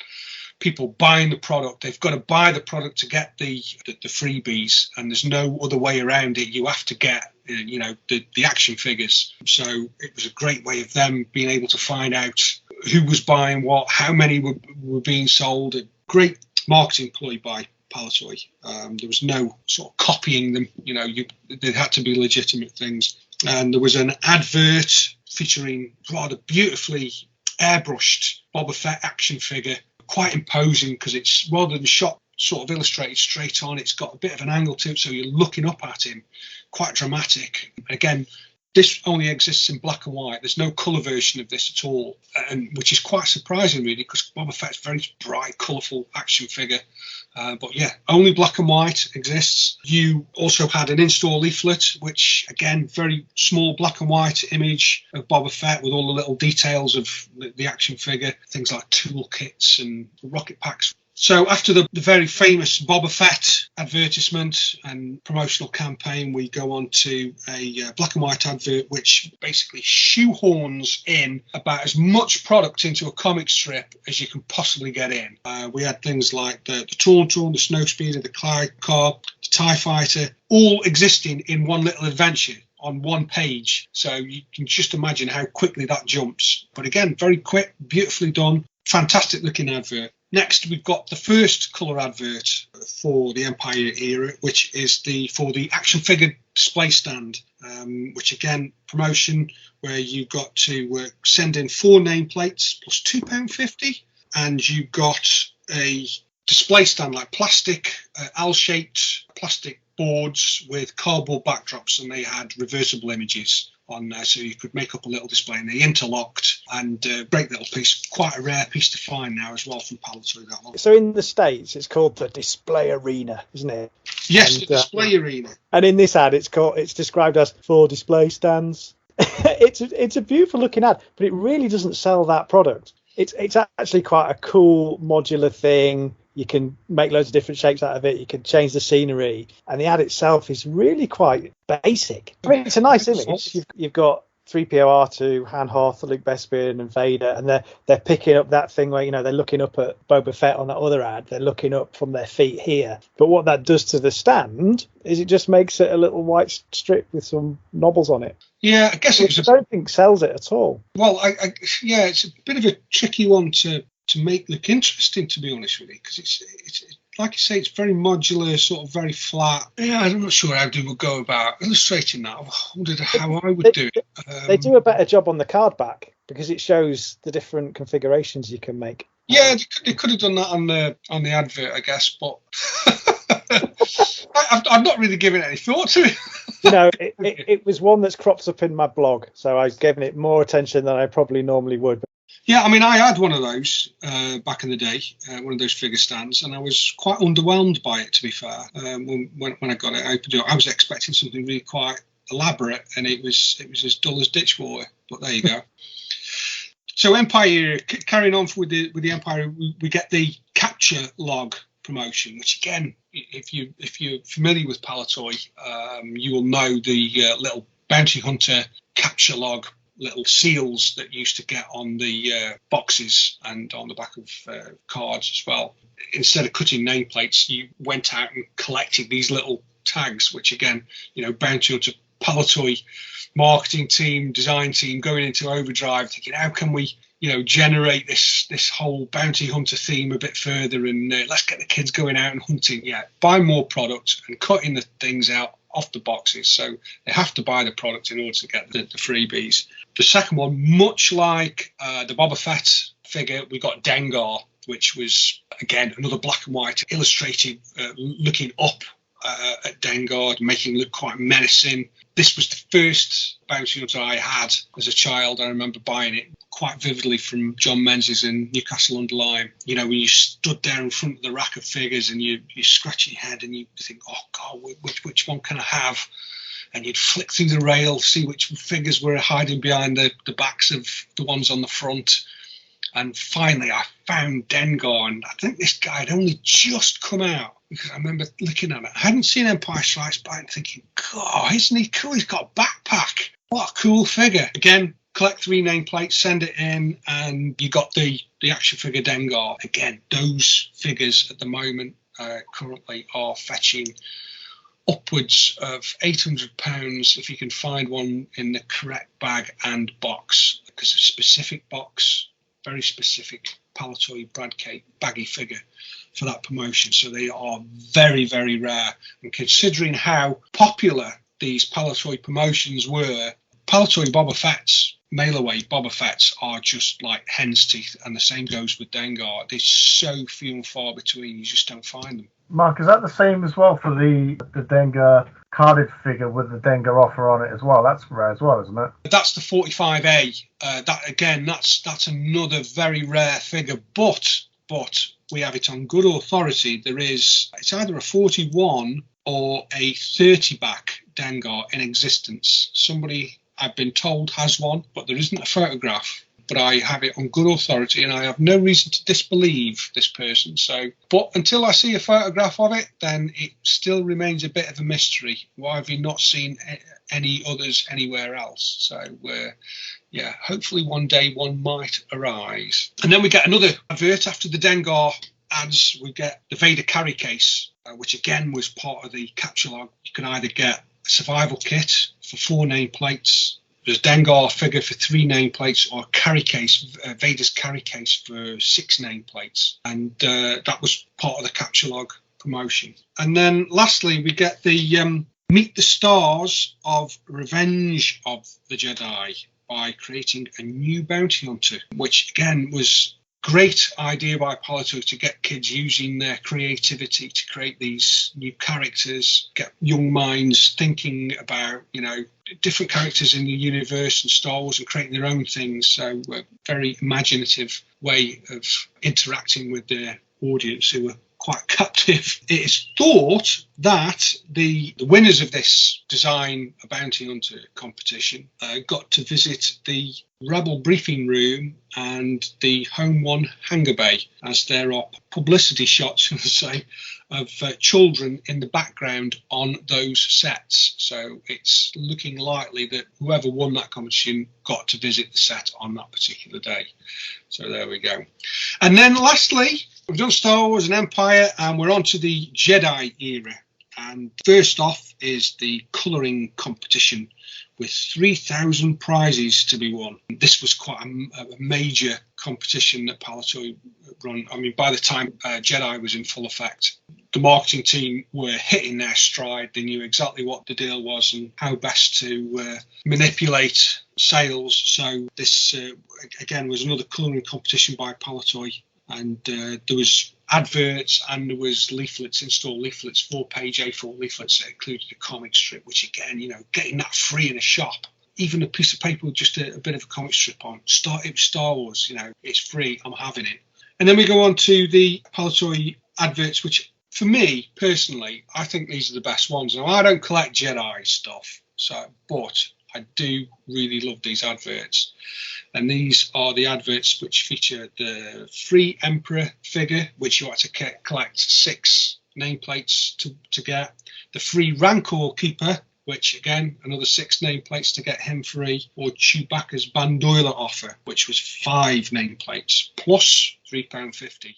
people buying the product. They've got to buy the product to get the freebies, and there's no other way around it. You have to get the action figures. So it was a great way of them being able to find out who was buying what, how many were being sold. A great marketing ploy by Palitoy. There was no sort of copying them. They had to be legitimate things. And there was an advert featuring rather beautifully airbrushed Boba Fett action figure, quite imposing, because it's, rather than shot sort of illustrated straight on, it's got a bit of an angle to it, so you're looking up at him. Quite dramatic. Again, this only exists in black and white. There's no colour version of this at all, and which is quite surprising, really, because Boba Fett's a very bright, colourful action figure. But yeah, only black and white exists. You also had an in-store leaflet, which, again, very small black and white image of Boba Fett with all the little details of the action figure, things like toolkits and rocket packs. So after the very famous Boba Fett advertisement and promotional campaign, we go on to a black and white advert which basically shoehorns in about as much product into a comic strip as you can possibly get in. We had things like the Tauntaun, the Snowspeeder, the Clyde car, the TIE Fighter, all existing in one little adventure on one page. So you can just imagine how quickly that jumps. But again, very quick, beautifully done, fantastic looking advert. Next, we've got the first colour advert for the Empire era, which is for the action figure display stand, which again, promotion where you got to send in 4 nameplates plus £2.50, and you got a display stand like plastic, L-shaped plastic boards with cardboard backdrops, and they had reversible images on there, so you could make up a little display, and they interlocked, and great little piece, quite a rare piece to find now as well from Palitoy, that one. So in the States it's called the display arena, isn't it? Yes, the display arena. And in this ad it's described as 4 display stands. It's a beautiful looking ad, but it really doesn't sell that product. it's actually quite a cool modular thing. You can make loads of different shapes out of it. You can change the scenery, and the ad itself is really quite basic. I mean, it's a nice image. You've got 3PO, R2, Han Hoth, Luke Bespin, and Vader, and they're picking up that thing where they're looking up at Boba Fett on that other ad. They're looking up from their feet here. But what that does to the stand is it just makes it a little white strip with some knobbles on it. Yeah, I guess I don't think sells it at all. Well, yeah, it's a bit of a tricky one to make look interesting, to be honest with you, because it's like you say, it's very modular, sort of very flat. Yeah, I'm not sure how they would go about illustrating that. I wondered how I would do it. They do a better job on the card back because it shows the different configurations you can make. Yeah, they could have done that on the advert, I guess, but I've not really given any thought to it. It was one that's cropped up in my blog, so I've given it more attention than I probably normally would. Yeah, I mean, I had one of those back in the day, one of those figure stands, and I was quite underwhelmed by it, to be fair. When I got it opened, I was expecting something really quite elaborate, and it was as dull as ditch water. But there you go. So Empire, carrying on with the Empire, we get the capture log promotion, which again, if you're familiar with Palitoy, you will know the little bounty hunter capture log, little seals that used to get on the boxes and on the back of cards as well. Instead of cutting nameplates, you went out and collected these little tags, which again, bounty hunter Palitoy marketing team, design team going into overdrive, thinking how can we generate this whole bounty hunter theme a bit further, and let's get the kids going out and hunting. Yeah, buy more product and cutting the things out off the boxes, so they have to buy the product in order to get the freebies. The second one, much like the Boba Fett figure, we got Dengar, which was again another black and white illustrated looking up at Dengar, making him look quite menacing. This was the first bounty hunter I had as a child. I remember buying it quite vividly from John Menzies in Newcastle under Lyme. When you stood there in front of the rack of figures and you scratch your head and you think, oh God, which one can I have? And you'd flick through the rail, see which figures were hiding behind the backs of the ones on the front. And finally I found Dengar, and I think this guy had only just come out, because I remember looking at it. I hadn't seen Empire Strikes Back and thinking, God, isn't he cool? He's got a backpack. What a cool figure. Again, collect 3 nameplates, send it in, and you got the action figure Dengar. Again, those figures at the moment currently are fetching upwards of £800 if you can find one in the correct bag and box, because a specific box, very specific Palitoy Brad Cake baggy figure for that promotion. So they are very, very rare. And considering how popular these Palitoy promotions were, Palitoy Boba Fett's, mail-away Boba Fett's are just like hen's teeth, and the same goes with Dengar. They're so few and far between, you just don't find them. Mark, is that the same as well for the Dengar carded figure with the Dengar offer on it as well? That's rare as well, isn't it? That's the 45A. That's another very rare figure, but we have it on good authority. It's either a 41 or a 30 back Dengar in existence. Somebody, I've been told, has one, but there isn't a photograph. But I have it on good authority, and I have no reason to disbelieve this person. But until I see a photograph of it, then it still remains a bit of a mystery. Why have you not seen any others anywhere else? So, hopefully one day one might arise. And then we get another advert after the Dengar ads. We get the Vader carry case, which again was part of the capture log. You can either get a survival kit for 4 nameplates, there's Dengar figure for 3 nameplates, or carry case, Vader's carry case for 6 nameplates. And that was part of the capture log promotion. And then lastly, we get the Meet the Stars of Revenge of the Jedi by creating a new bounty hunter, which again was great idea by Palitoy to get kids using their creativity to create these new characters, get young minds thinking about, different characters in the universe and Star Wars and creating their own things. So a very imaginative way of interacting with their audience, who were quite captive. It is thought that the winners of this Design a Bounty Hunter competition got to visit the Rebel briefing room and the Home One hangar bay, as there are publicity shots, shall I say, of children in the background on those sets. So it's looking likely that whoever won that competition got to visit the set on that particular day. So there we go. And then lastly, we've done Star Wars and Empire, and we're on to the Jedi era. And first off is the colouring competition, with 3,000 prizes to be won. This was quite a major competition that Palitoy run. I mean, by the time Jedi was in full effect, the marketing team were hitting their stride. They knew exactly what the deal was and how best to manipulate sales. So this, again, was another colouring competition by Palitoy. And there was adverts and there was leaflets, in-store leaflets, 4-page A4 leaflets that included a comic strip, which again, getting that free in a shop, even a piece of paper with just a bit of a comic strip on, it was Star Wars, it's free, I'm having it. And then we go on to the Palitoy adverts, which for me personally, I think these are the best ones. Now, I don't collect Jedi stuff, but I do really love these adverts. And these are the adverts which feature the free Emperor figure, which you had to collect 6 nameplates to get. The free Rancor Keeper, which again, another 6 nameplates to get him free. Or Chewbacca's Bandoila offer, which was 5 nameplates, plus £3.50.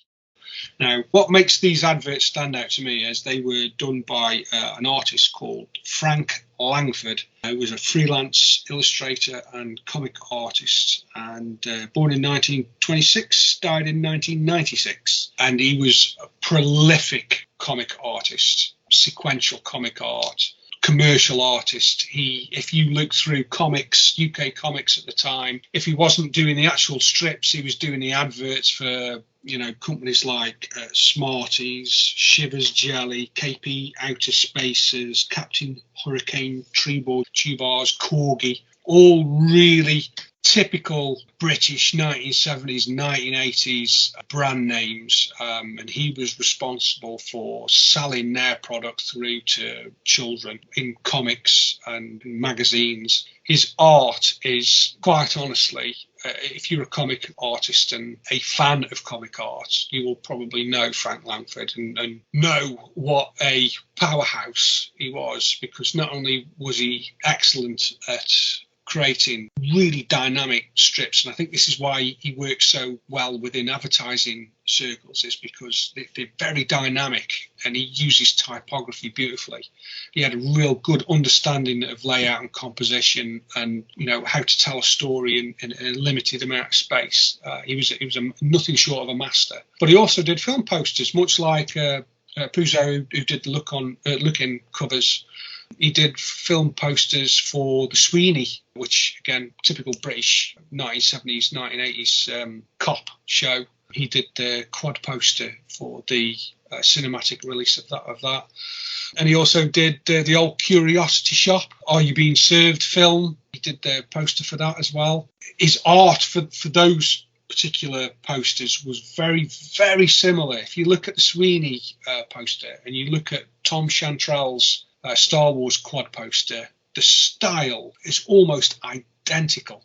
Now, what makes these adverts stand out to me is they were done by an artist called Frank Langford, who was a freelance illustrator and comic artist, and born in 1926, died in 1996. And he was a prolific comic artist, sequential comic art, commercial artist. If you look through comics, UK comics at the time, if he wasn't doing the actual strips, he was doing the adverts for companies like Smarties, Shivers Jelly, KP Outer Spaces, Captain Hurricane, Treeboard, Bars, Corgi, all really typical British 1970s, 1980s brand names. And he was responsible for selling their product through to children in comics and magazines. His art is, quite honestly, if you're a comic artist and a fan of comic art, you will probably know Frank Langford and know what a powerhouse he was, because not only was he excellent at creating really dynamic strips, and I think this is why he works so well within advertising circles, is because they're very dynamic and he uses typography beautifully. He had a real good understanding of layout and composition, and how to tell a story in a limited amount of space. He was nothing short of a master. But he also did film posters, much like Puzo, who did the look-in covers. He did film posters for the Sweeney, which, again, typical British 1970s, 1980s cop show. He did the quad poster for the cinematic release of that. And he also did the old Curiosity Shop, Are You Being Served film. He did the poster for that as well. His art for those particular posters was very, very similar. If you look at the Sweeney poster and you look at Tom Chantrell's Star Wars quad poster, the style is almost identical.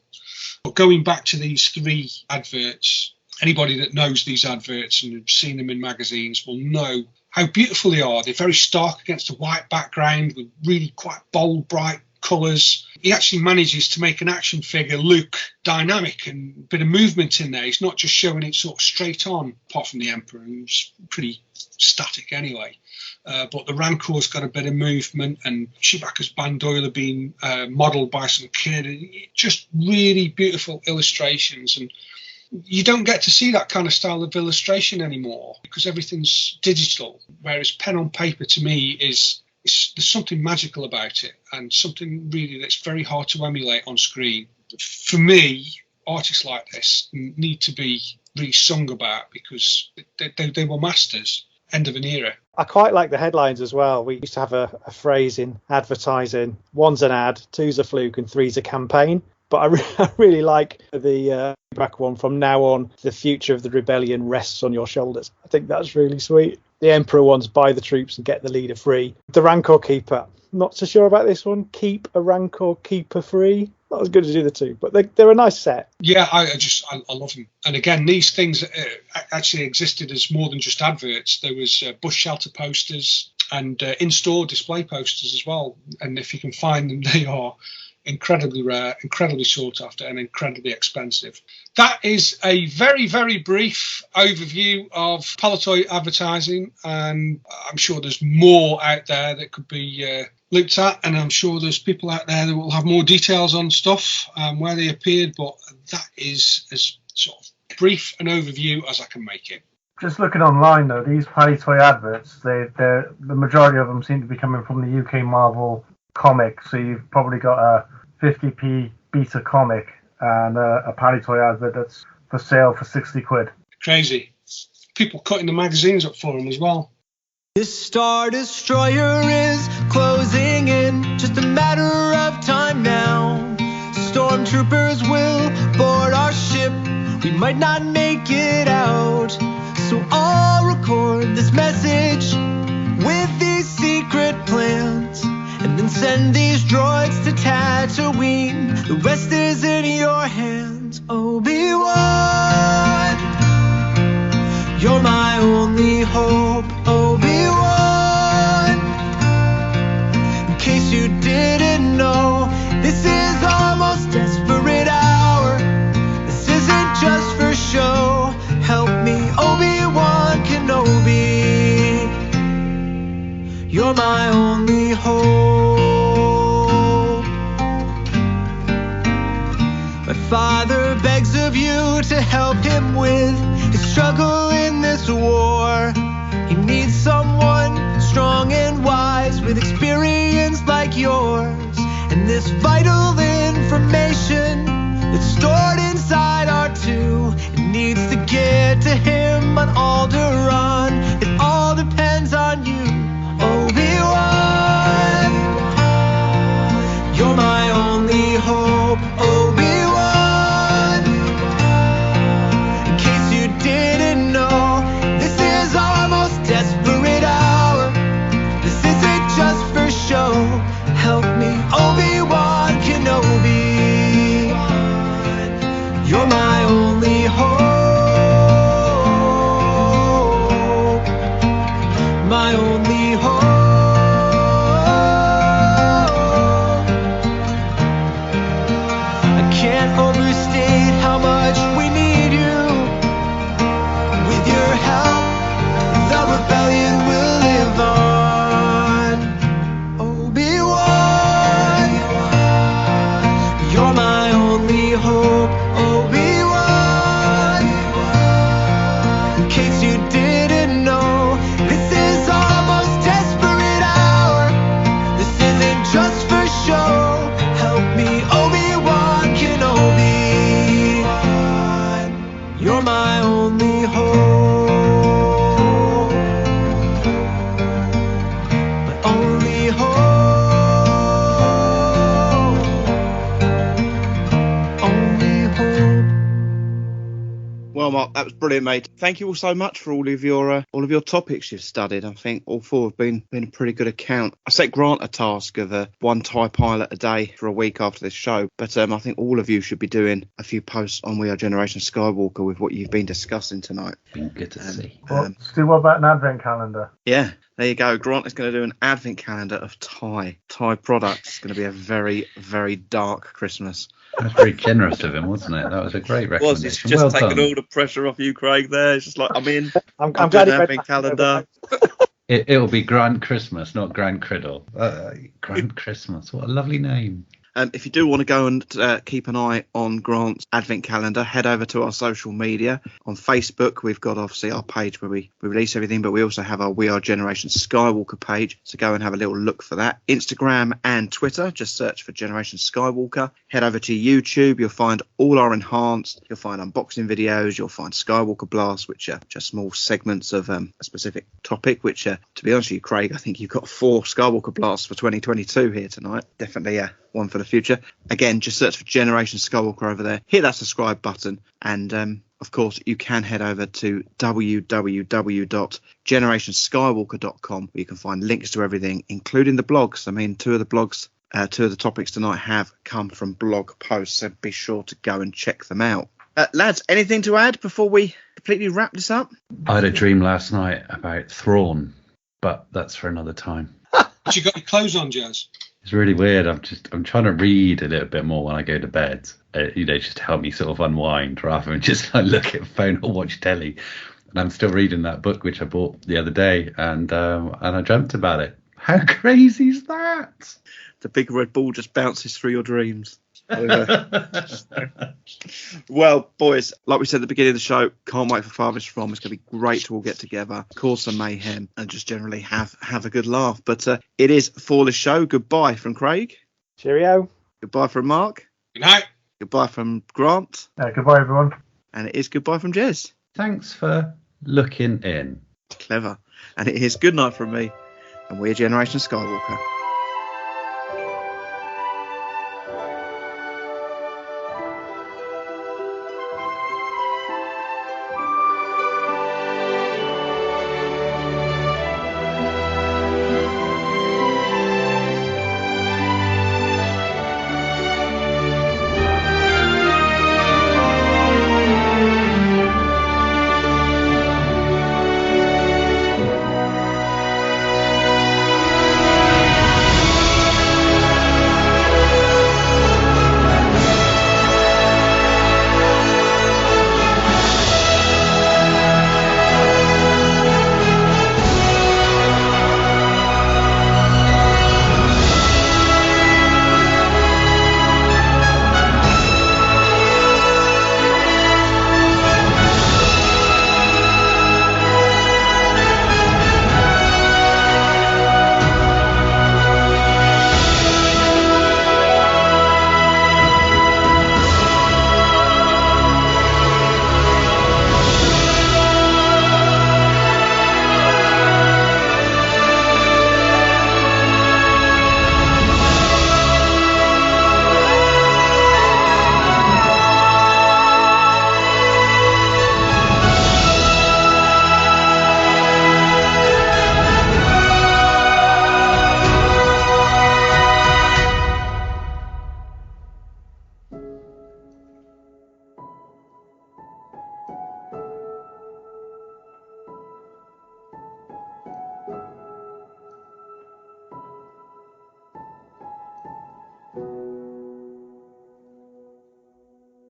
But going back to these 3 adverts, anybody that knows these adverts and have seen them in magazines will know how beautiful they are. They're very stark against a white background with really quite bold, bright colours. He actually manages to make an action figure look dynamic and a bit of movement in there. He's not just showing it sort of straight on, apart from the Emperor, who's pretty static anyway. But the Rancor's got a bit of movement, and Chewbacca's Bandoila being modelled by some kid. Just really beautiful illustrations, and you don't get to see that kind of style of illustration anymore because everything's digital, whereas pen on paper to me there's something magical about it, and something really that's very hard to emulate on screen. For me, artists like this need to be really sung about because they were masters. End of an era. I quite like the headlines as well. We used to have a phrase in advertising: 1's an ad, 2's a fluke, and 3's a campaign. But I really like the back one, from now on, the future of the rebellion rests on your shoulders. I think that's really sweet. The Emperor ones, buy the troops and get the leader free. The Rancor Keeper, not so sure about this one. Keep a Rancor Keeper free. not as good as the other two, but they're a nice set. Yeah, I love them. And again, these things actually existed as more than just adverts. There was bush shelter posters and in-store display posters as well. And if you can find them, they are incredibly rare, incredibly sought after, and incredibly expensive. That is a very, very brief overview of Palitoy advertising, and I'm sure there's more out there that could be looked at, and I'm sure there's people out there that will have more details on stuff, where they appeared, but that is as sort of brief an overview as I can make it. Just looking online though, these Palitoy adverts, the majority of them seem to be coming from the UK Marvel comic, so you've probably got a 50p beta comic and a Palitoy advert that's for sale for 60 quid. Crazy. People cutting the magazines up for them as well. This Star Destroyer is closing in, just a matter of time now. Stormtroopers will board our ship, we might not make it out. So I'll record this message with these secret plans, and then send these droids to Tatooine. The rest is in your hands, Obi-Wan. You're my only hope, Obi-Wan. In case you didn't know, this is our most desperate hour. This isn't just for show. Help me, Obi-Wan Kenobi. You're my only hope. My father begs of you to help him with his struggle in this war. He needs someone strong and wise with experience like yours. And this vital information that's stored inside R2, it needs to get to him on Alderaan. It all depends on you, Obi-Wan. You're my only hope, Obi-Wan. In case you didn't know, this is our most desperate hour. This isn't just for show. Help me, Obi-Wan Kenobi. You're my only hope. My only hope. I can't overstate how much we need you. With your help, the rebellion will live on. Obi-Wan, you're my only hope. Obi-Wan, in case you didn't know, this is our most desperate hour. This isn't just for show. Help me, Obi-Wan Kenobi. You're my only hope. My only hope. Only hope. Well, Mark, that was brilliant, mate. Thank you all so much for all of your topics you've studied. I think all four have been a pretty good account. I set Grant a task of one TIE pilot a day for a week after this show, but I think all of you should be doing a few posts on We Are Generation Skywalker with what you've been discussing tonight. Been good to see. Well, Stu, what about an advent calendar? Yeah, there you go. Grant is going to do an advent calendar of TIE products. It's going to be a very, very dark Christmas. That was very generous of him, wasn't it? That was a great recommendation. It's just well taking done. all the pressure off you, Craig. There, it's just like I'm in. I'm doing glad an you advent calendar. It'll be Grand Christmas, not Grand Criddle. Grand Christmas, what a lovely name. If you do want to go and keep an eye on Grant's advent calendar, head over to our social media. On Facebook, we've got obviously our page where we release everything, but we also have our We Are Generation Skywalker page. So go and have a little look for that. Instagram and Twitter, just search for Generation Skywalker. Head over to YouTube. You'll find all our enhanced. You'll find unboxing videos. You'll find Skywalker Blasts, which are just small segments of a specific topic, which, to be honest with you, Craig, I think you've got 4 Skywalker Blasts for 2022 here tonight. Definitely one for the future. Again, just search for Generation Skywalker over there. Hit that subscribe button. And, of course, you can head over to www.generationskywalker.com where you can find links to everything, including the blogs. I mean, 2 of the blogs two of the topics tonight have come from blog posts, so be sure to go and check them out. Lads, anything to add before we completely wrap this up? I had a dream last night about Thrawn, but that's for another time. But you got your clothes on, Jazz? It's really weird. I'm trying to read a little bit more when I go to bed. Just to help me sort of unwind rather than just like look at a phone or watch telly. And I'm still reading that book which I bought the other day, and I dreamt about it. How crazy is that? The big red ball just bounces through your dreams. Well, boys, like we said at the beginning of the show, can't wait for Farthest From. It's going to be great to all get together, cause some mayhem, and just generally have a good laugh. But it is for this show. Goodbye from Craig. Cheerio. Goodbye from Mark. Good night. Goodbye from Grant. Goodbye, everyone. And it is goodbye from Jez. Thanks for looking in. Clever. And it is good night from me, and we're Generation Skywalker.